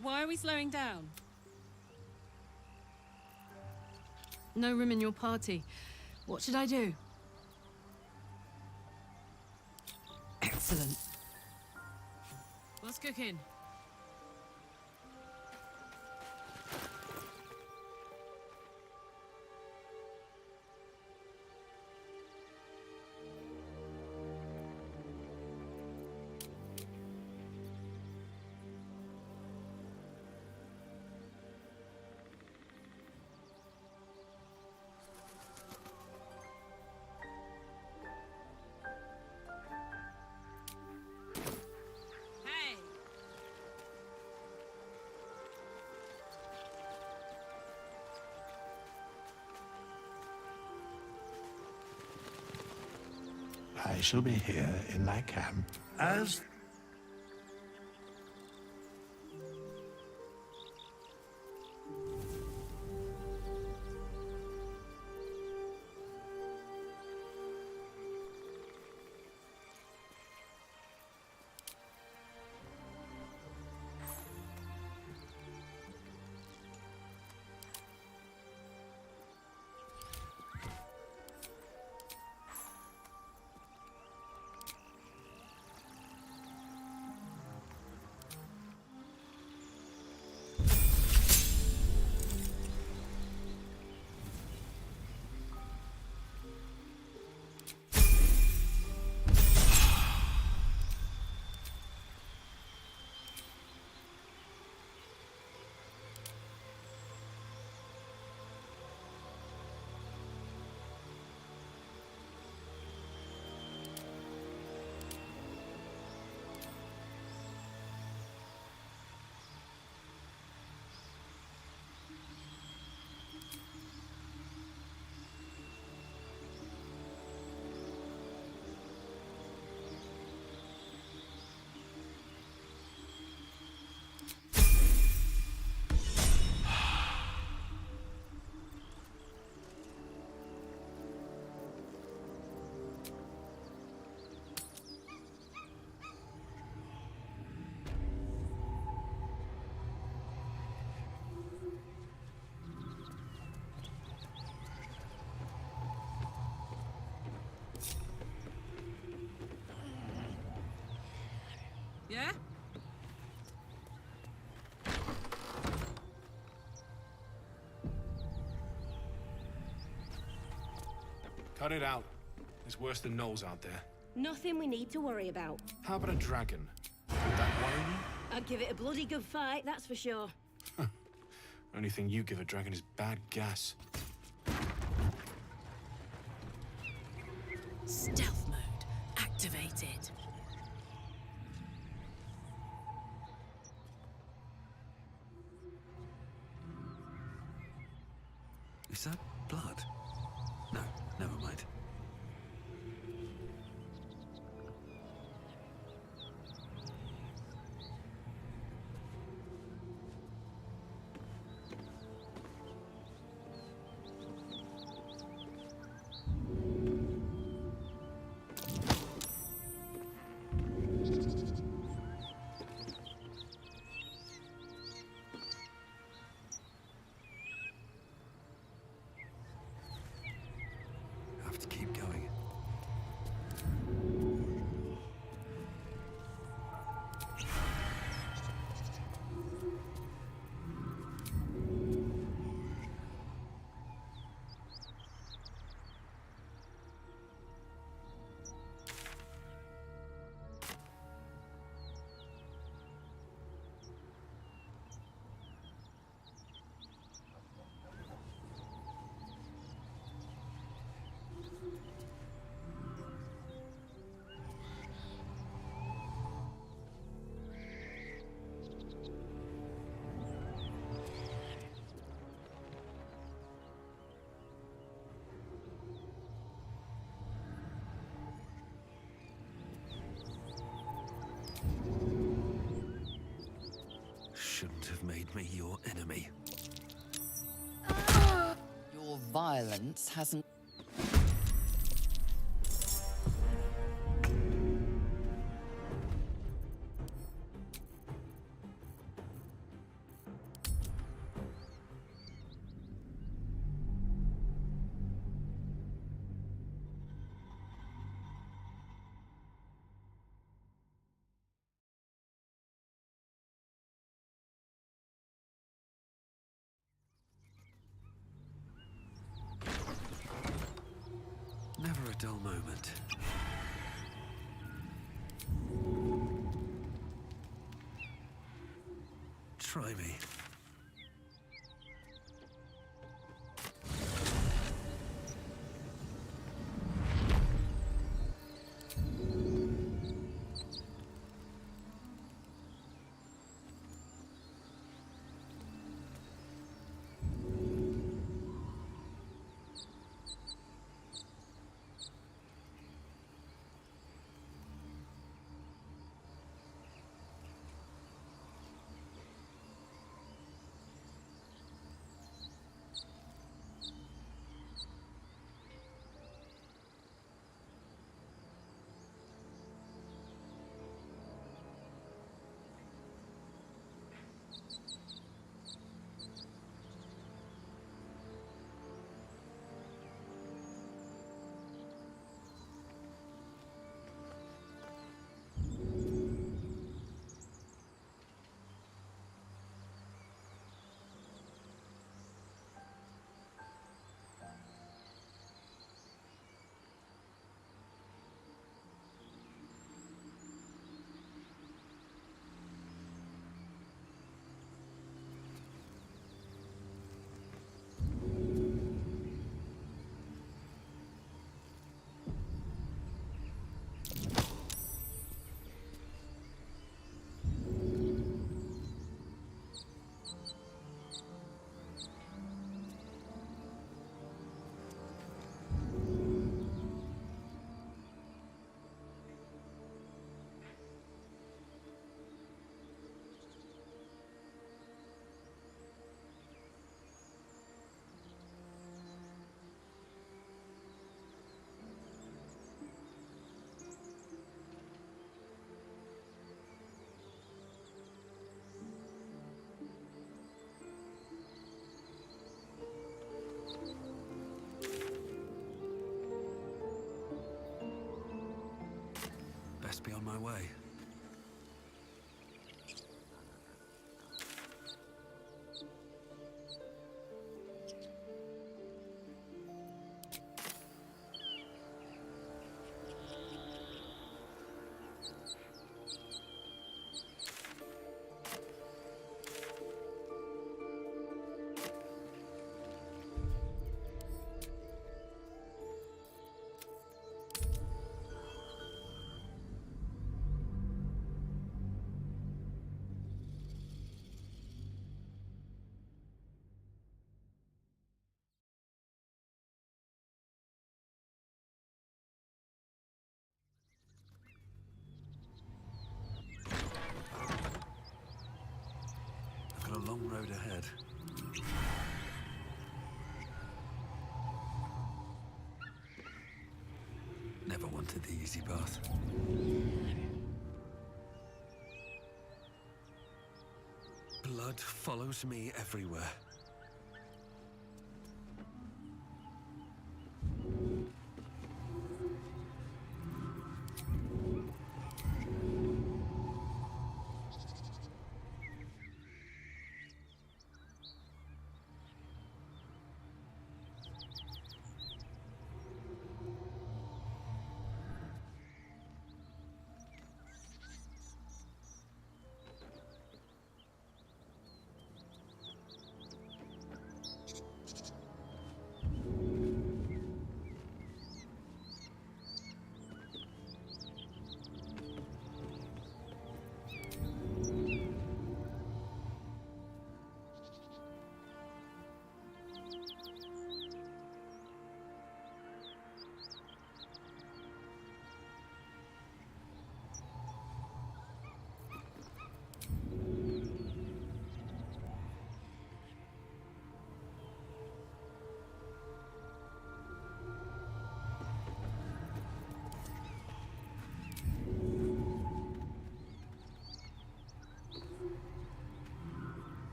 Why are we slowing down? No room in your party. What should I do? Excellent. What's cooking? I shall be here in my camp as... Yeah? Cut it out. It's worse than gnolls out there. Nothing we need to worry about. How about a dragon? Would that worry you? I'd give it a bloody good fight, that's for sure. Only thing you give a dragon is bad gas. Stealth mode activated. Is that blood? No, never mind. Have to keep going. Shouldn't have made me your enemy. Your violence hasn't... Never a dull moment. Try me. Best be on my way. wanted the easy path. Blood follows me everywhere.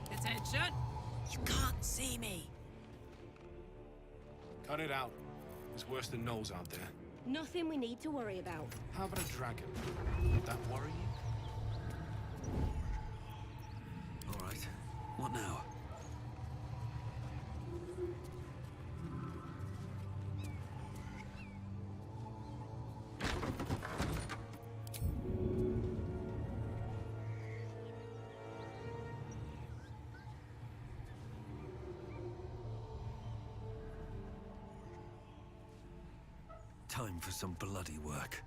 Attention! You can't see me. Cut it out. There's worse than gnolls out there. Nothing we need to worry about. How about a dragon? Would that worry you? All right. What now? Time for some bloody work.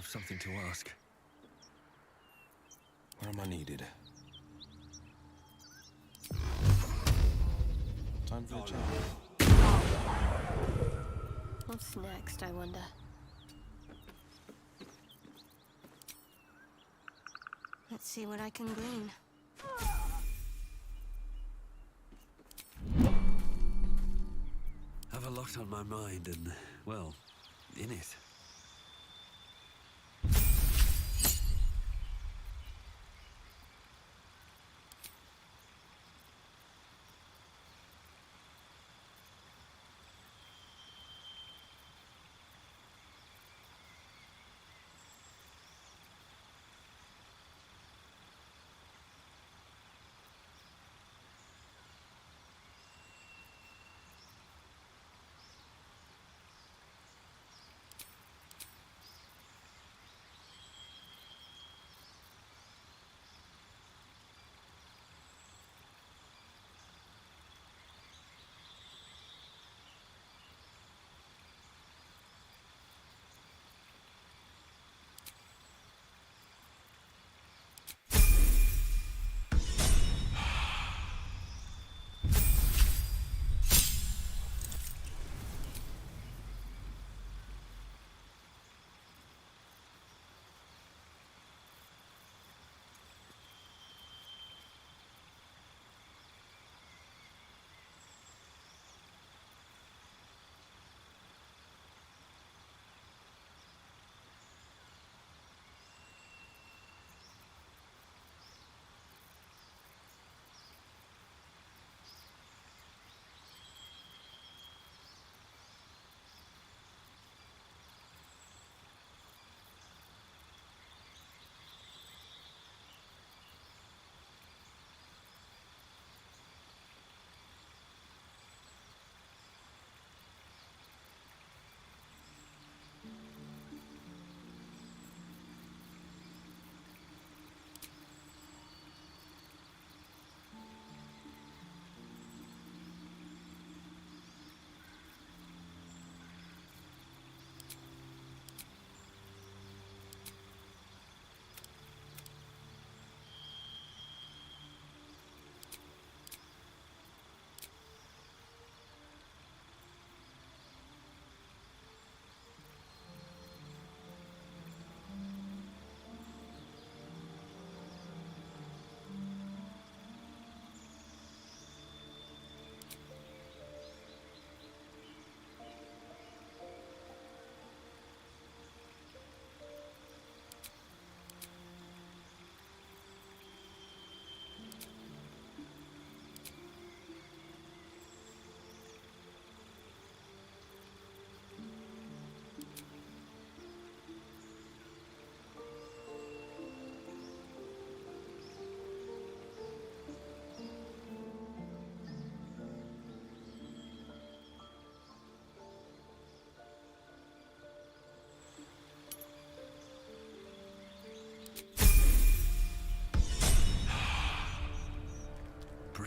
Something to ask. Where am I needed? Time for the chat. What's next, I wonder? Let's see what I can glean. Have a lot on my mind and, well, in it.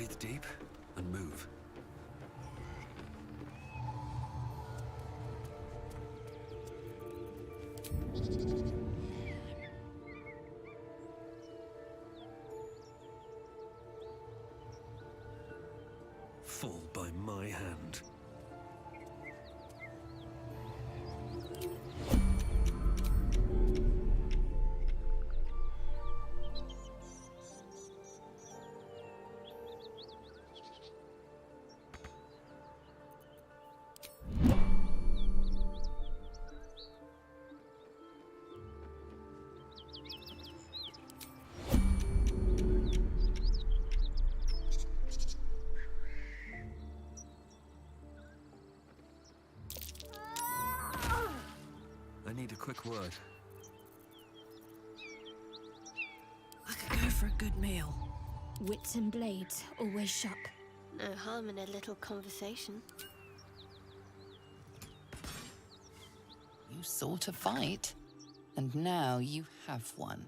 Breathe deep and move. Fall by my hand. I need a quick word. I could go for a good meal. Wits and blades always sharp. No harm in a little conversation. You sought a fight, and now you have one.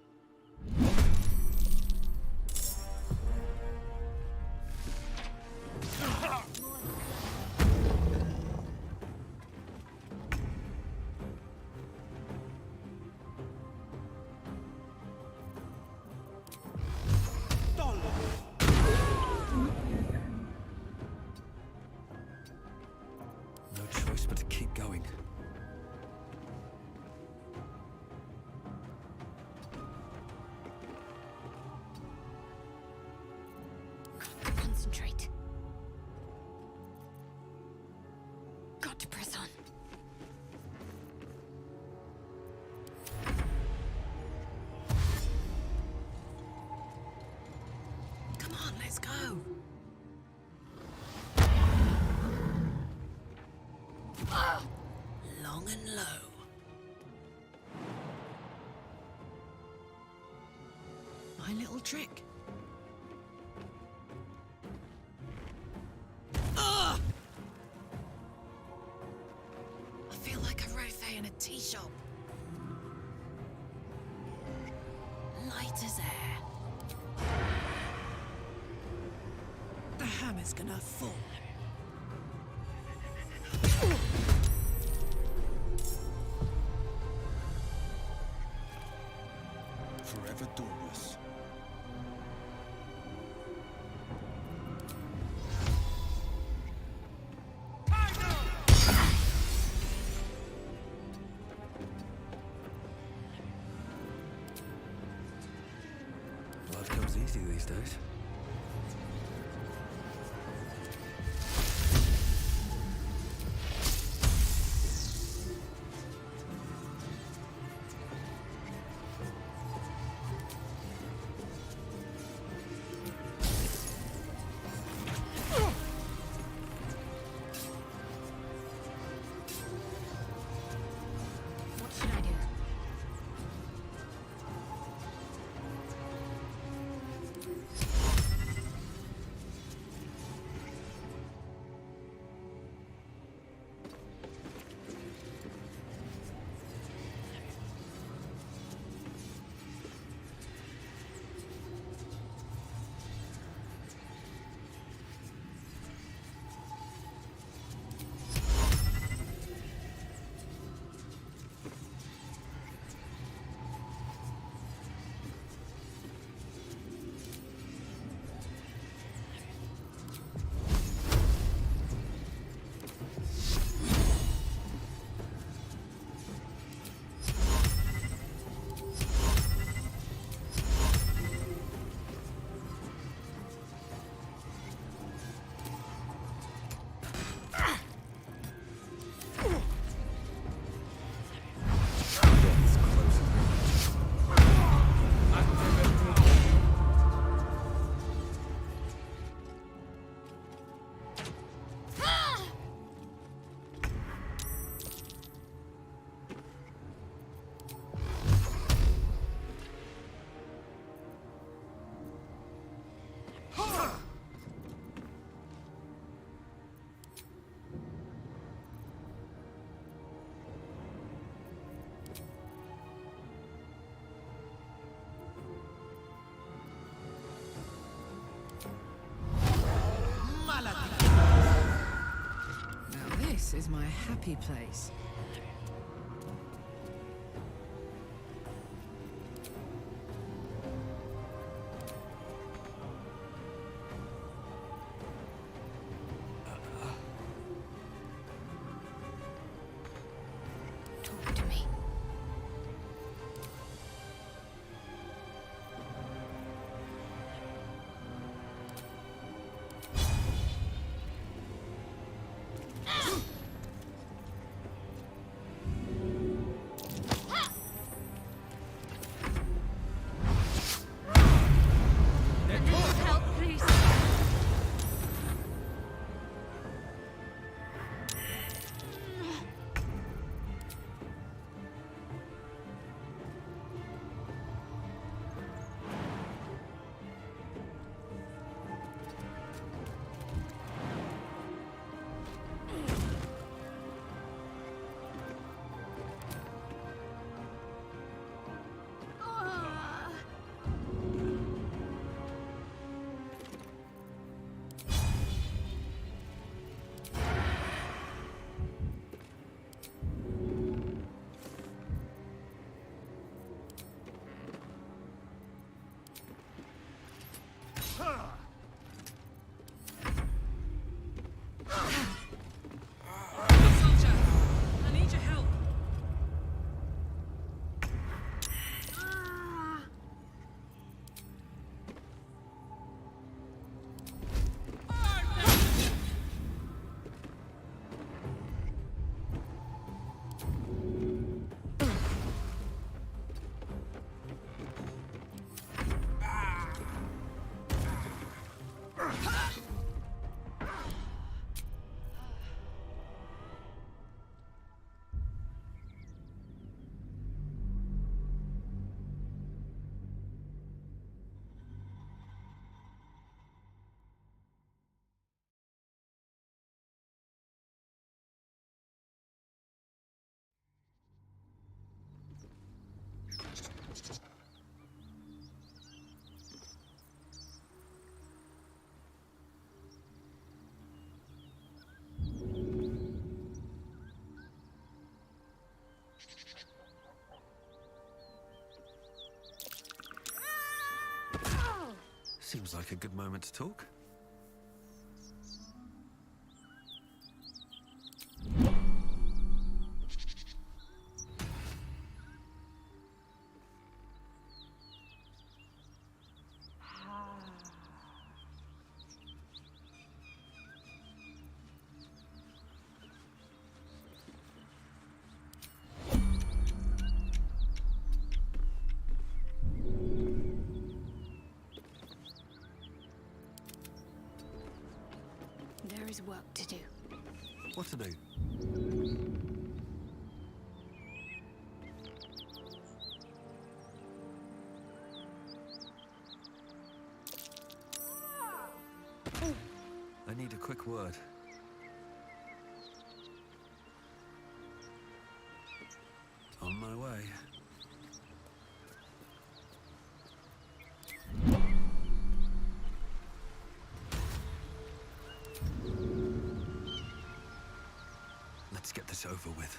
No choice but to keep going. Concentrate. Got to press on. Come on, let's go. Long and low. My little trick. Ugh! I feel like a rothe in a tea shop. Light as air. The hammer's gonna fall. Forever dauntless. Life comes easy these days. What should I do? This is my happy place. Talk to me. Help, please. Soldier, I need your help. Seems like a good moment to talk. There is work to do. What to do? I need a quick word. On my way. Let's get this over with.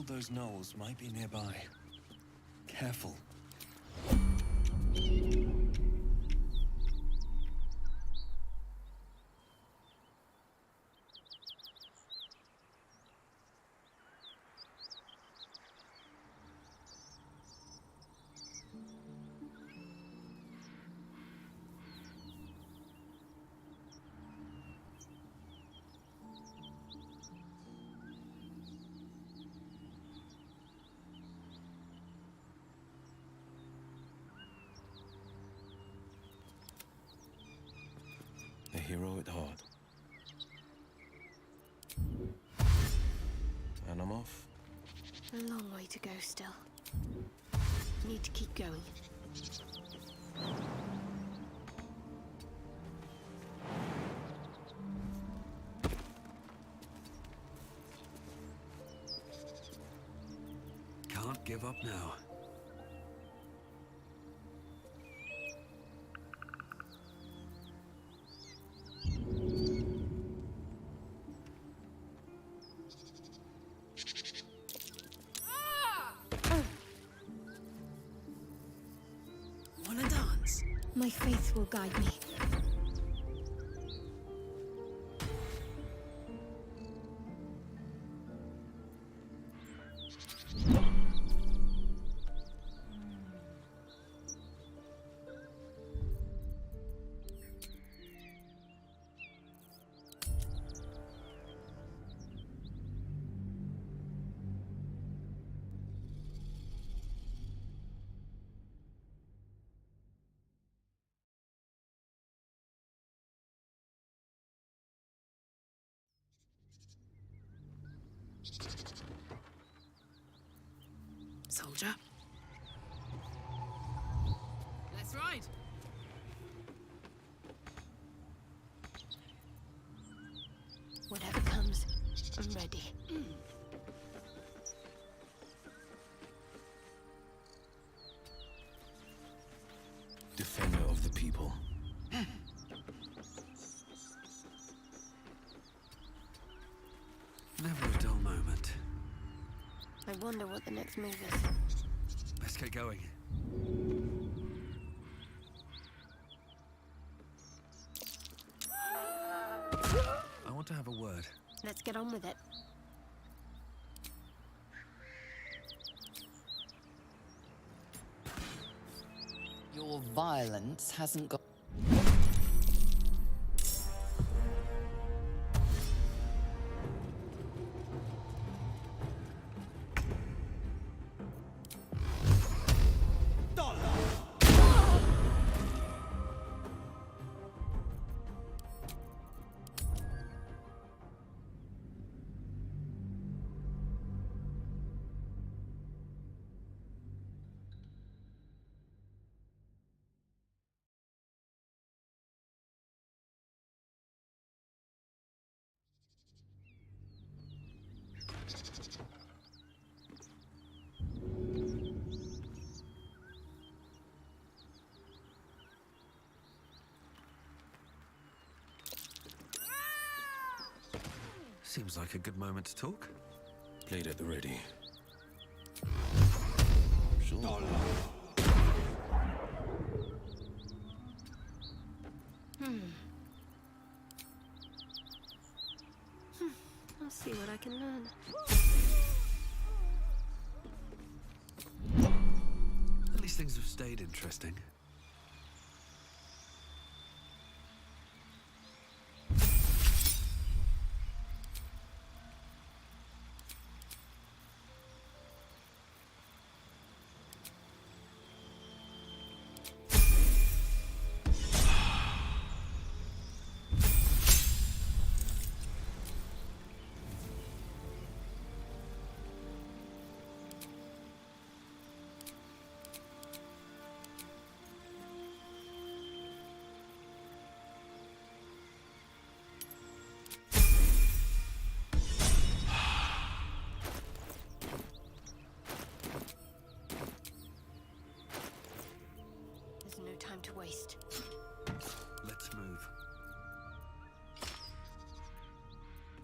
told those gnolls might be nearby. Careful. A hero at heart. And I'm off. A long way to go still. Need to keep going. Can't give up now. Wanna dance? My faith will guide me. Soldier. Let's ride. Whatever comes, I'm ready. Defender of the people. Never a dull moment. I wonder what the next move is. Let's get going. I want to have a word. Let's get on with it. Your violence hasn't got... Seems like a good moment to talk. Blade at the ready. I'll see what I can learn. At least things have stayed interesting. Time to waste. Let's move.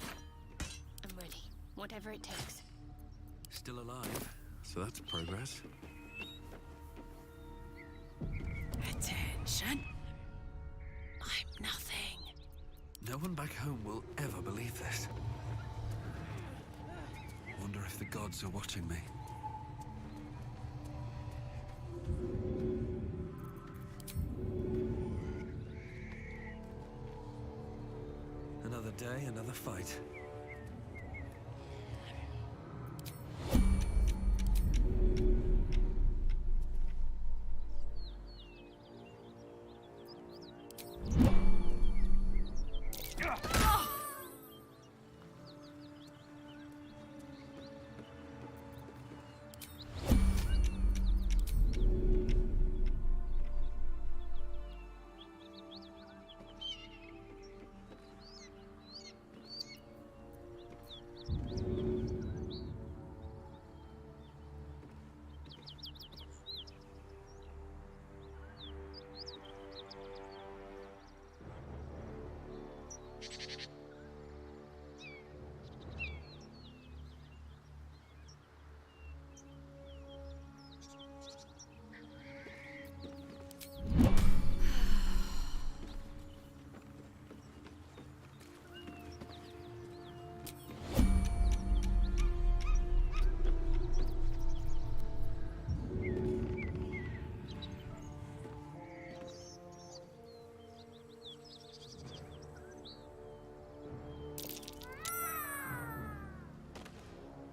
I'm ready. Whatever it takes. still alive, so that's progress. Attention. I'm nothing. No one back home will ever believe this. Wonder if the gods are watching me. Another day, another fight.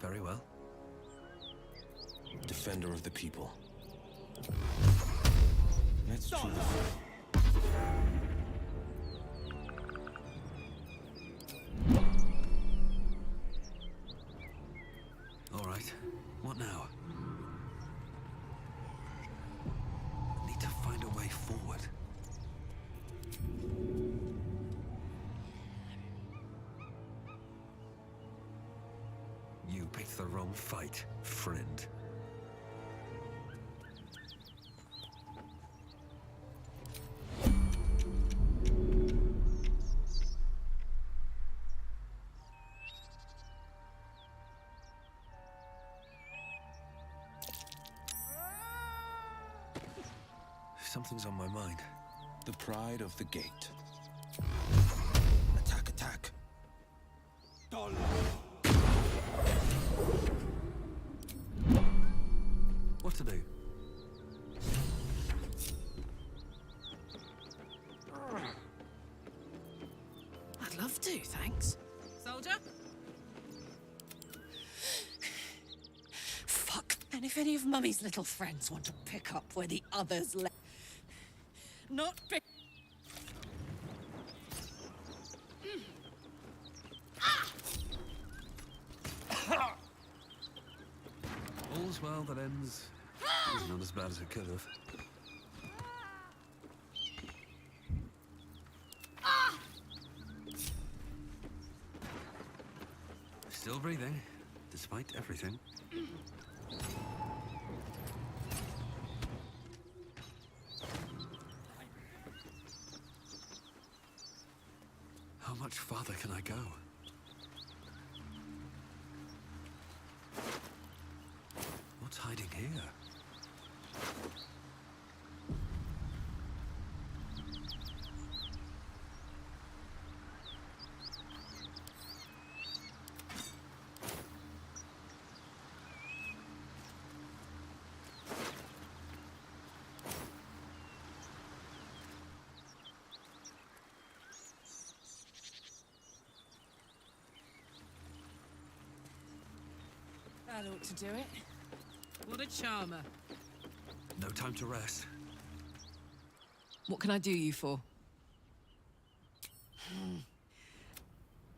Very well. Defender of the people. Let's choose. All right. What now? Need to find a way forward. You picked the wrong fight, friend. Something's on my mind. The pride of the gate. Attack, attack. What to do? I'd love to, thanks. Soldier? Fuck. And if any of Mummy's little friends want to pick up where the others left... Not pick... All's well that ends is not as bad as it could have. Still breathing, despite everything. How much farther can I go? What's hiding here? That ought to do it. What a charmer. No time to rest. What can I do you for?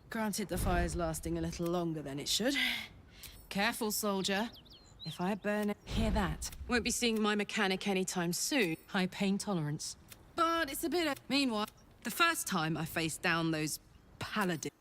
Granted, the fire's lasting a little longer than it should. Careful, soldier. If I burn it, hear that. Won't be seeing my mechanic anytime soon. High pain tolerance. But it's a bit of... Meanwhile, the first time I faced down those paladins...